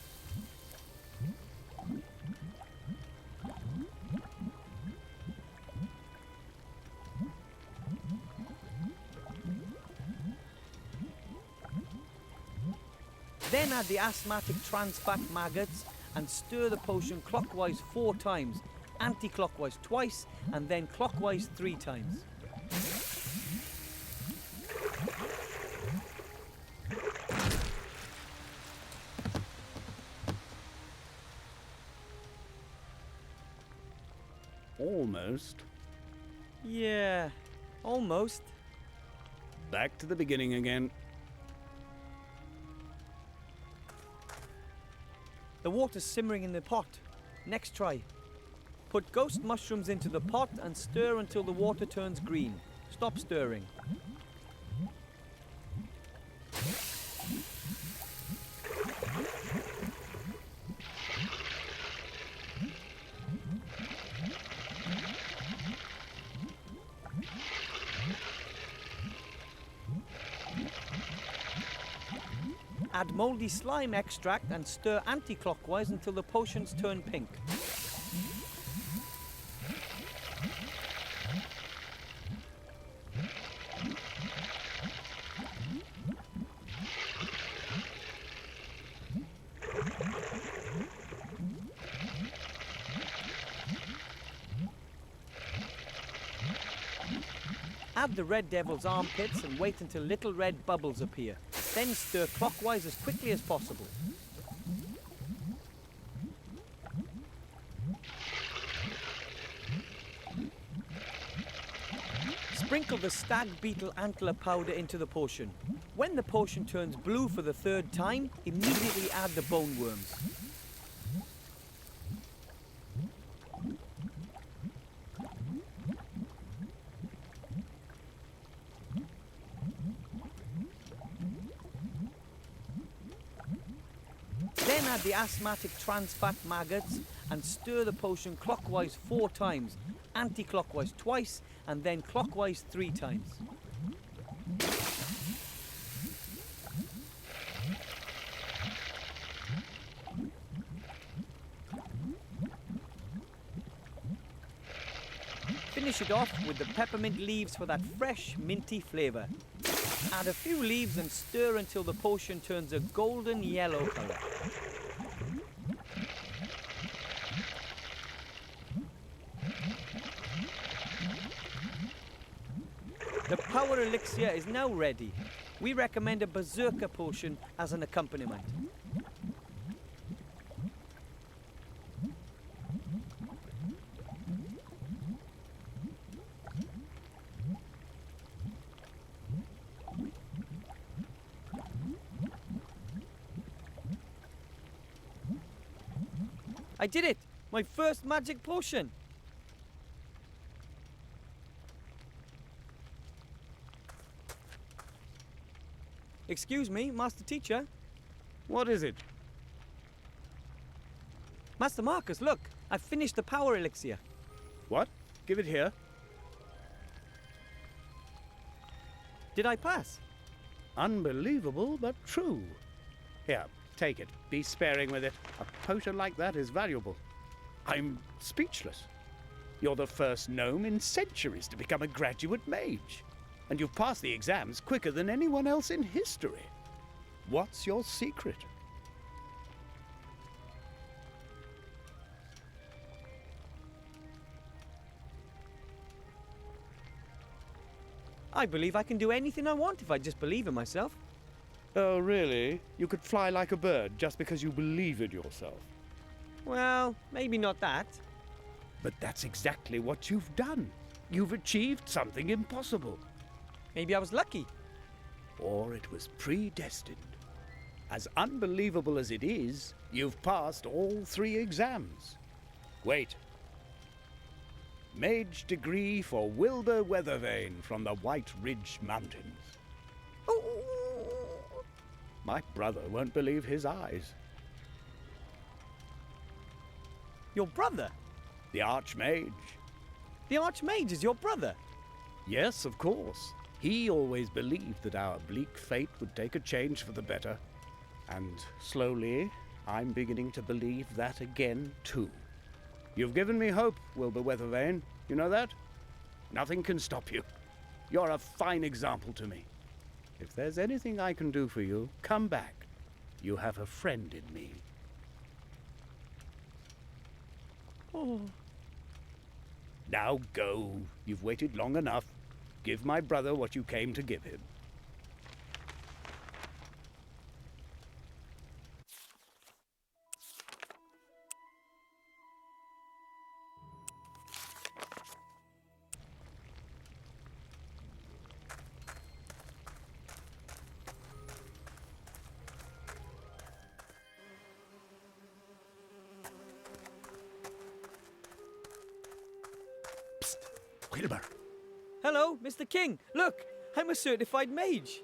Then add the asthmatic trans fat maggots and stir the potion clockwise 4 times, anti-clockwise twice, and then clockwise 3 times. Almost. Yeah, almost. Back to the beginning again. The water's simmering in the pot. Next try. Put ghost mushrooms into the pot and stir until the water turns green. Stop stirring. Add mouldy slime extract and stir anti-clockwise until the potions turn pink. Add the red devil's armpits and wait until little red bubbles appear. Then stir clockwise as quickly as possible. Sprinkle the stag beetle antler powder into the potion. When the potion turns blue for the 3rd time, immediately add the bone worms. Then add the asthmatic trans fat maggots and stir the potion clockwise 4 times, anti-clockwise twice, and then clockwise 3 times. Finish it off with the peppermint leaves for that fresh, minty flavour. Add a few leaves and stir until the potion turns a golden yellow colour. The power elixir is now ready. We recommend a berserker potion as an accompaniment. I did it! My first magic potion! Excuse me, Master Teacher. What is it? Master Marcus, look! I've finished the power elixir. What? Give it here. Did I pass? Unbelievable, but true. Here, take it. Be sparing with it. A potion like that is valuable. I'm speechless. You're the first gnome in centuries to become a graduate mage. And you've passed the exams quicker than anyone else in history. What's your secret? I believe I can do anything I want if I just believe in myself. Oh, really? You could fly like a bird just because you believe in yourself. Well, maybe not that. But that's exactly what you've done. You've achieved something impossible. Maybe I was lucky. Or it was predestined. As unbelievable as it is, you've passed all 3 exams. Wait. Mage degree for Wilbur Weathervane from the White Ridge Mountains. My brother won't believe his eyes. Your brother? The Archmage. The Archmage is your brother? Yes, of course. He always believed that our bleak fate would take a change for the better. And slowly, I'm beginning to believe that again, too. You've given me hope, Wilbur Weathervane. You know that? Nothing can stop you. You're a fine example to me. If there's anything I can do for you, come back. You have a friend in me. Oh. Now go. You've waited long enough. Give my brother what you came to give him. Wilbur, Hello, Mr. King. Look, I'm a certified mage.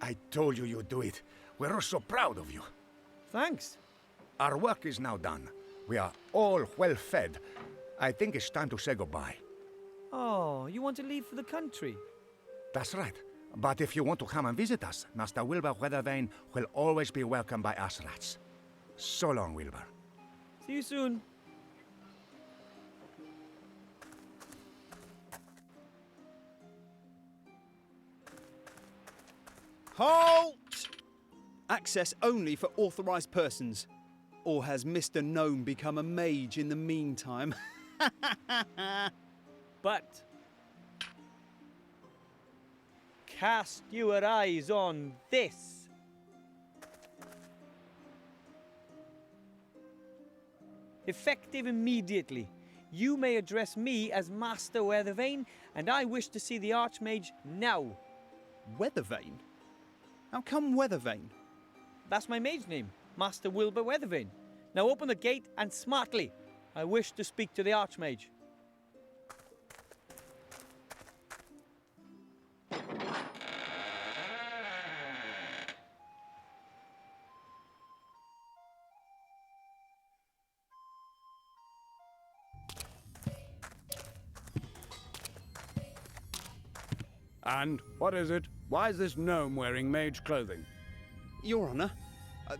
I told you you'd do it. We're so proud of you. Thanks. Our work is now done. We are all well fed. I think it's time to say goodbye. Oh, you want to leave for the country? That's right. But if you want to come and visit us, Master Wilbur Weathervane will always be welcomed by us rats. So long, Wilbur. See you soon. Halt! Access only for authorized persons. Or has Mr. Gnome become a mage in the meantime? But cast your eyes on this. Effective immediately. You may address me as Master Weathervane, and I wish to see the Archmage now. Weathervane? How come Weathervane? That's my mage name, Master Wilbur Weathervane. Now open the gate and smartly. I wish to speak to the Archmage. And what is it? Why is this gnome wearing mage clothing? Your Honour,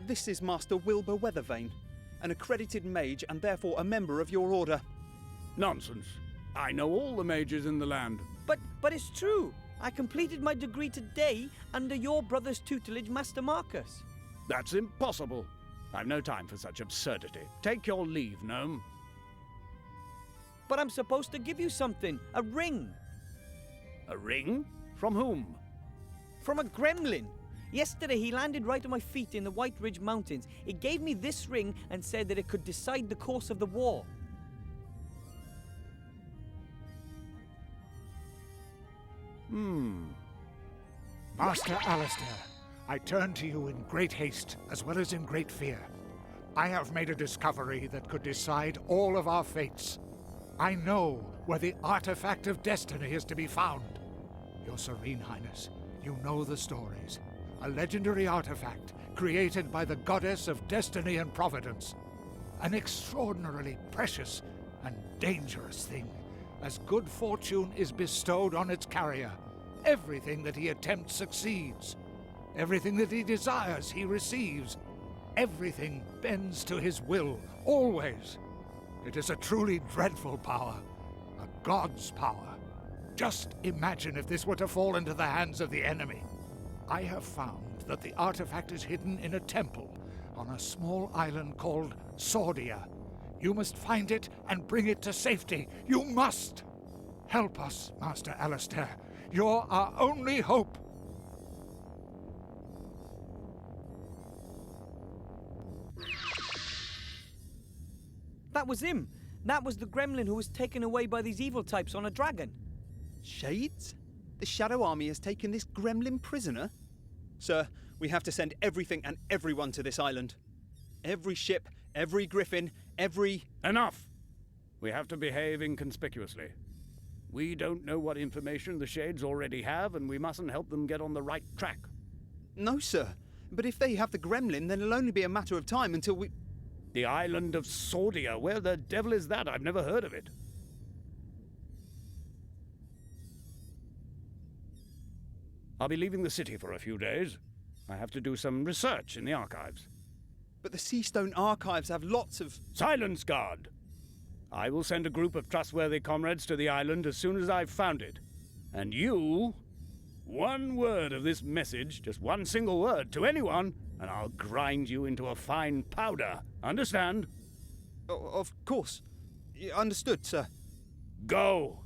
this is Master Wilbur Weathervane, an accredited mage and therefore a member of your order. Nonsense. I know all the mages in the land. But it's true. I completed my degree today under your brother's tutelage, Master Marcus. That's impossible. I've no time for such absurdity. Take your leave, gnome. But I'm supposed to give you something, a ring. A ring? From whom? From a gremlin. Yesterday he landed right at my feet in the White Ridge Mountains. He gave me this ring and said that it could decide the course of the war. Master Alistair, I turn to you in great haste as well as in great fear. I have made a discovery that could decide all of our fates. I know where the artifact of destiny is to be found. Your Serene Highness, you know the stories. A legendary artifact created by the goddess of destiny and providence. An extraordinarily precious and dangerous thing, as good fortune is bestowed on its carrier. Everything that he attempts succeeds. Everything that he desires he receives. Everything bends to his will, always. It is a truly dreadful power, a god's power. Just imagine if this were to fall into the hands of the enemy. I have found that the artifact is hidden in a temple on a small island called Sordia. You must find it and bring it to safety. You must! Help us, Master Alistair. You're our only hope. That was him. That was the gremlin who was taken away by these evil types on a dragon. Shades? The Shadow Army has taken this gremlin prisoner? Sir, we have to send everything and everyone to this island. Every ship, every griffin, every... Enough! We have to behave inconspicuously. We don't know what information the Shades already have, and we mustn't help them get on the right track. No, sir. But if they have the gremlin, then it'll only be a matter of time until we... The island of Sordia. Where the devil is that? I've never heard of it. I'll be leaving the city for a few days. I have to do some research in the archives. But the Seastone archives have lots of... Silence, guard! I will send a group of trustworthy comrades to the island as soon as I've found it. And you One word of this message, just one single word, to anyone, and I'll grind you into a fine powder. Understand? Of course. Understood, sir. Go!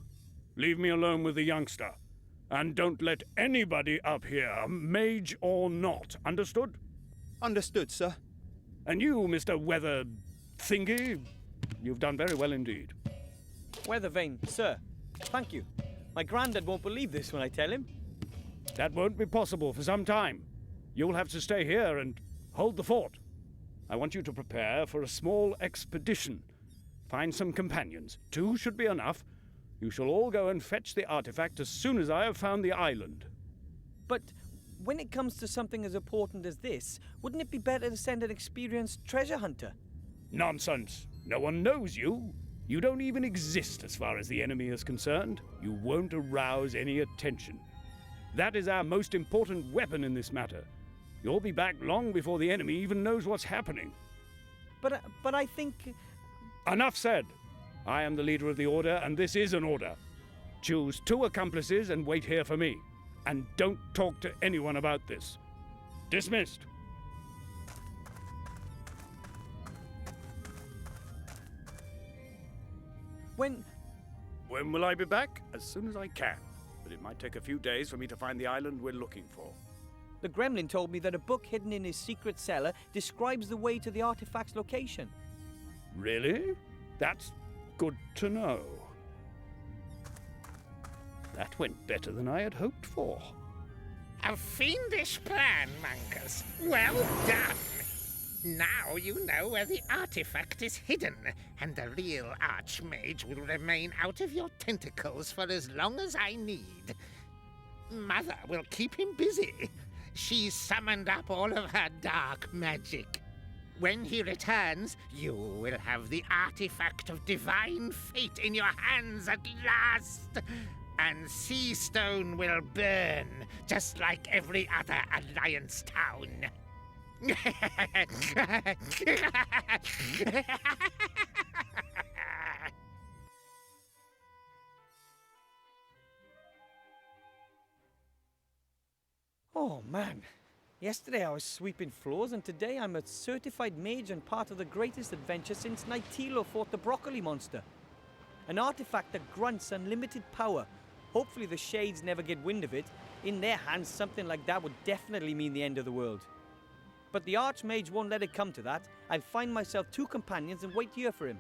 Leave me alone with the youngster. And don't let anybody up here, mage or not. Understood? Understood, sir. And you, Mr. Weather Thingy, you've done very well indeed. Weathervane, sir. Thank you. My granddad won't believe this when I tell him. That won't be possible for some time. You'll have to stay here and hold the fort. I want you to prepare for a small expedition. Find some companions. 2 should be enough. You shall all go and fetch the artifact as soon as I have found the island. But when it comes to something as important as this, wouldn't it be better to send an experienced treasure hunter? Nonsense. No one knows you. You don't even exist as far as the enemy is concerned. You won't arouse any attention. That is our most important weapon in this matter. You'll be back long before the enemy even knows what's happening. But I think... Enough said. I am the leader of the Order, and this is an order. Choose 2 accomplices and wait here for me. And don't talk to anyone about this. Dismissed. When will I be back? As soon as I can. But it might take a few days for me to find the island we're looking for. The gremlin told me that a book hidden in his secret cellar describes the way to the artifact's location. Really? That's good to know. That went better than I had hoped for. A fiendish plan, Mankus. Well done! Now you know where the artifact is hidden, and the real Archmage will remain out of your tentacles for as long as I need. Mother will keep him busy. She's summoned up all of her dark magic. When he returns, you will have the artifact of divine fate in your hands at last. And Seastone will burn, just like every other Alliance town. Oh, man. Yesterday I was sweeping floors, and today I'm a certified mage and part of the greatest adventure since Nightilo fought the broccoli monster. An artifact that grunts unlimited power. Hopefully the Shades never get wind of it. In their hands, something like that would definitely mean the end of the world. But the Archmage won't let it come to that. I'll find myself 2 companions and wait here for him.